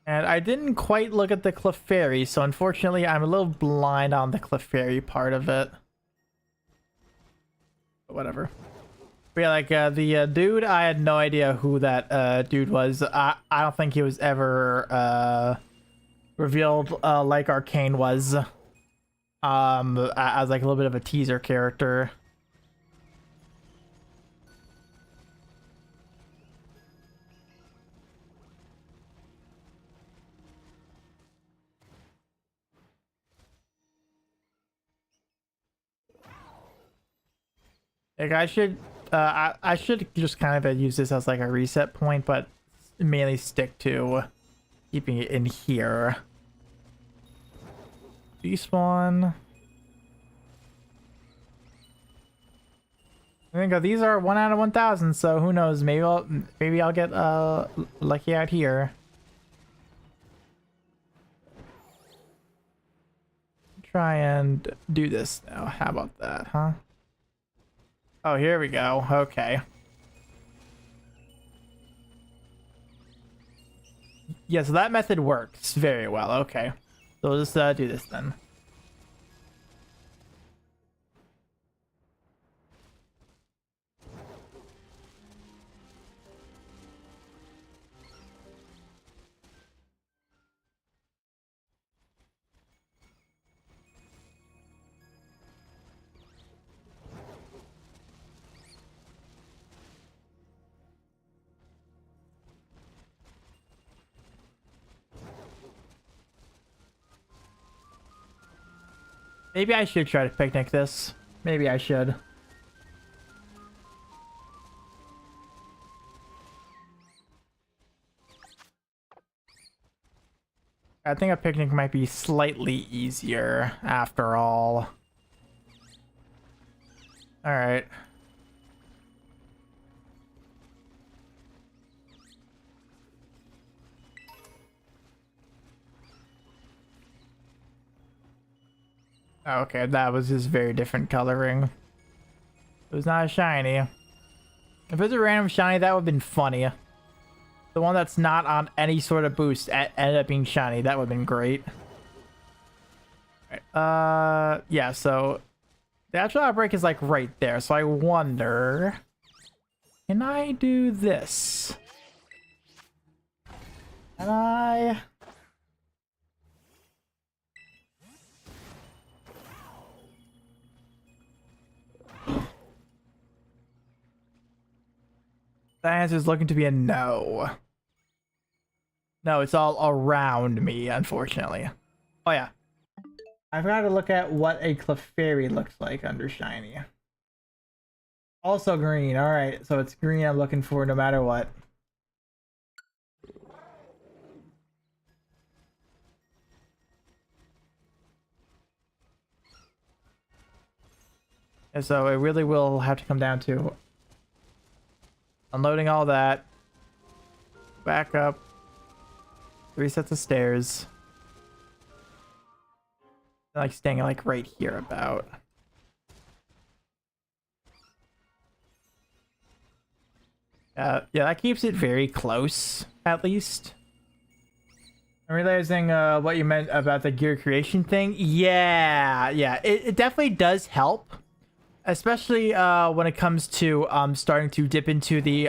And I didn't quite look at the Clefairy, so unfortunately I'm a little blind on the Clefairy part of it. But whatever. But yeah, like the dude, I had no idea who that dude was. I don't think he was ever revealed like Arcane was. As like a little bit of a teaser character. Like I should just kind of use this as like a reset point, but mainly stick to keeping it in here. Despawn. I think these are 1 out of 1,000, so who knows? Maybe I'll get lucky out here. Try and do this now. How about that, huh? Oh, here we go. Okay. Yeah, so that method works very well. Okay. So we'll just do this then. Maybe I should try to picnic this. Maybe I should. I think a picnic might be slightly easier after all. Alright. Okay, that was just very different coloring. It was not a shiny. If it was a random shiny, that would have been funny. The one that's not on any sort of boost ended up being shiny. That would have been great. Right. Yeah, so the actual outbreak is like right there. So I wonder, can I do this? Can I? The answer is looking to be a no. No, it's all around me, unfortunately. Oh yeah. I forgot to look at what a Clefairy looks like under shiny. Also green. Alright, so it's green I'm looking for no matter what. And so it really will have to come down to unloading all that. Back up. 3 sets of stairs. Like staying like right here about. Yeah, that keeps it very close, at least. I'm realizing what you meant about the gear creation thing. Yeah, it definitely does help. Especially when it comes to starting to dip into the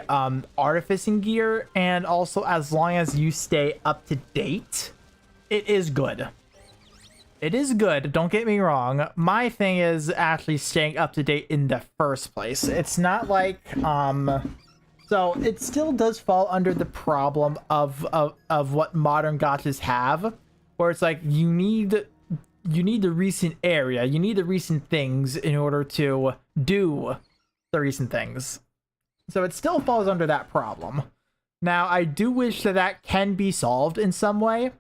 artificing gear, and also as long as you stay up to date, it is good. It is good, don't get me wrong. My thing is actually staying up to date in the first place. It's not like so it still does fall under the problem of what modern gachas have, where it's like you need the recent area, you need the recent things in order to do the recent things. So it still falls under that problem. Now, I do wish that can be solved in some way,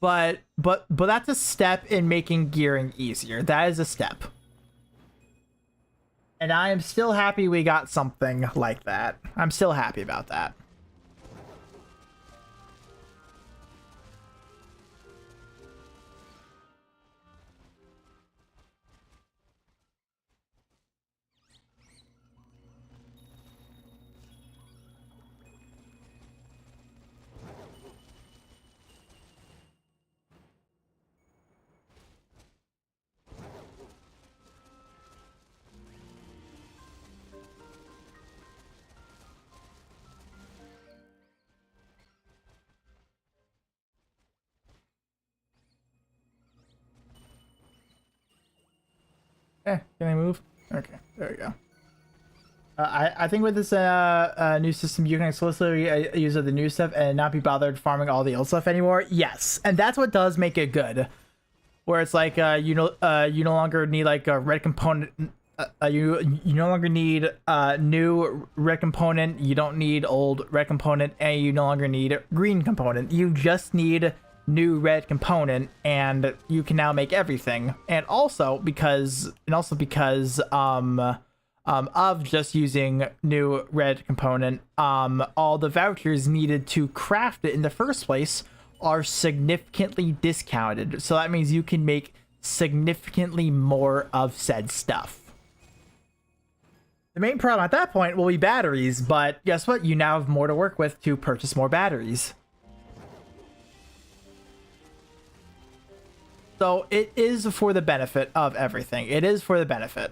but that's a step in making gearing easier. That is a step. And I am still happy we got something like that. I'm still happy about that. Can I move? Okay, there we go. I think with this new system, you can exclusively use the new stuff and not be bothered farming all the old stuff anymore. Yes, and that's what does make it good. Where it's like you no longer need like a red component. You no longer need new red component. You don't need old red component, and you no longer need green component. You just need new red component, and you can now make everything. And also because of just using new red component, all the vouchers needed to craft it in the first place are significantly discounted. So that means you can make significantly more of said stuff. The main problem at that point will be batteries, but guess what? You now have more to work with to purchase more batteries. So it is for the benefit of everything. It is for the benefit.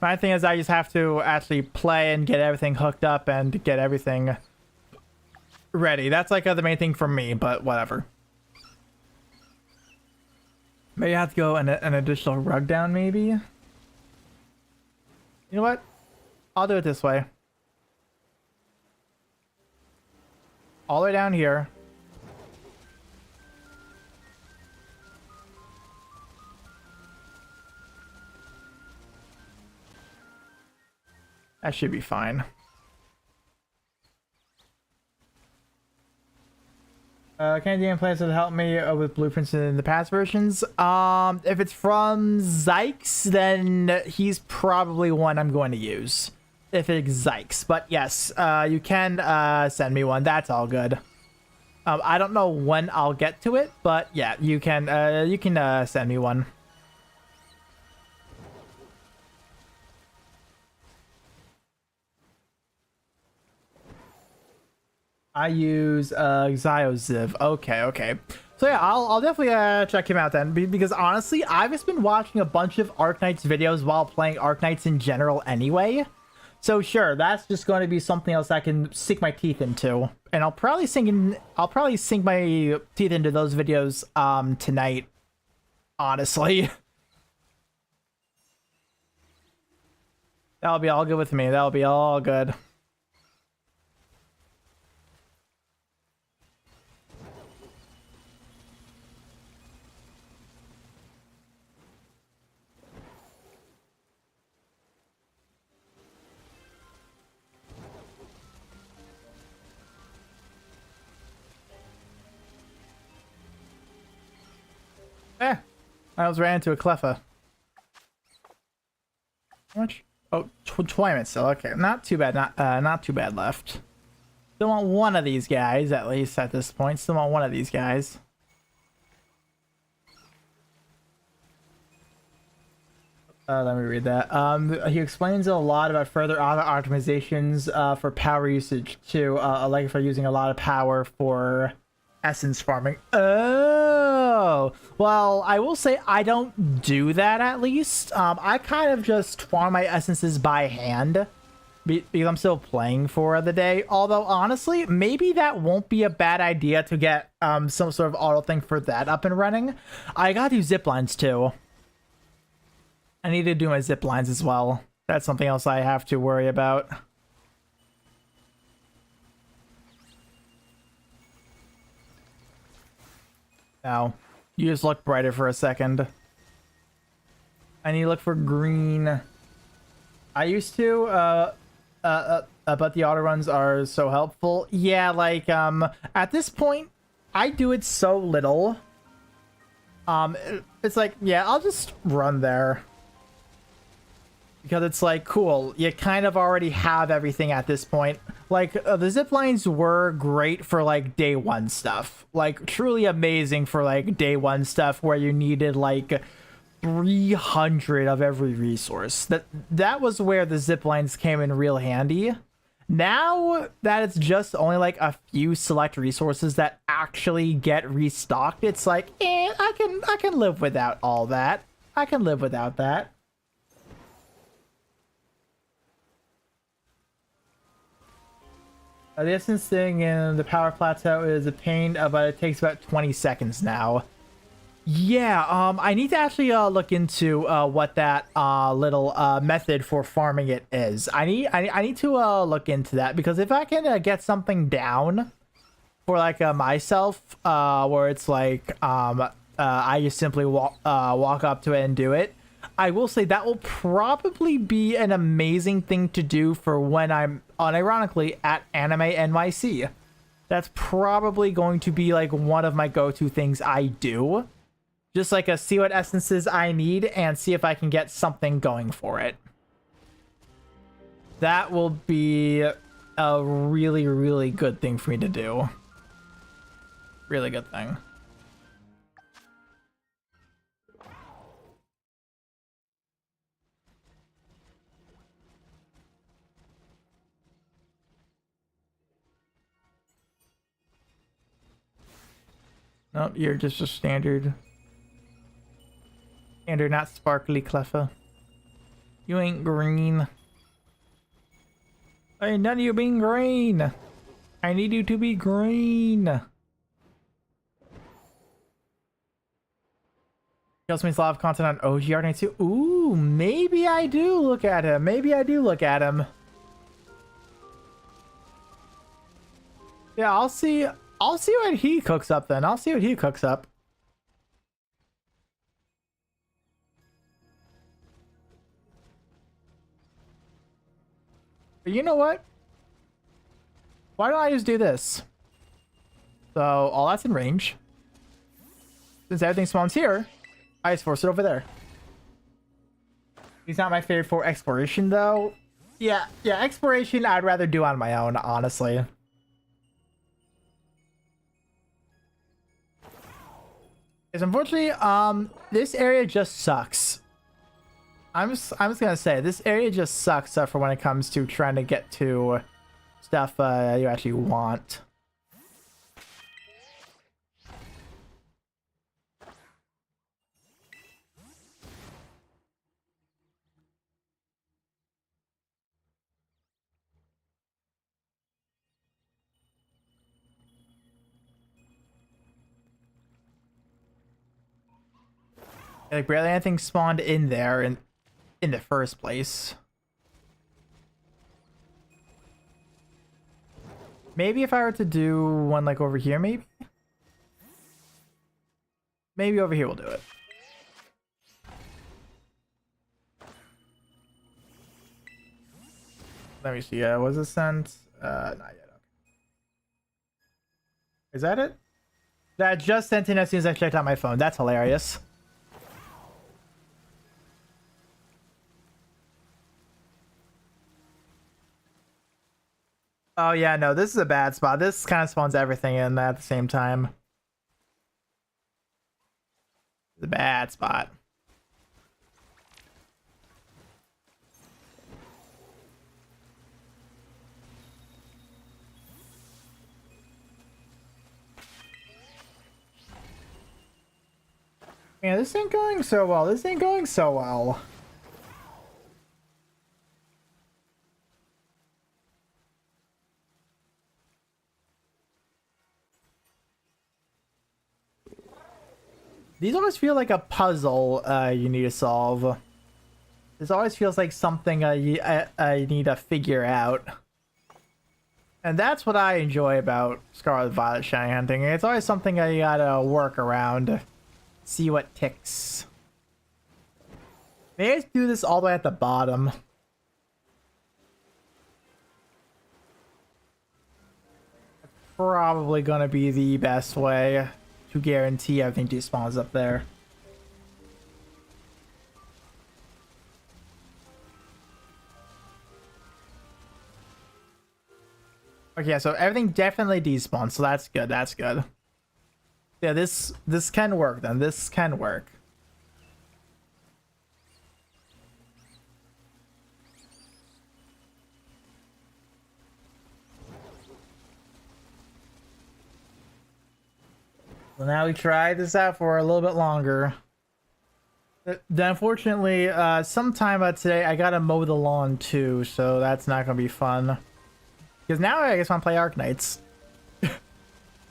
My thing is I just have to actually play and get everything hooked up and get everything ready. That's like the main thing for me, but whatever. Maybe I have to go an additional rug down, maybe? You know what? I'll do it this way. All the way down here. That should be fine. Canadian plans to help me with blueprints in the past versions. If it's from Zykes, then he's probably one I'm going to use. If it's Zykes, but yes, you can send me one. That's all good. I don't know when I'll get to it, but yeah, you can send me one. I use Xioziv. Okay. So yeah, I'll definitely check him out then, because honestly, I've just been watching a bunch of Arknights videos while playing Arknights in general anyway. So sure, that's just going to be something else I can sink my teeth into, and I'll probably sink my teeth into those videos tonight. Honestly, that'll be all good with me. That'll be all good. I almost ran into a Cleffa. How much? Oh, 20 still. Okay, not too bad. Not too bad left. Still want one of these guys, at least at this point. Still want one of these guys. Let me read that. He explains a lot about further auto optimizations for power usage too. Like if I'm using a lot of power for essence farming. Oh, well, I will say I don't do that, at least. I kind of just farm my essences by hand because I'm still playing for the day. Although honestly, maybe that won't be a bad idea to get some sort of auto thing for that up and running. I gotta do zip lines too. I need to do my zip lines as well. That's something else I have to worry about. Now, you just look brighter for a second. I need to look for green. I used to, but the auto runs are so helpful. Yeah, like, at this point, I do it so little. It's like, yeah, I'll just run there. Because it's like, cool, you kind of already have everything at this point. Like, the zip lines were great for, like, day one stuff. Like, truly amazing for, like, day one stuff where you needed, like, 300 of every resource. That was where the zip lines came in real handy. Now that it's just only, like, a few select resources that actually get restocked, it's like, I can live without all that. I can live without that. The essence thing in the power plateau is a pain, but it takes about 20 seconds now. Yeah, I need to actually look into what that little method for farming it is. I need to look into that, because if I can get something down for like myself, where it's like I just simply walk up to it and do it, I will say that will probably be an amazing thing to do for when I'm unironically at Anime NYC. That's probably going to be like one of my go-to things I do. Just like see what essences I need and see if I can get something going for it. That will be a really, really good thing for me to do. Really good thing. Oh, you're just a standard. Standard, not sparkly Cleffa. You ain't green. Hey, none of you being green. I need you to be green. Kills me live content on OG Art Night too. Ooh, maybe I do look at him. Maybe I do look at him. Yeah, I'll see what he cooks up then. I'll see what he cooks up. But you know what? Why don't I just do this? So all that's in range. Since everything spawns here, I just force it over there. He's not my favorite for exploration though. Yeah, exploration I'd rather do on my own, honestly. Because unfortunately, this area just sucks. I'm just gonna say this area just sucks for when it comes to trying to get to stuff you actually want. Like barely anything spawned in there in the first place. Maybe if I were to do one like over here, maybe over here we'll do it. Let me see. Was it sent? Not yet. Okay. Is that it? That just sent in as soon as I checked out my phone. That's hilarious. Oh yeah, no, this is a bad spot. This kind of spawns everything in at the same time. It's a bad spot. Man, this ain't going so well. This ain't going so well. These always feel like a puzzle you need to solve. This always feels like something you need to figure out. And that's what I enjoy about Scarlet Violet shiny hunting. It's always something you gotta work around. See what ticks. Maybe I do this all the way at the bottom. Probably gonna be the best way to guarantee everything despawns up there. Okay, so everything definitely despawns, so that's good. That's good. Yeah, this can work then. This can work. So now we try this out for a little bit longer. Unfortunately, sometime today I gotta mow the lawn too, so that's not gonna be fun. Because now I just want to play Arknights.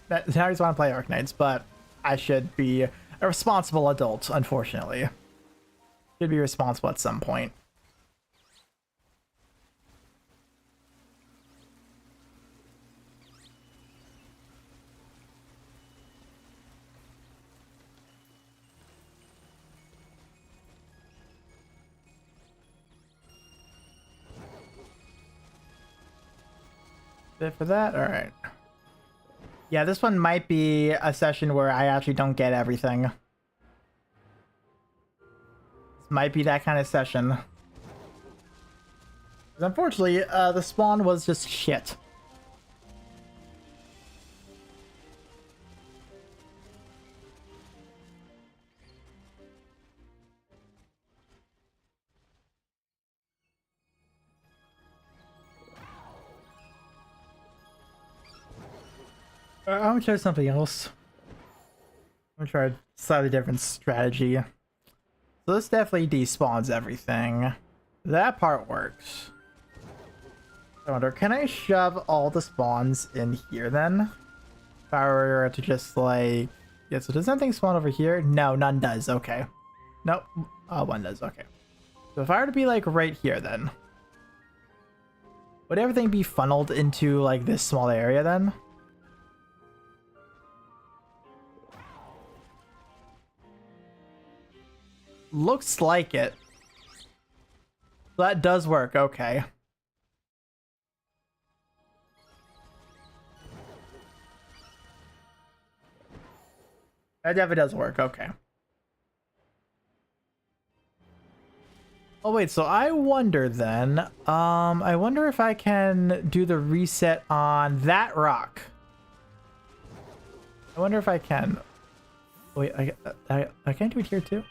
Now I just want to play Arknights, but I should be a responsible adult, unfortunately. Should be responsible at some point. For that, all right. Yeah, this one might be a session where I actually don't get everything. This might be that kind of session. Unfortunately, the spawn was just shit. I'm gonna try something else. I'm gonna try a slightly different strategy. So this definitely despawns everything. That part works. I wonder, can I shove all the spawns in here then? If I were to just like... Yeah, so does something spawn over here? No, none does. Okay. Nope. One does. Okay. So if I were to be like right here then, would everything be funneled into like this small area then? Looks like it. That does work. Okay. That definitely does work. Okay. Oh wait, so I wonder then, I wonder if I can do the reset on that rock. I wonder if I can. Wait, I can't do it here too?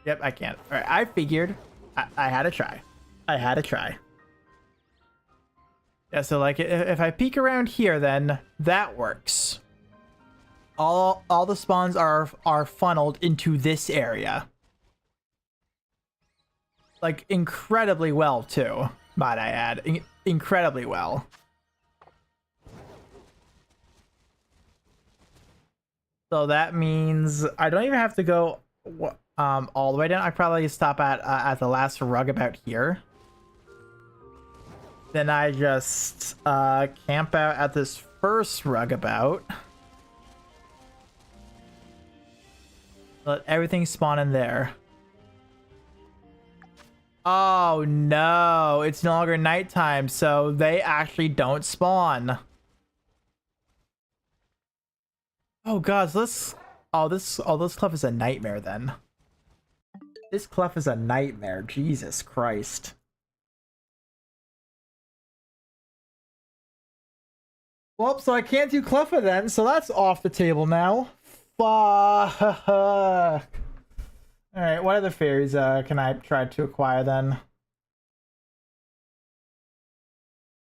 Yep, I can. Alright, I figured. I had to try. I had to try. Yeah, so like, if I peek around here, then that works. All the spawns are funneled into this area. Like, incredibly well, too, might I add. Incredibly well. So that means I don't even have to go all the way down. I probably stop at the last rug about here. Then I just camp out at this first rug about. Let everything spawn in there. Oh no, it's no longer nighttime, so they actually don't spawn. Oh god, so this this clef is a nightmare then. This clef is a nightmare, Jesus Christ. Well, so I can't do Cleffa then, so that's off the table now. Fuck. Alright, what other fairies can I try to acquire then?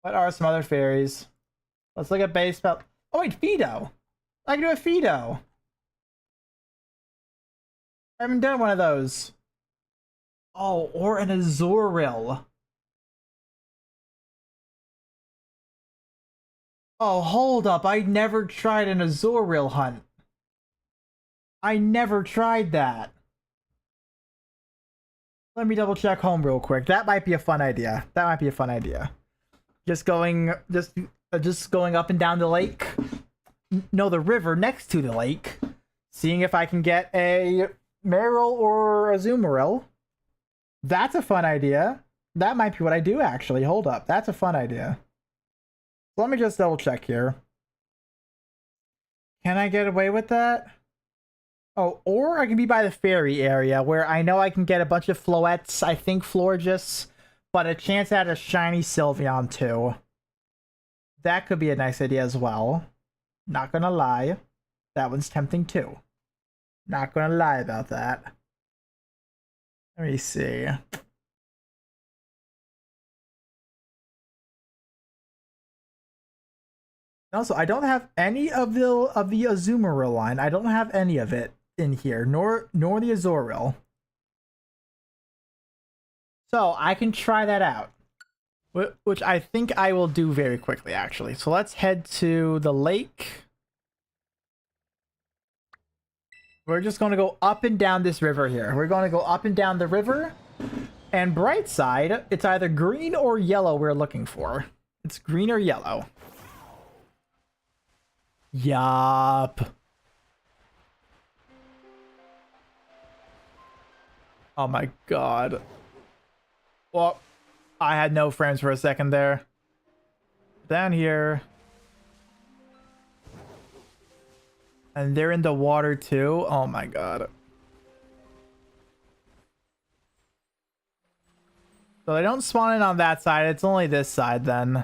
What are some other fairies? Let's look at base spell. Oh wait, Fido! I can do a Fido! I haven't done one of those. Oh, or an Azuril. Oh, hold up, I never tried an Azuril hunt. I never tried that. Let me double check home real quick. That might be a fun idea. That might be a fun idea. Just going up and down the lake. No, the river next to the lake. Seeing if I can get a Marill or a Azumarill. That's a fun idea. That might be what I do actually. Hold up. That's a fun idea. Let me just double check here. Can I get away with that? Oh, or I can be by the fairy area where I know I can get a bunch of Floettes, I think Florges, but a chance at a shiny Sylveon too. That could be a nice idea as well. Not gonna lie. That one's tempting too. Not gonna lie about that. Let me see. Also, I don't have any of the Azumarill line. I don't have any of it in here, nor the Azurill. So I can try that out, which I think I will do very quickly, actually. So let's head to the lake. We're just going to go up and down this river here. We're going to go up and down the river. And bright side, it's either green or yellow we're looking for. It's green or yellow. Yup. Oh my god. Well, I had no frames for a second there. Down here. And they're in the water too. Oh my god. So they don't spawn in on that side. It's only this side then.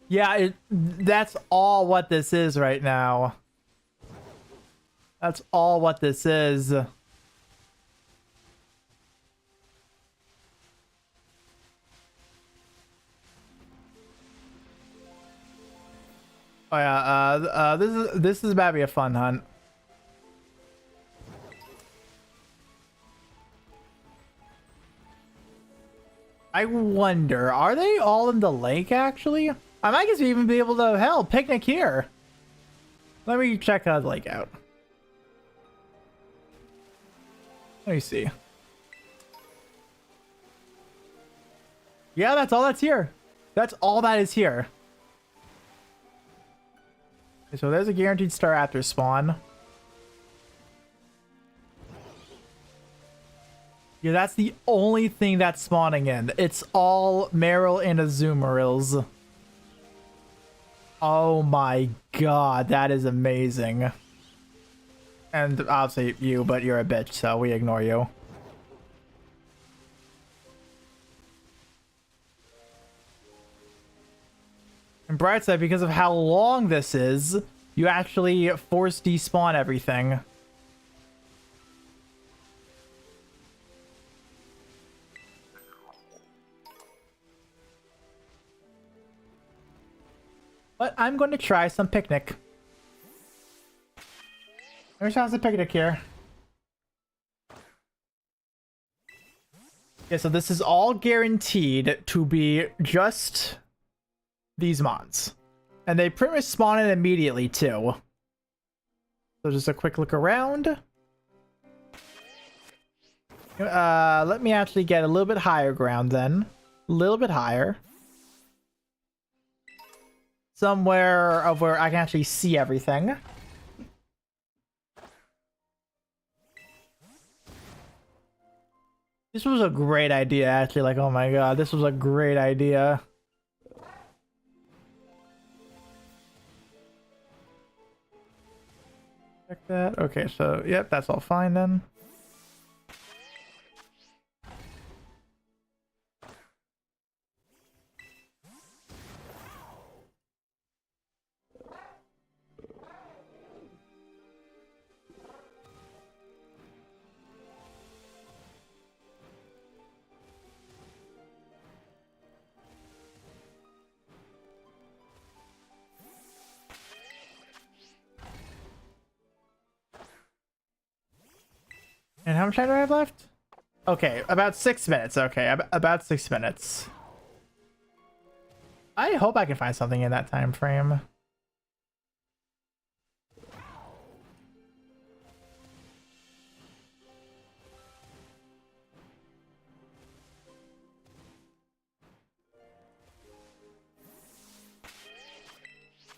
Yeah, that's all what this is right now. That's all what this is. Oh yeah, this is about to be a fun hunt. I wonder, are they all in the lake actually? I might just even be able to, hell, picnic here. Let me check the lake out. Let me see. Yeah, that's all that's here. That's all that is here. Okay, so there's a guaranteed star after spawn. Yeah, that's the only thing that's spawning in. It's all Marill and Azumarils. Oh my god, that is amazing. And I'll say you, but you're a bitch, so we ignore you. And bright side, because of how long this is, you actually force despawn everything. But I'm going to try some picnic. There's a picnic here. Yeah, so this is all guaranteed to be just these mods. And they pretty much spawn in immediately, too. So just a quick look around. Let me actually get a little bit higher ground then. A little bit higher. Somewhere of where I can actually see everything. This was a great idea, actually. Like, oh my god, this was a great idea. Check that. Okay, so, yep, that's all fine then. And how much time do I have left? Okay, about 6 minutes. Okay, about 6 minutes. I hope I can find something in that time frame.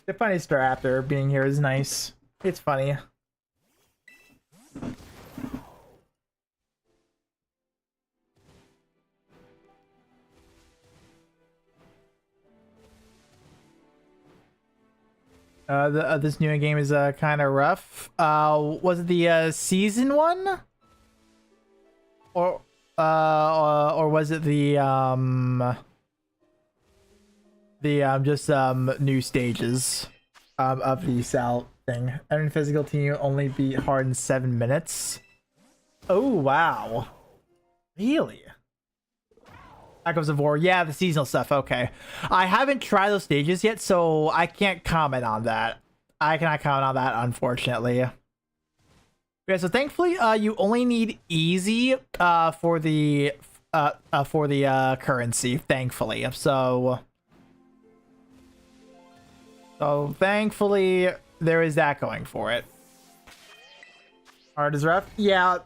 The funny star after being here is nice. It's funny. This new game is kind of rough. Was it the season one, or was it the just new stages of the Sal thing? Every physical team only beat hard in 7 minutes. Oh wow, really? Echoes of War, yeah, the seasonal stuff. Okay, I haven't tried those stages yet, so I can't comment on that. I cannot comment on that, unfortunately. Yeah, so thankfully, you only need easy for the currency. Thankfully, so thankfully there is that going for it. Hard is rough. Yeah,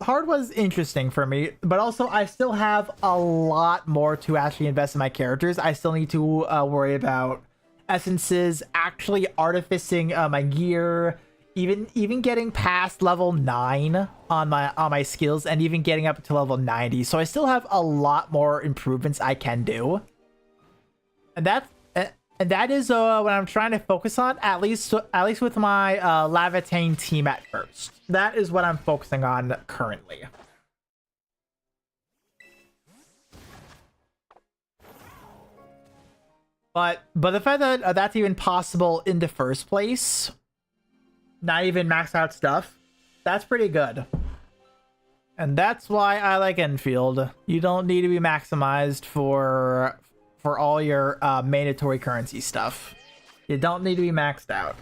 hard was interesting for me, but also I still have a lot more to actually invest in my characters. I still need to worry about essences, actually artificing my gear, even getting past level 9 on my skills, and even getting up to level 90. So I still have a lot more improvements I can do, and that is what I'm trying to focus on, at least with my Lavatane team at first. That is what I'm focusing on currently. But the fact that that's even possible in the first place, not even max out stuff, that's pretty good. And that's why I like Enfield. You don't need to be maximized for all your mandatory currency stuff. You don't need to be maxed out.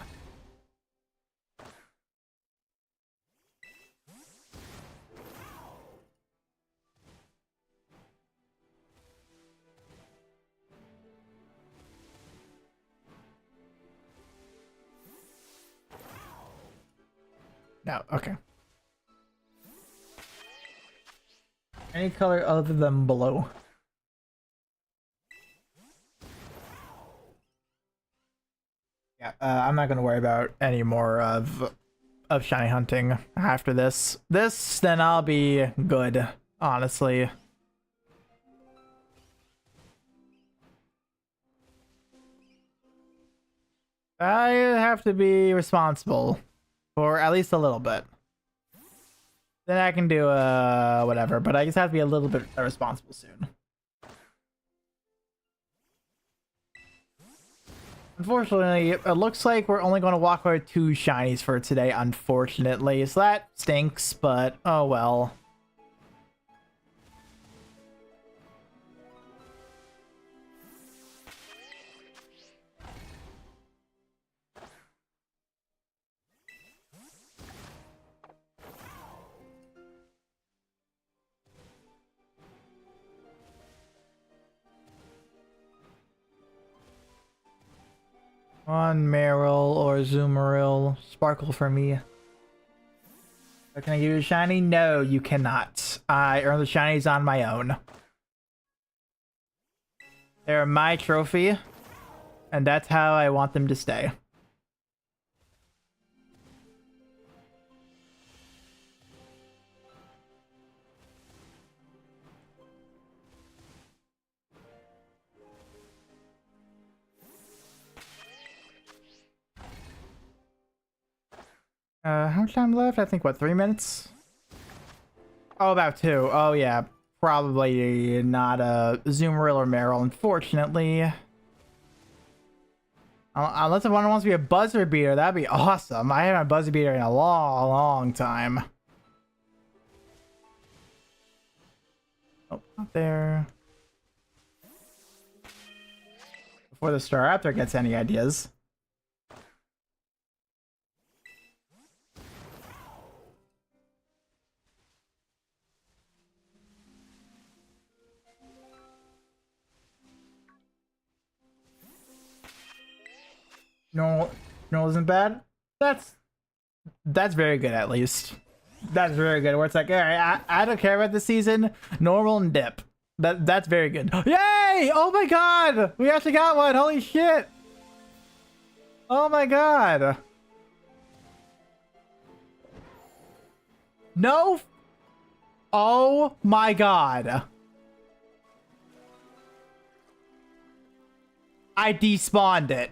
No, okay. Any color other than blue. Yeah, I'm not gonna worry about any more of shiny hunting after this. Then I'll be good, honestly. I have to be responsible for at least a little bit. Then I can do whatever, but I just have to be a little bit responsible soon. Unfortunately, it looks like we're only going to walk away with 2 shinies for today, unfortunately. So that stinks, but oh well. On Meryl or Zoomeril. Sparkle for me. But can I give you a shiny? No, you cannot. I earned the shinies on my own. They're my trophy. And that's how I want them to stay. How much time left? I think, what, 3 minutes? Oh, about 2. Oh, yeah. Probably not a Zoomeril or Meryl, unfortunately. Unless if one wants to be a buzzer beater, that'd be awesome. I haven't had a buzzer beater in a long, long time. Oh, not there. Before the Staraptor gets any ideas. No isn't bad. That's very good, at least. That's very good. Where it's like, all right, I don't care about this season. Normal and dip. That's very good. Yay! Oh my god! We actually got one. Holy shit! Oh my god! No! Oh my god! I despawned it.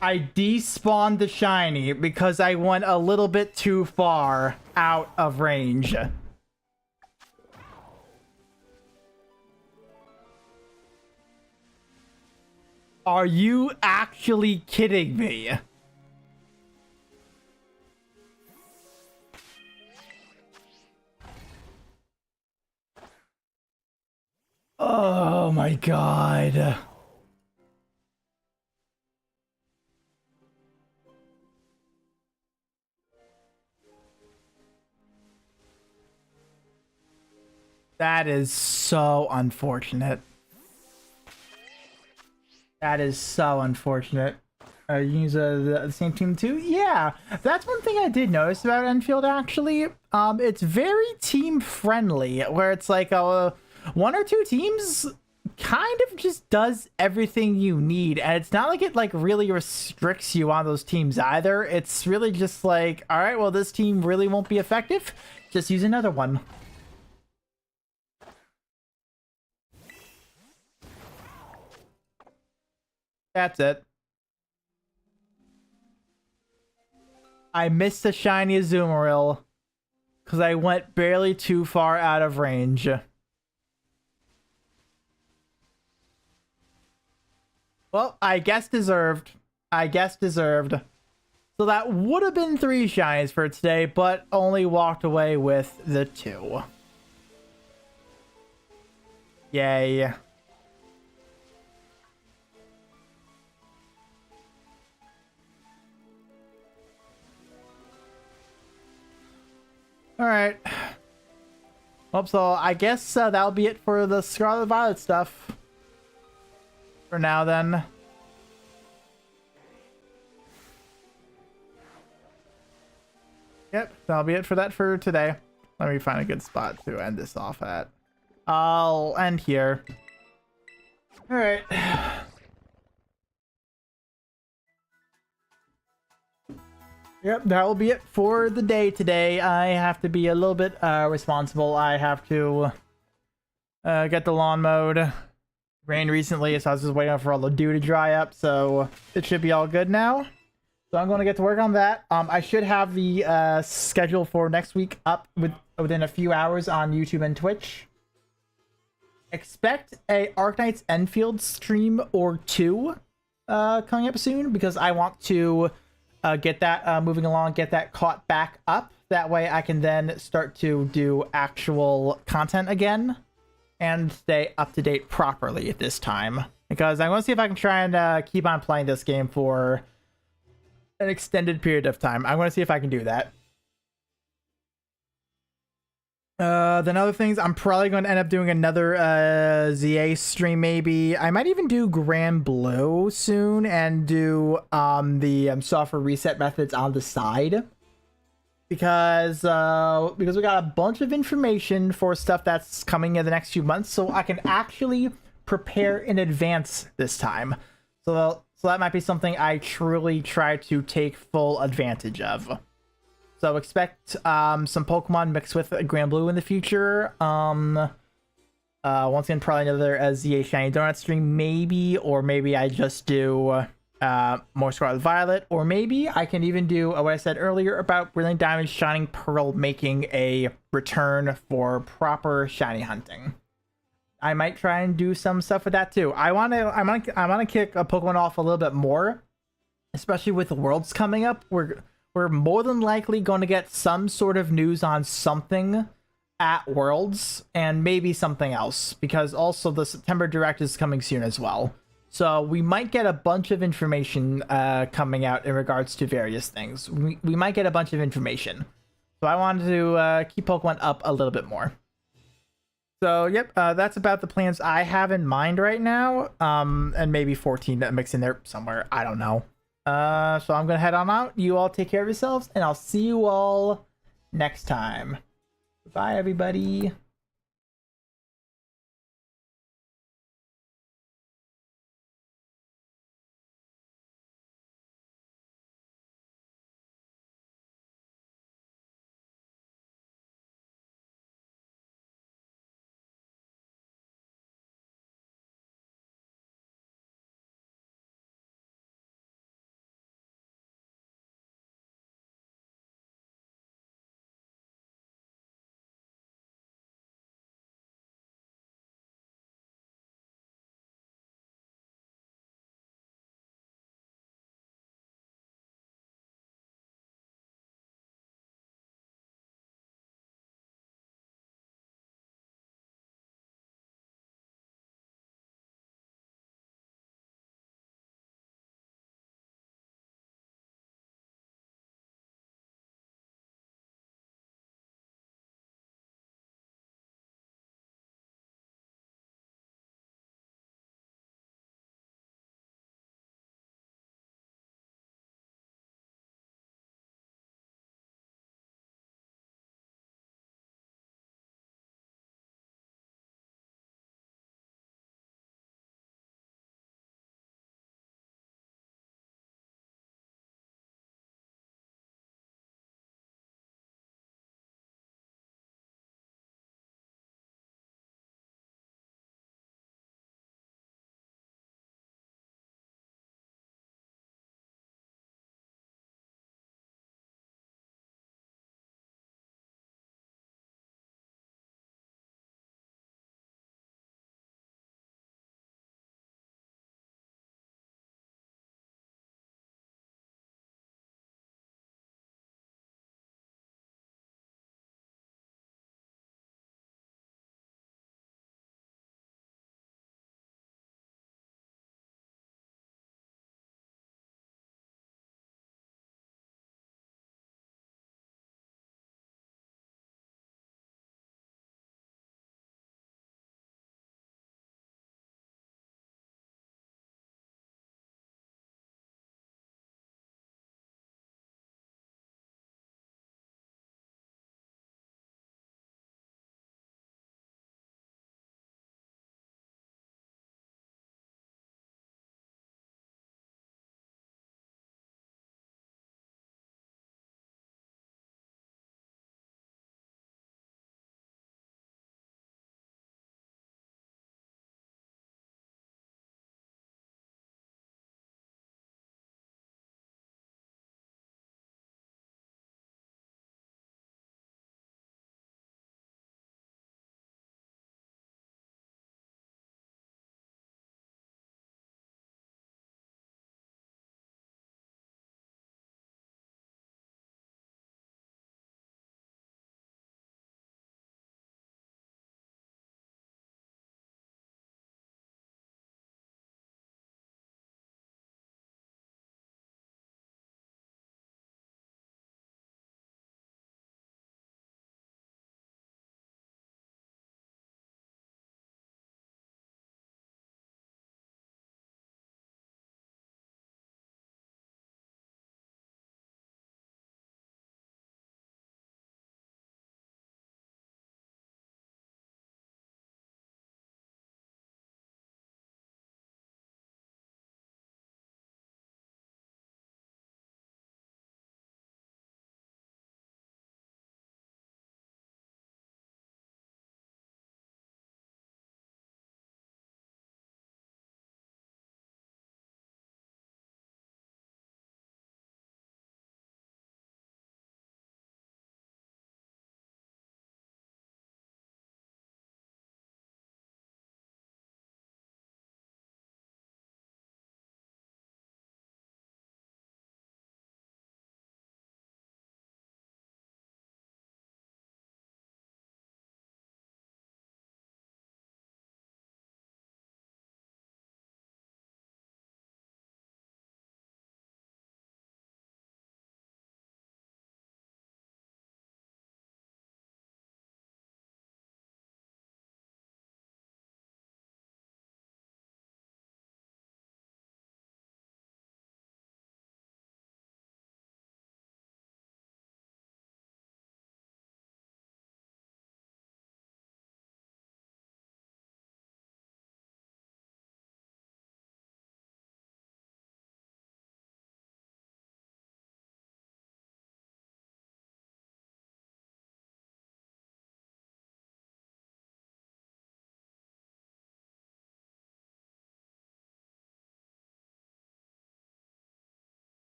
I despawned the shiny because I went a little bit too far out of range. Are you actually kidding me? Oh my god. That is so unfortunate. That is so unfortunate. Use the same team too? Yeah, that's one thing I did notice about Enfield, actually. It's very team friendly, where it's like 1 or 2 teams kind of just does everything you need, and it's not like it like really restricts you on those teams either. It's really just like, all right, well, this team really won't be effective. Just use another one. That's it. I missed the shiny Azumarill because I went barely too far out of range. Well, I guess deserved. So that would have been 3 shinies for today, but only walked away with the 2. Yay. All right. Well, so I guess that'll be it for the Scarlet Violet stuff. For now, then. Yep, that'll be it for that for today. Let me find a good spot to end this off at. I'll end here. All right. Yep, that will be it for the day today. I have to be a little bit responsible. I have to get the lawn mowed. Rained recently, so I was just waiting for all the dew to dry up, so it should be all good now. So I'm going to get to work on that. I should have the schedule for next week up within a few hours on YouTube and Twitch. Expect a Arknights Enfield stream or two coming up soon, because I want to get that moving along, get that caught back up. That way I can then start to do actual content again and stay up to date properly at this time. Because I want to see if I can try and keep on playing this game for an extended period of time. I want to see if I can do that. Then other things, I'm probably going to end up doing another ZA stream maybe. I might even do Grand Blue soon and do the software reset methods on the side. Because we got a bunch of information for stuff that's coming in the next few months, so I can actually prepare in advance this time. So that might be something I truly try to take full advantage of. So expect some Pokemon mixed with Grand Blue in the future. Once again, probably another ZA Shiny Donut stream, maybe, or maybe I just do more Scarlet Violet, or maybe I can even do what I said earlier about Brilliant Diamond Shining Pearl making a return for proper shiny hunting. I might try and do some stuff with that too. I want to kick a Pokemon off a little bit more, especially with the Worlds coming up. We're more than likely going to get some sort of news on something at Worlds, and maybe something else, because also the September Direct is coming soon as well. So we might get a bunch of information coming out in regards to various things. We might get a bunch of information. So I wanted to keep Pokemon up a little bit more. So, yep, that's about the plans I have in mind right now. And maybe 14 to mix in there somewhere. I don't know. So I'm going to head on out. You all take care of yourselves, and I'll see you all next time. Bye, everybody.